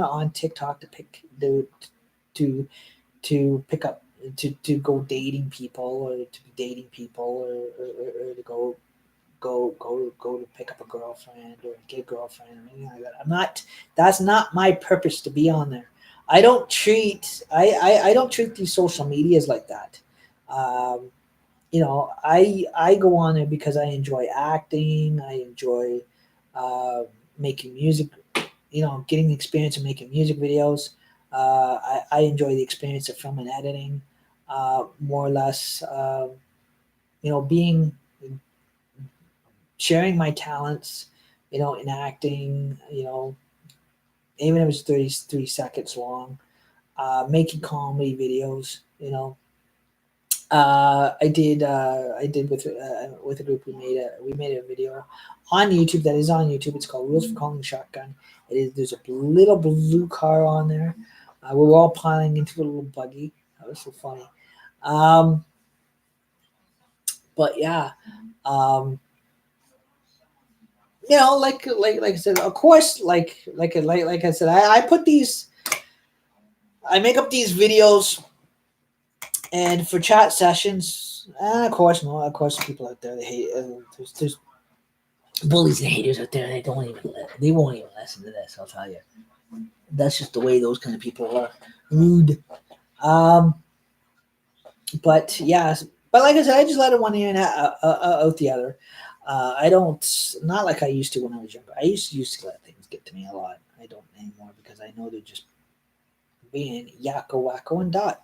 on TikTok to to pick up to go dating people or to be dating people or to go to pick up a girlfriend or get a girlfriend or anything like that. I'm not. That's not my purpose to be on there. I don't treat these social medias like that. Um, I go on there because I enjoy acting. I enjoy uh, making music. Getting the experience of making music videos. I enjoy the experience of film and editing. More or less, being sharing my talents, in acting, even if it's 33 seconds long, making comedy videos, I did with a group. We made a video on YouTube that is on YouTube. It's called Rules for Calling Shotgun. There's a little blue car on there. We were all piling into a little buggy. That was so funny. Um, but yeah, um, like I said, of course, like I said, I put these, I make up these videos, and for chat sessions, and of course, no, of course, people out there they hate. There's bullies and haters out there. They won't even listen to this. I'll tell you. That's just the way those kind of people are. Rude. Um, but yeah, but like I said, I just let it one ear and out the other. I don't, not like I used to when I was younger. I used to let things get to me a lot. I don't anymore because I know they're just being yakko wacko and dot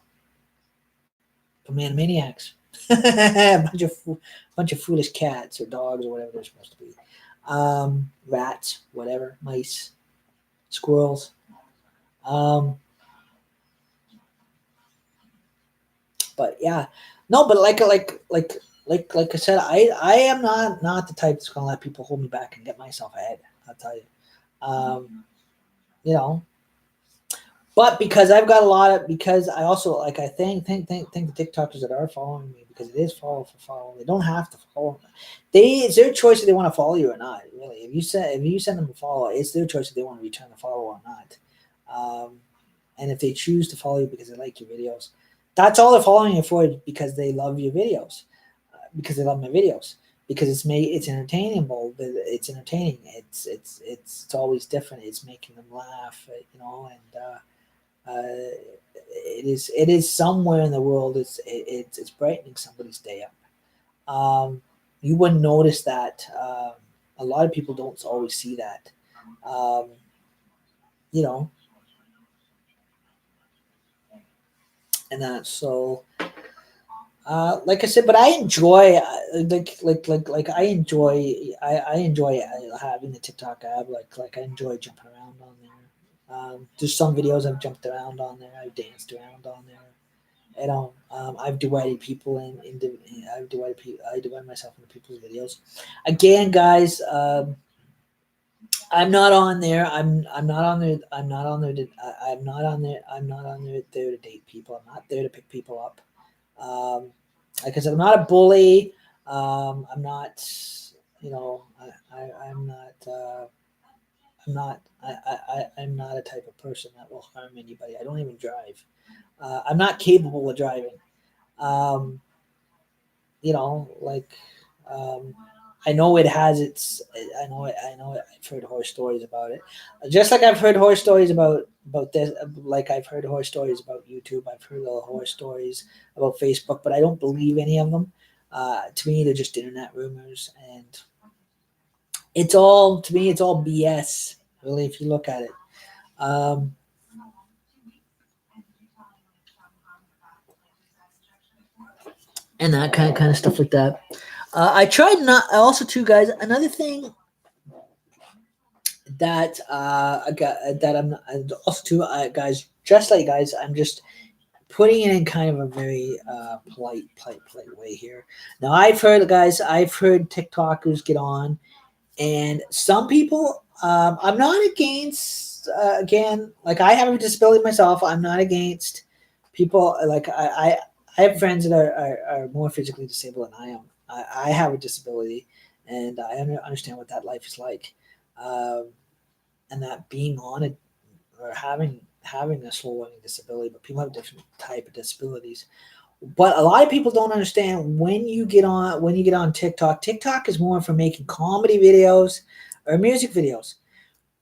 command maniacs. Bunch of foolish cats or dogs or whatever they're supposed to be. Rats, whatever, mice, squirrels. Um, but yeah, no, but like I said, I am not the type that's gonna let people hold me back and get myself ahead. I'll tell you. You know, but because I've got a lot of, because I also, like, I think the TikTokers that are following me, because it is follow for follow. They don't have to follow. It's their choice if they want to follow you or not. Really, if you send them a follow, it's their choice if they want to return the follow or not. Um, and if they choose to follow you because they like your videos, that's all they're following you for, because they love your videos, because they love my videos, because it's entertainable. It's entertaining. It's always different. It's making them laugh, and it is somewhere in the world. It's brightening somebody's day up. You wouldn't notice that. A lot of people don't always see that. Um, you know, and that so. Like I said, but I enjoy, I enjoy, I enjoy having the TikTok app. I enjoy jumping around on there. There's some videos I've jumped around on there. I've danced around on there. I've divided people into. I divide myself into people's videos. Again, guys, I'm not on there. I'm not on there. I'm not on there. I'm not on there. I'm not on there to date people. I'm not there to pick people up. Like I said, I'm not a bully. I'm not. I'm not. I'm not a type of person that will harm anybody. I don't even drive. I'm not capable of driving. Um, like, um, I know it has its. I know it. I know it. I've heard horror stories about it. Just like I've heard horror stories about this. Like I've heard horror stories about YouTube. I've heard horror stories about Facebook, but I don't believe any of them. To me, they're just internet rumors, and It's all, to me, it's all BS, really, if you look at it. Um, and that kind of stuff like that. I tried not also too, guys. Another thing that I got that I'm also too, guys. Just like guys, I'm just putting it in kind of a very polite way here. Now, I've heard, guys, I've heard TikTokers get on, and some people. I'm not against. Again, like, I have a disability myself. I'm not against people. Like, I have friends that are more physically disabled than I am. I have a disability, and I understand what that life is like. Um, and that being on it, or having a slow learning disability, but people have different type of disabilities. But a lot of people don't understand, when you get on TikTok. TikTok is more for making comedy videos or music videos.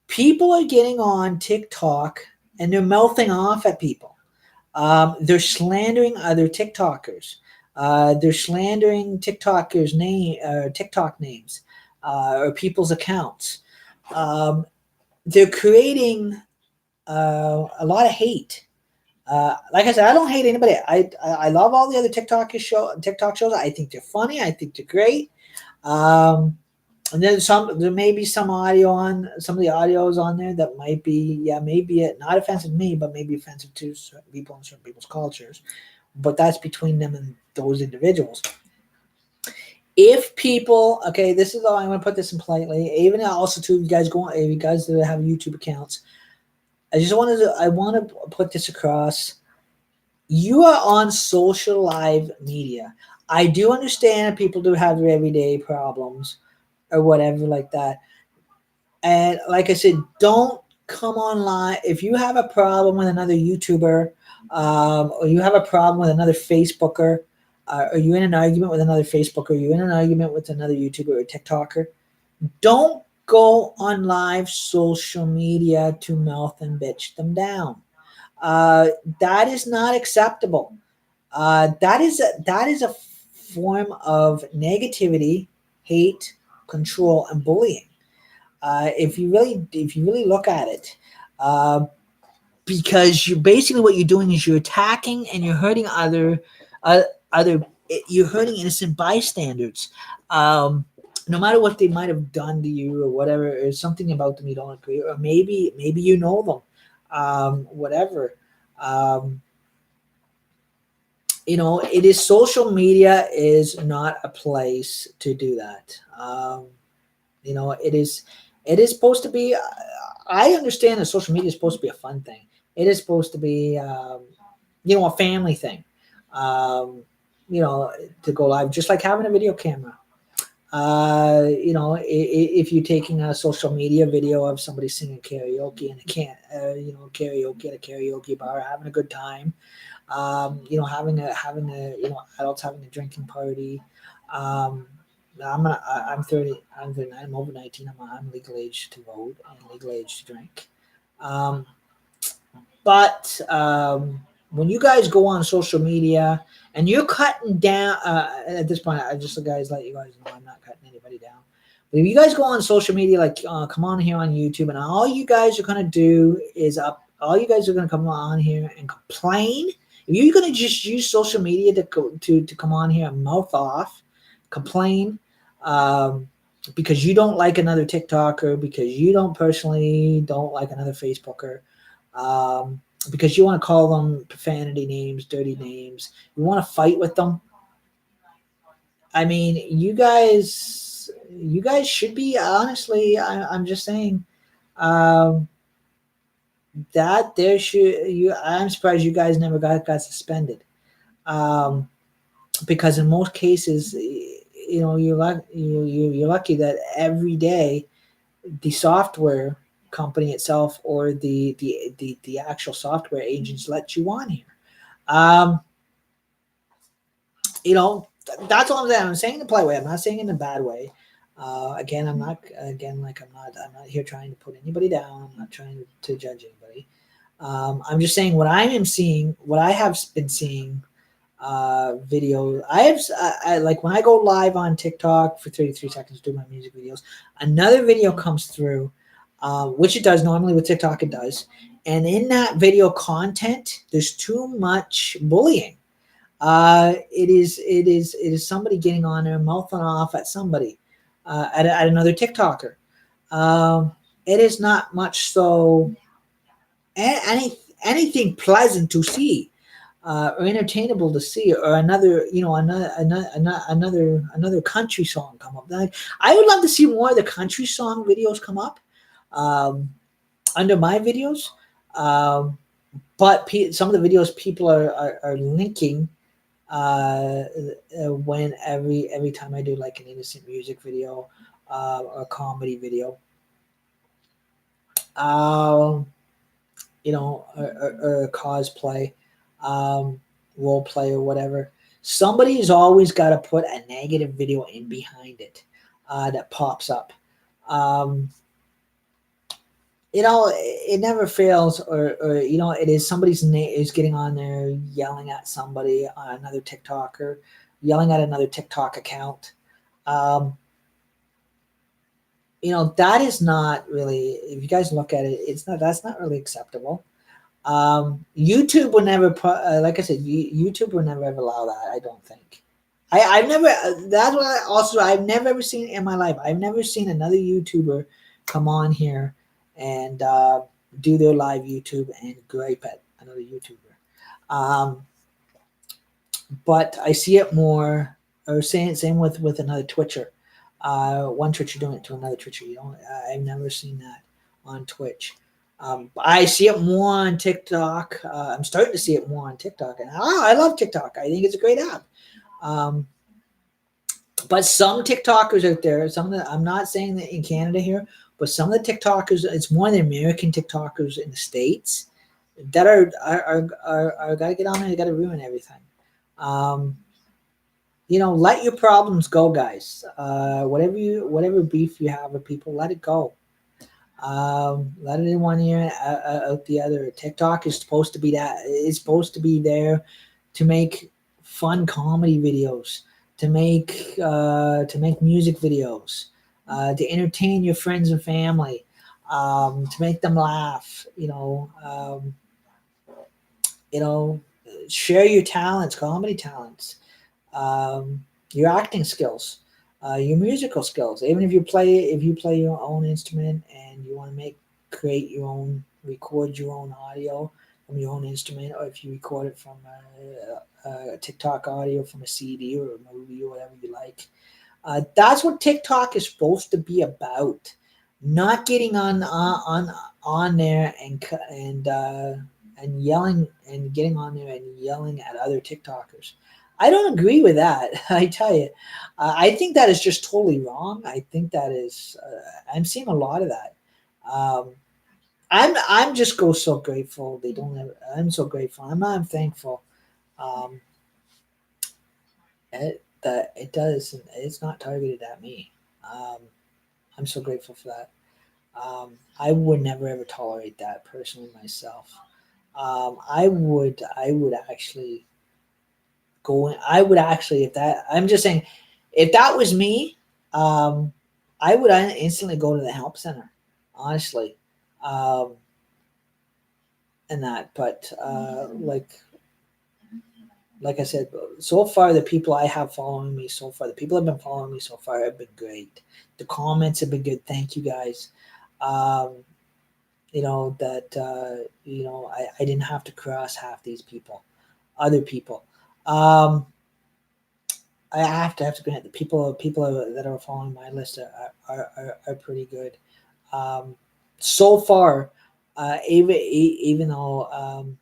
People are getting on TikTok and they're mouthing off at people. They're slandering other TikTokers. They're slandering TikTok names, or people's accounts. Um, they're creating a lot of hate. Like I said, I don't hate anybody. I love all the other TikTok shows. I think they're funny. I think they're great. Um, and then there may be some some of the audios on there that might be, maybe not offensive to me, but maybe offensive to certain people and certain people's cultures. But that's between them and those individuals. If people, okay, this is all, I'm going to put this in politely. Even also too, if you guys that have YouTube accounts, I want to put this across. You are on social live media. I do understand people do have their everyday problems or whatever like that. And like I said, don't come online if you have a problem with another YouTuber, or you have a problem with another Facebooker, or you're in an argument with another Facebooker, you're in an argument with another YouTuber or TikToker. Don't go on live social media to mouth and bitch them down. Uh, that is not acceptable. That is a form of negativity, hate, control, and bullying. If you really look at it, uh, because you basically, what you're doing is you're attacking and you're hurting uh, other you're hurting innocent bystanders. No matter what they might have done to you or whatever, or something about them you don't agree, or maybe you know them, whatever. Um, it is, social media is not a place to do that. It is supposed to be. I understand that social media is supposed to be a fun thing. It is supposed to be, a family thing. Um, you know, to go live, just like having a video camera. If you're taking a social media video of somebody singing karaoke, and karaoke at a karaoke bar, having a good time, having a adults having a drinking party. Um, I'm 30. I'm 39. I'm over 19. I'm legal age to vote and legal age to drink. Um, but when you guys go on social media and you're cutting down, at this point, I just, guys, let you guys know I'm not cutting anybody down. But if you guys go on social media, like, come on here on YouTube, and all you guys are gonna do is all you guys are gonna come on here and complain. If you're gonna just use social media to come on here and mouth off, complain, because you don't like another TikToker, because you don't like another Facebooker, um, because you want to call them profanity names, dirty names, you want to fight with them. I mean, you guys should be, honestly. I'm just saying, um, that there should you. I'm surprised you guys never got suspended, um, because in most cases, you're lucky that every day the software company itself, or the actual software agents, let you on here. Um, that's all I'm saying. I'm saying in the polite way. I'm not saying in a bad way. Again, I'm not. Again, like, I'm not here trying to put anybody down. I'm not trying to judge anybody. I'm just saying what I am seeing, what I have been seeing, video. I like when I go live on TikTok for 33 seconds do my music videos. Another video comes through, which it does normally with TikTok. It does, and in that video content, there's too much bullying. It is somebody getting on there, mouthing off at somebody, at another TikToker. It is not much so anything pleasant to see, or entertainable to see, or another country song come up. Like, I would love to see more of the country song videos come up, um, under my videos. Um, but some of the videos people are linking, when every time I do like an innocent music video, or a comedy video, um, or cosplay, um, role play, or whatever. Somebody's always got to put a negative video in behind it, that pops up. Um, it never fails, or it is somebody's name is getting on there yelling at somebody on another TikToker, yelling at another TikTok account. Um, that is not really. If you guys look at it, it's not. That's not really acceptable. YouTube would never put, like I said, YouTube would never ever allow that. I don't think. I've never. That's what I've never ever seen in my life. I've never seen another YouTuber come on here and, do their live YouTube and gripe at another YouTuber. Um, but I see it more, or same with another Twitcher. One Twitcher doing it to another Twitcher. I've never seen that on Twitch. I see it more on TikTok. I'm starting to see it more on TikTok, and I love TikTok. I think it's a great app. Um, but some TikTokers out there, I'm not saying that in Canada here, but some of the TikTokers, it's more the American TikTokers in the States that are gotta get on there. They gotta ruin everything. Um, let your problems go, guys. Whatever beef you have with people, let it go. Let it in one ear, out the other. TikTok is supposed to be that. It's supposed to be there to make fun comedy videos, to make music videos, to entertain your friends and family, to make them laugh. You know, share your talents, comedy talents, your acting skills, your musical skills. Even if you play your own instrument and you want to create your own, record your own audio from your own instrument, or if you record it from a TikTok audio from a CD or a movie or whatever you like. That's what TikTok is supposed to be about. Not getting on there and yelling, and getting on there and yelling at other TikTokers. I don't agree with that. I tell you, I think that is just totally wrong. I think that is. I'm seeing a lot of that. Um, I'm just so grateful they don't ever. I'm so grateful. I'm thankful. Um, that it does. It's not targeted at me. Um, I'm so grateful for that. I would never ever tolerate that personally myself. I would actually I would actually, if that, I'm just saying, if that was me, um, I would instantly go to the help center, honestly, um, and that. But like I said, so far the people I have following me so far, the people have been following me so far have been great. The comments have been good. Thank you guys. Um, that I didn't have to cross half these people, other people. Um, I have to grant the people that are following my list are pretty good. Um, so far, even though,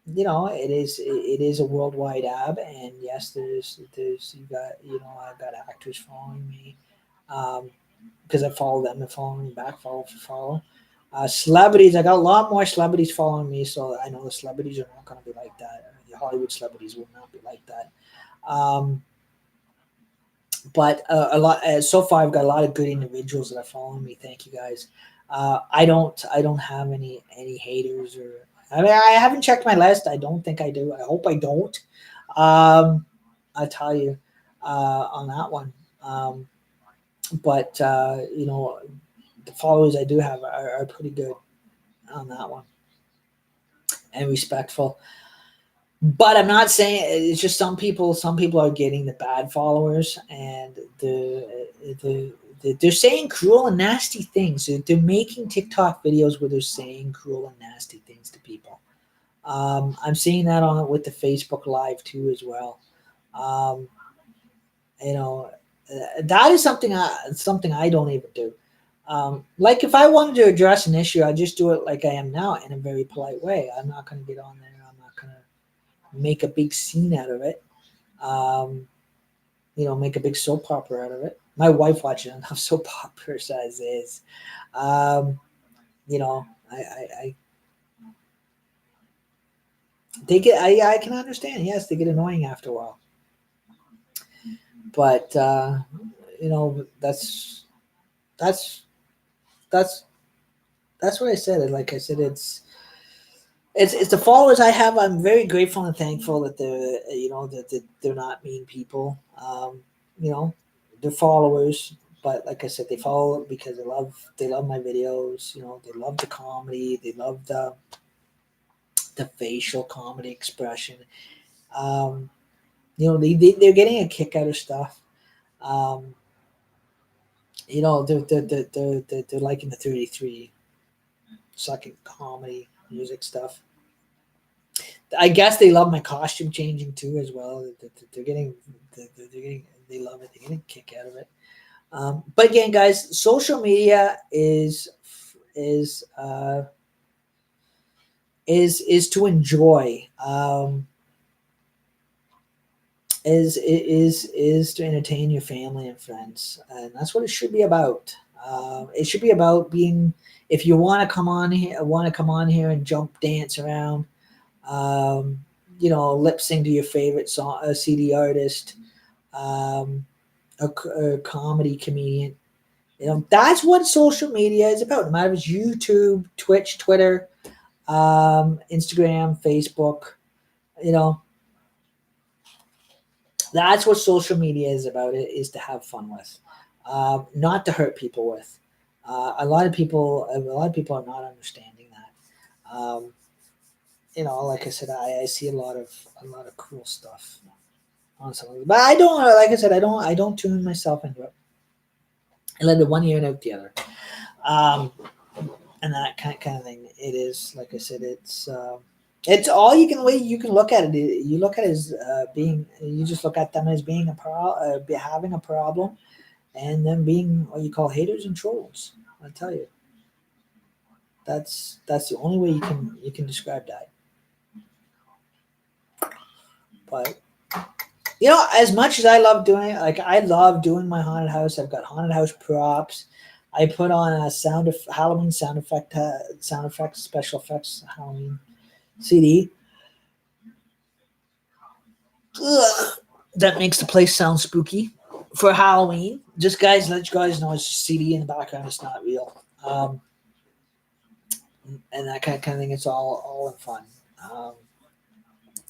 it is a worldwide app, and yes, there's I've got actors following me, because I follow them, and following me back, follow for follow. Celebrities, I got a lot more celebrities following me, so I know the celebrities are not going to be like that. The Hollywood celebrities will not be like that. Um, but a lot, so far I've got a lot of good individuals that are following me. Thank you guys. I don't have any haters, or I mean, I haven't checked my list. I don't think I do. I hope I don't. I tell you on that one. Um, but the followers I do have are pretty good on that one and respectful. But I'm not saying it's just some people. Some people are getting the bad followers, and they're saying cruel and nasty things. They're making TikTok videos where they're saying cruel and nasty things to people. I'm seeing that on with the Facebook Live too as well. Um, you know, that is something I don't even do. Like if I wanted to address an issue, I just do it like I am now in a very polite way. I'm not going to get on there. I'm not going to make a big scene out of it. Um, make a big soap opera out of it. My wife watches enough soap operas as is. Um, I they get. I can understand. Yes, they get annoying after a while, but that's that's that's what I said. And like I said, it's the followers I have. I'm very grateful and thankful that they're not mean people. You know, they're followers, but like I said, they follow because they love my videos. They love the comedy. They love the facial comedy expression. Um, they're getting a kick out of stuff. Um, they're liking the 33 second comedy music stuff. I guess they love my costume changing too as well. They're getting, they love it. They're getting a kick out of it. But again, guys, social media is uh, is to enjoy. Is to entertain your family and friends, and that's what it should be about. It should be about being. If you want to come on here and jump, dance around, um, lip sync to your favorite song, a CD artist, um, a comedy comedian. That's what social media is about. No matter if it's YouTube, Twitch, Twitter, Instagram, Facebook. You know, that's what social media is about. It is to have fun with, not to hurt people with. A lot of people are not understanding that. Like I said, I see a lot of cool stuff on some of it. But I don't, like I said, I don't tune myself into it. I let the one ear and out the other. Um, and that kind of thing. It is, like I said, it's all you can way you can look at it. You look at it as being, you just look at them as being having a problem, and them being what you call haters and trolls. I tell you, that's the only way you can describe that. But as much as I love doing it, like I love doing my haunted house. I've got haunted house props. I put on a Halloween sound effects, special effects Halloween CD. Ugh, that makes the place sound spooky for Halloween. Just guys, let you guys know it's just CD in the background. It's not real, and that kind of thing. It's all in fun. Um,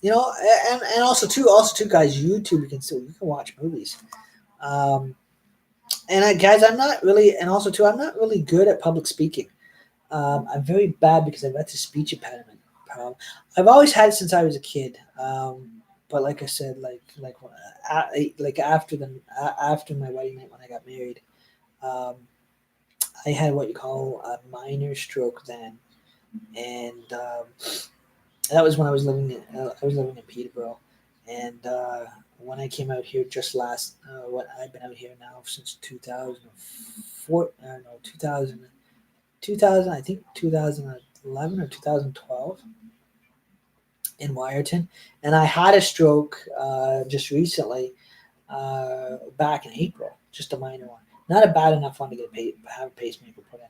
and also too, guys, YouTube you can watch movies. Um, and guys, I'm not really, and also too, I'm not really good at public speaking. I'm very bad because I've got the speech impediment problem. I've always had it since I was a kid. But like I said, like after my wedding night when I got married, um, I had what you call a minor stroke then, and that was when I was living in Peterborough, and when I came out here just last, what I've been out here now since 2004, no 2000, I think 2011 or 2012 in Wyerton, and I had a stroke just recently, back in April, just a minor one, not a bad enough one to have a pacemaker put in.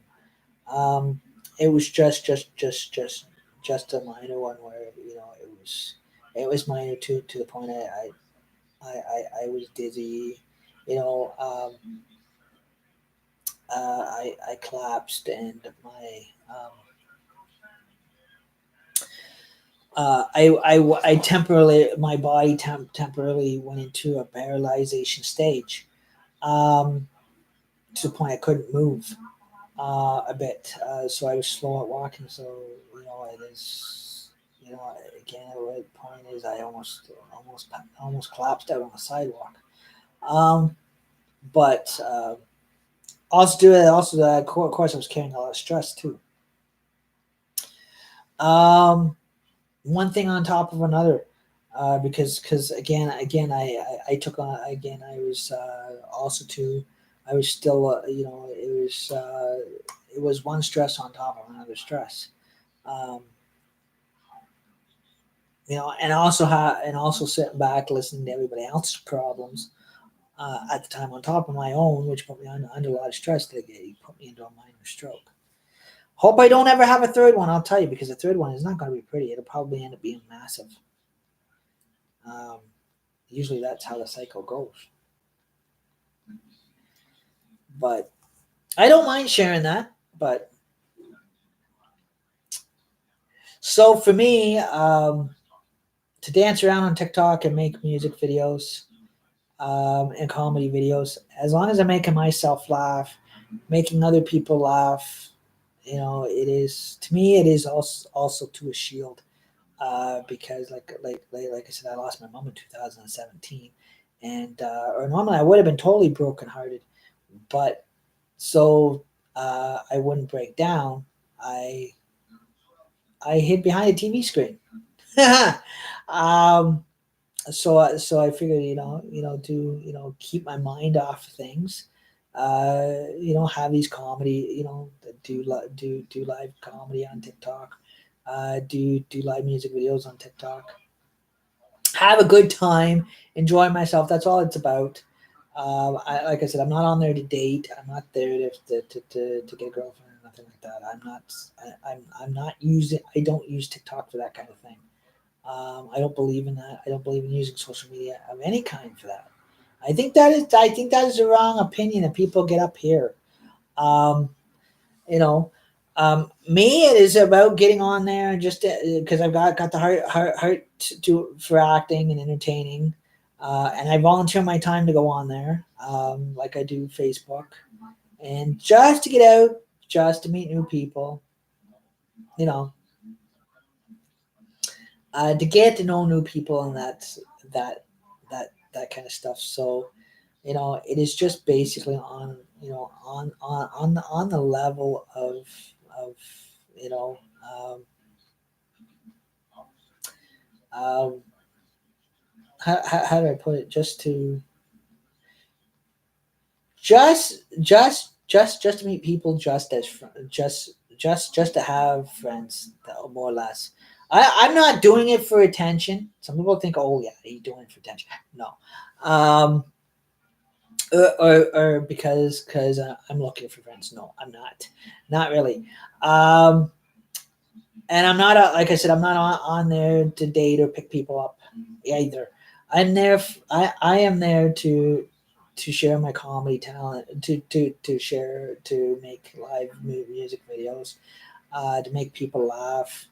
It was just a minor one where it was minor to the point I was dizzy, you know. I collapsed and my I temporarily, my body temporarily went into a paralyzation stage, um, to the point I couldn't move a bit. So I was slow at walking. So it is. Again, the point is, I almost collapsed out on the sidewalk. Um, but also do it. Also, of course, I was carrying a lot of stress too. Um, One thing on top of another, because again I took on again. I was also too. I was still it was one stress on top of another stress. Um, and also sitting back listening to everybody else's problems at the time on top of my own, which put me under a lot of stress. That put me into a minor stroke. Hope I don't ever have a third one. I'll tell you, because the third one is not going to be pretty. It'll probably end up being massive. Um, Usually that's how the cycle goes. But I don't mind sharing that. But so for me, to dance around on TikTok and make music videos, and comedy videos, as long as I'm making myself laugh, making other people laugh, it is, to me, it is also to a shield. Because like I said, I lost my mom in 2017, and or normally I would have been totally brokenhearted, but so I wouldn't break down. I I hid behind a TV screen. um, so I figured, to keep my mind off things. Have these comedy, do live comedy on TikTok. Do live music videos on TikTok. Have a good time, enjoy myself. That's all it's about. Like I said, I'm not on there to date. I'm not there to get a girlfriend or nothing like that. I'm not. I'm not using. I don't use TikTok for that kind of thing. I don't believe in that. I don't believe in using social media of any kind for that. I think that is the wrong opinion that people get up here. Um, you know, Me, it is about getting on there and just because I've got the heart for acting and entertaining, and I volunteer my time to go on there, like I do Facebook, and just to get out, just to meet new people, you know, to get to know new people, and that that kind of stuff. So it is just basically on on the level of you know um, um, how do I put it? Just to meet people, just as just to have friends, more or less. I'm not doing it for attention. Some people think, oh yeah, he's doing it for attention. No, um, or because I'm looking for friends. No, I'm not really. Um, and I'm not like I said, I'm not on there to date or pick people up either. I'm there. I am there to share my comedy talent, to share, to make live music videos, to make people laugh,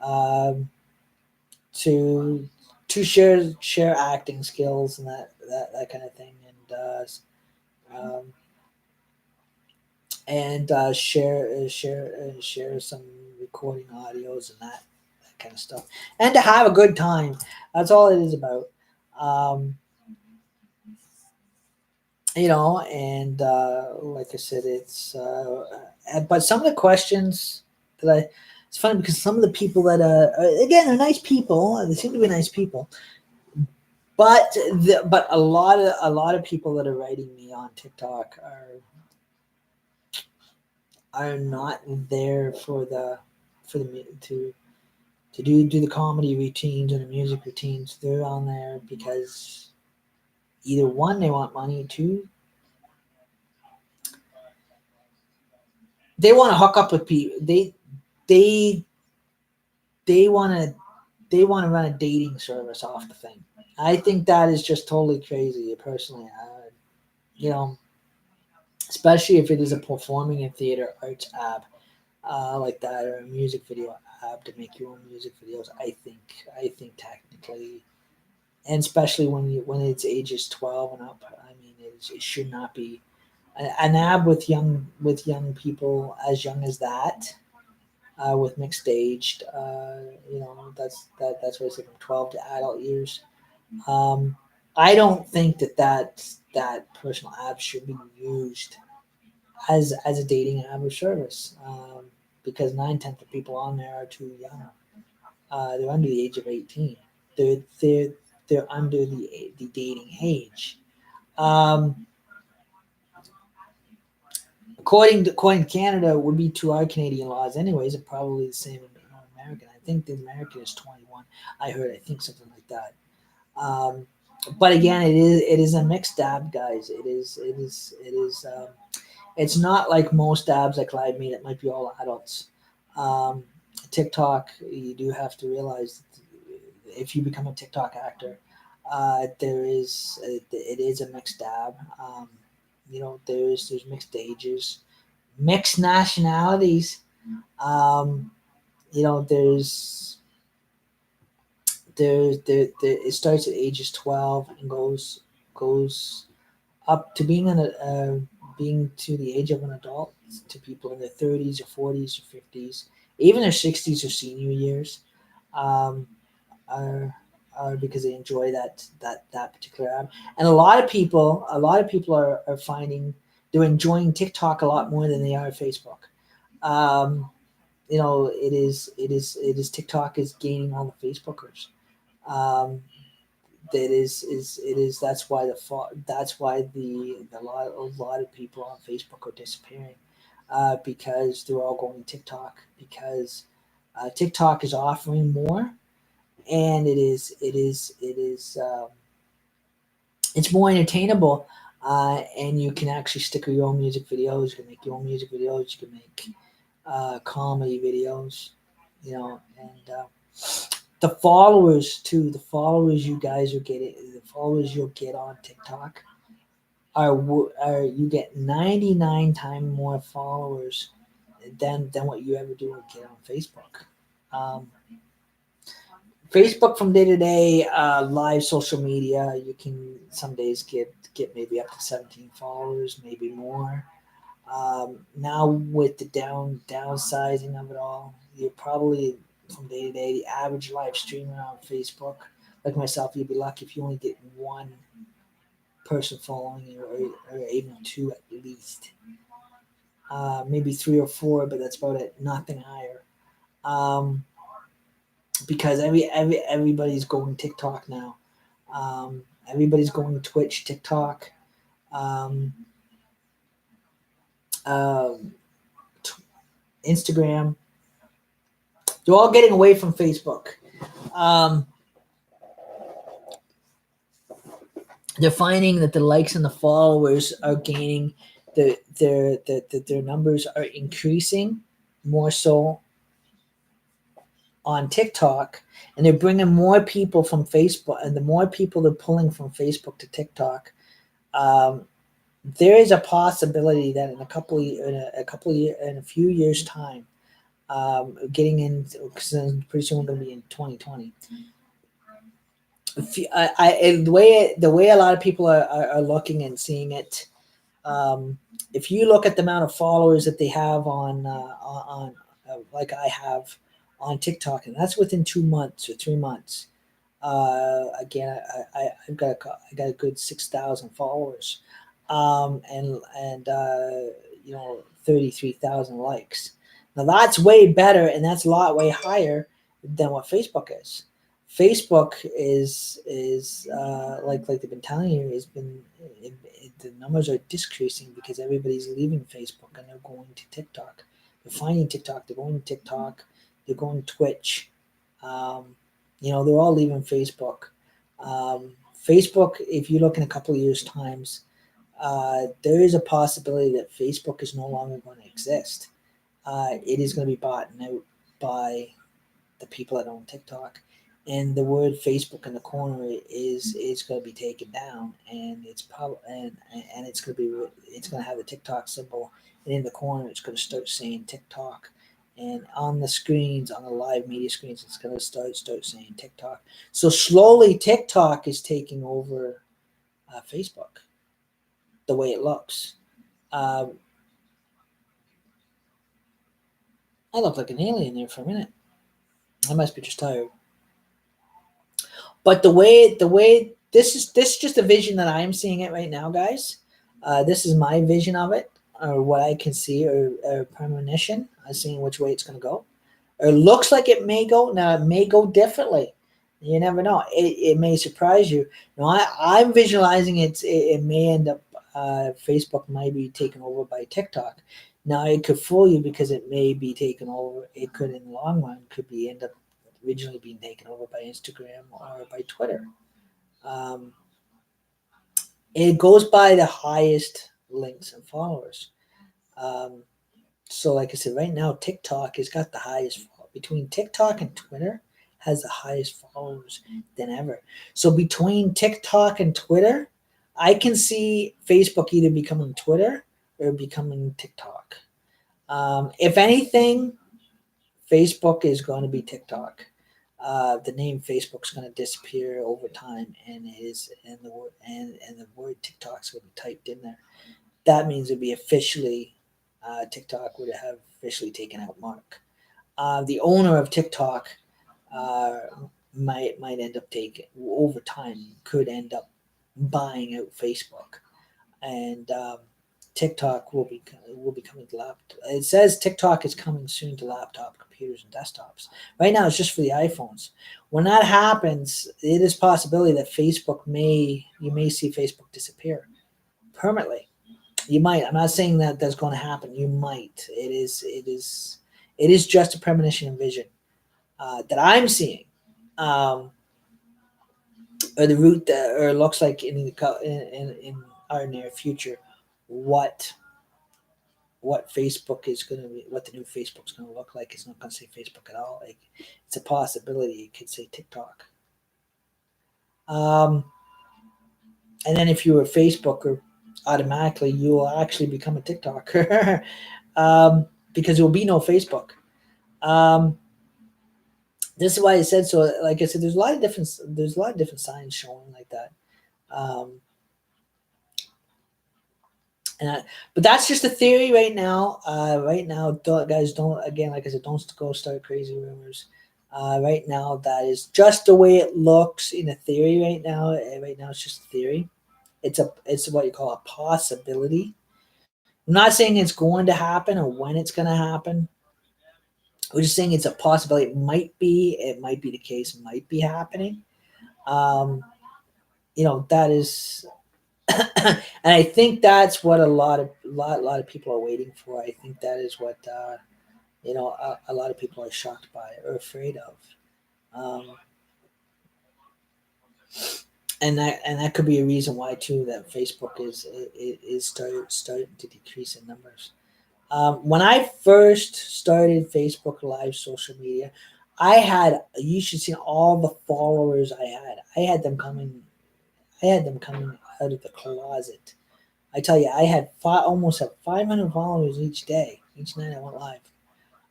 um, to share acting skills and that kind of thing, and share some recording audios and that kind of stuff, and to have a good time. That's all it is about. Um, and like I said, it's but some of the questions that it's funny because some of the people that again are nice people. They seem to be nice people, but but a lot of people that are writing me on TikTok are not there for the to do the comedy routines and the music routines. They're on there because either one, they want money, two, they want to hook up with people. They they want to run a dating service off the thing. I think that is just totally crazy, personally. You know, Especially if it is a performing and theater arts app. like that, or a music video app to make your own music videos. I think technically, and especially when it's ages 12 and up. I mean, it should not be an app with young people as young as that, with mixed aged. That's what I say, from 12 to adult years. Um, I don't think that personal app should be used as a dating app or service, because 9/10 of people on there are too young. They're under the age of 18. They're under the dating age. Um, according to Canada, it would be to our Canadian laws anyways, and probably the same in American. I think the American is 21. I think something like that. Um, but again, it is a mixed app, guys. It is. It's not like most dabs like Live Me that might be all adults. Um, TikTok, you do have to realize that if you become a TikTok actor, it is a mixed dab. There's mixed ages, mixed nationalities. Um, it starts at ages 12 and goes up to being to the age of an adult, to people in their 30s or 40s or 50s, even their 60s or senior years, um, are are because they enjoy that particular app. And a lot of people are finding they're enjoying TikTok a lot more than they are Facebook. Um, it is TikTok is gaining all the Facebookers. Um, that is it is that's why a lot of people on Facebook are disappearing, because they're all going to TikTok, because TikTok is offering more, and it's more entertainable, and you can actually stick your own music videos. You can make your own music videos. You can make comedy videos, and the followers too. The followers you guys are getting, the followers you'll get on TikTok are you get 99 times more followers than what you ever do or get on Facebook. Um, Facebook, from day to day, live social media, you can some days get maybe up to 17 followers, maybe more. Now with the downsizing of it all, you're probably, from day to day, the average live streamer on Facebook, like myself, you'd be lucky if you only get one person following you, or even two at least. Maybe three or four, but that's about it. Nothing higher. Um, because everybody's going TikTok now. Everybody's going Twitch, TikTok, um, um, Instagram. They're all getting away from Facebook. Um, they're finding that the likes and the followers are gaining, their numbers are increasing more so on TikTok, and they're bringing more people from Facebook, and the more people they're pulling from Facebook to TikTok, um, there is a possibility that in a few years time, getting in, because pretty soon we're going to be in 2020. The way a lot of people are looking and seeing it, if you look at the amount of followers that they have like I have on TikTok, and that's within 2 months or 3 months. Again, I got a good 6,000 followers, and 33,000 likes. Now that's way better, and that's a lot way higher than what Facebook is. Facebook is like they've been telling you, has been the numbers are decreasing because everybody's leaving Facebook and they're going to TikTok. They're finding TikTok. They're going to TikTok. They're going to Twitch. They're all leaving Facebook. Facebook, if you look in a couple of years' times, there is a possibility that Facebook is no longer going to exist. It is going to be bought out by the people that own TikTok, and the word Facebook in the corner is going to be taken down, and it's probably and it's going to have the TikTok symbol, and in the corner it's going to start saying TikTok, and on the screens, on the live media screens, it's going to start saying TikTok. So slowly, TikTok is taking over Facebook. The way it looks, uh, I look like an alien there for a minute. I must be just tired. But the way this is just a vision that I'm seeing it right now, guys. This is my vision of it, or what I can see, or premonition. I'm seeing which way it's going to go. Or it looks like it may go. Now it may go differently. You never know. It may surprise you. No, I'm visualizing it may end up Facebook might be taken over by TikTok. Now it could fool you because it may be taken over. It could in the long run could be end up originally being taken over by Instagram or by Twitter. Um, it goes by the highest links and followers. Um, so, like I said, right now TikTok has got the highest between TikTok and Twitter has the highest followers than ever. So between TikTok and Twitter, I can see Facebook either becoming Twitter or becoming TikTok. If anything, Facebook is going to be TikTok. The name Facebook's going to disappear over time, and the word TikTok's going to be typed in there. That means it'd be officially TikTok would have officially taken out Mark. The owner of TikTok uh, might end up taking over time could end up buying out Facebook, and TikTok will be coming to laptop. It says TikTok is coming soon to laptop computers and desktops. Right now, it's just for the iPhones. When that happens, it is possibility that you may see Facebook disappear permanently. You might. I'm not saying that that's going to happen. You might. It is just a premonition and vision that I'm seeing. Um, or the route that, or looks like in our near future, what Facebook is going to be, what the new Facebook's going to look like. It's not going to say Facebook at all. Like, it's a possibility. It could say TikTok. Um, and then if you were a Facebooker, automatically you will actually become a TikToker because there will be no Facebook. Um, this is why I said so. Like I said, there's a lot of different signs showing like that. Um, but that's just a theory right now. Right now, guys, don't again, like I said, don't go start crazy rumors. Right now, that is just the way it looks in a theory. Right now, right now, it's just a theory. It's what you call a possibility. I'm not saying it's going to happen or when it's going to happen. We're just saying it's a possibility. It might be the case, might be happening. Um, that is and I think that's what a lot of people are waiting for. I think that is what a lot of people are shocked by or afraid of, um, and that could be a reason why too that Facebook is starting to decrease in numbers. When I first started Facebook Live social media, you should see all the followers I had. I had them coming out of the closet. I tell you, I had almost had 500 followers each day, each night I went live.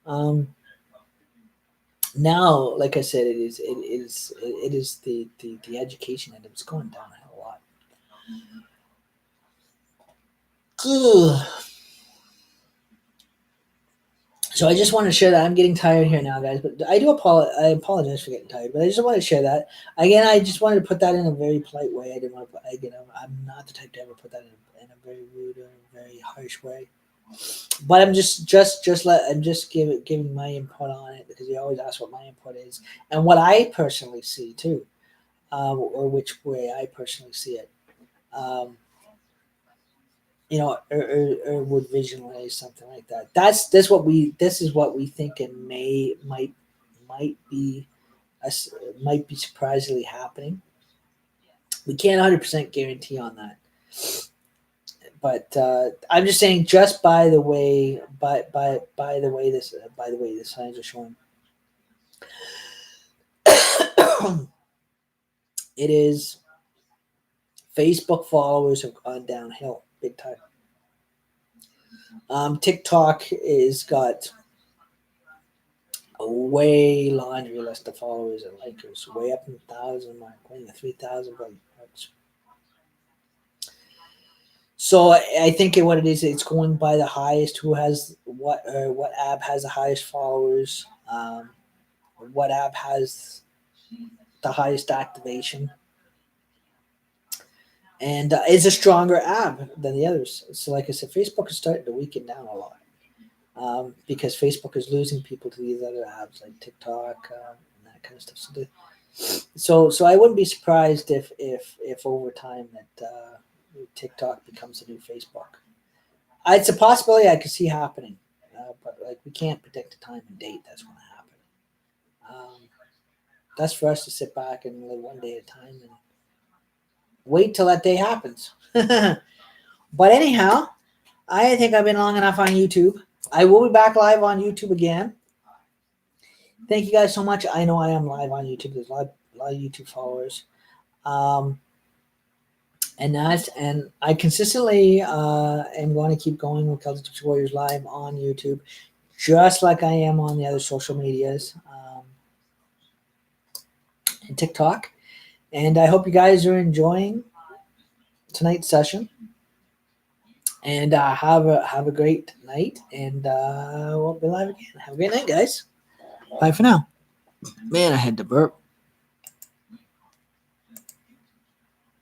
Um, Now, like I said, it is the education and it's going downhill a lot. Ugh. So I just want to share that I'm getting tired here now, guys. But I apologize for getting tired, but I just want to share that again. I just wanted to put that in a very polite way. I didn't want to. Again, I'm not the type to ever put that in a very rude or very harsh way. But I'm I'm just giving my input on it because you always ask what my input is and what I personally see too, or which way I personally see it. Um, or would visualize something like that. This is what we think it might be might be surprisingly happening. We can't 100% guarantee on that, but I'm just saying just by the way the signs are showing, it is Facebook followers have gone downhill big time. TikTok is got a way laundry list of followers and likers, way up in the 1,000 mark, going to 3,000 marks. So I think what it is, it's going by the highest, who has what app has the highest followers, what app has the highest activation, and is a stronger app than the others. So, like I said, Facebook is starting to weaken down a lot because Facebook is losing people to these other apps like TikTok and that kind of stuff. So I wouldn't be surprised if over time that TikTok becomes the new Facebook. It's a possibility I could see happening, but like we can't predict the time and date that's going to happen. That's for us to sit back and live one day at a time and wait till that day happens. But anyhow, I think I've been long enough on YouTube. I will be back live on YouTube again. Thank you guys so much. I know I am live on YouTube. There's a lot of YouTube followers. And I consistently am going to keep going with Celtic Gypsy Warriors live on YouTube, just like I am on the other social medias and TikTok. And I hope you guys are enjoying tonight's session. And have a great night. And we'll be live again. Have a great night, guys. Bye for now. Man, I had to burp.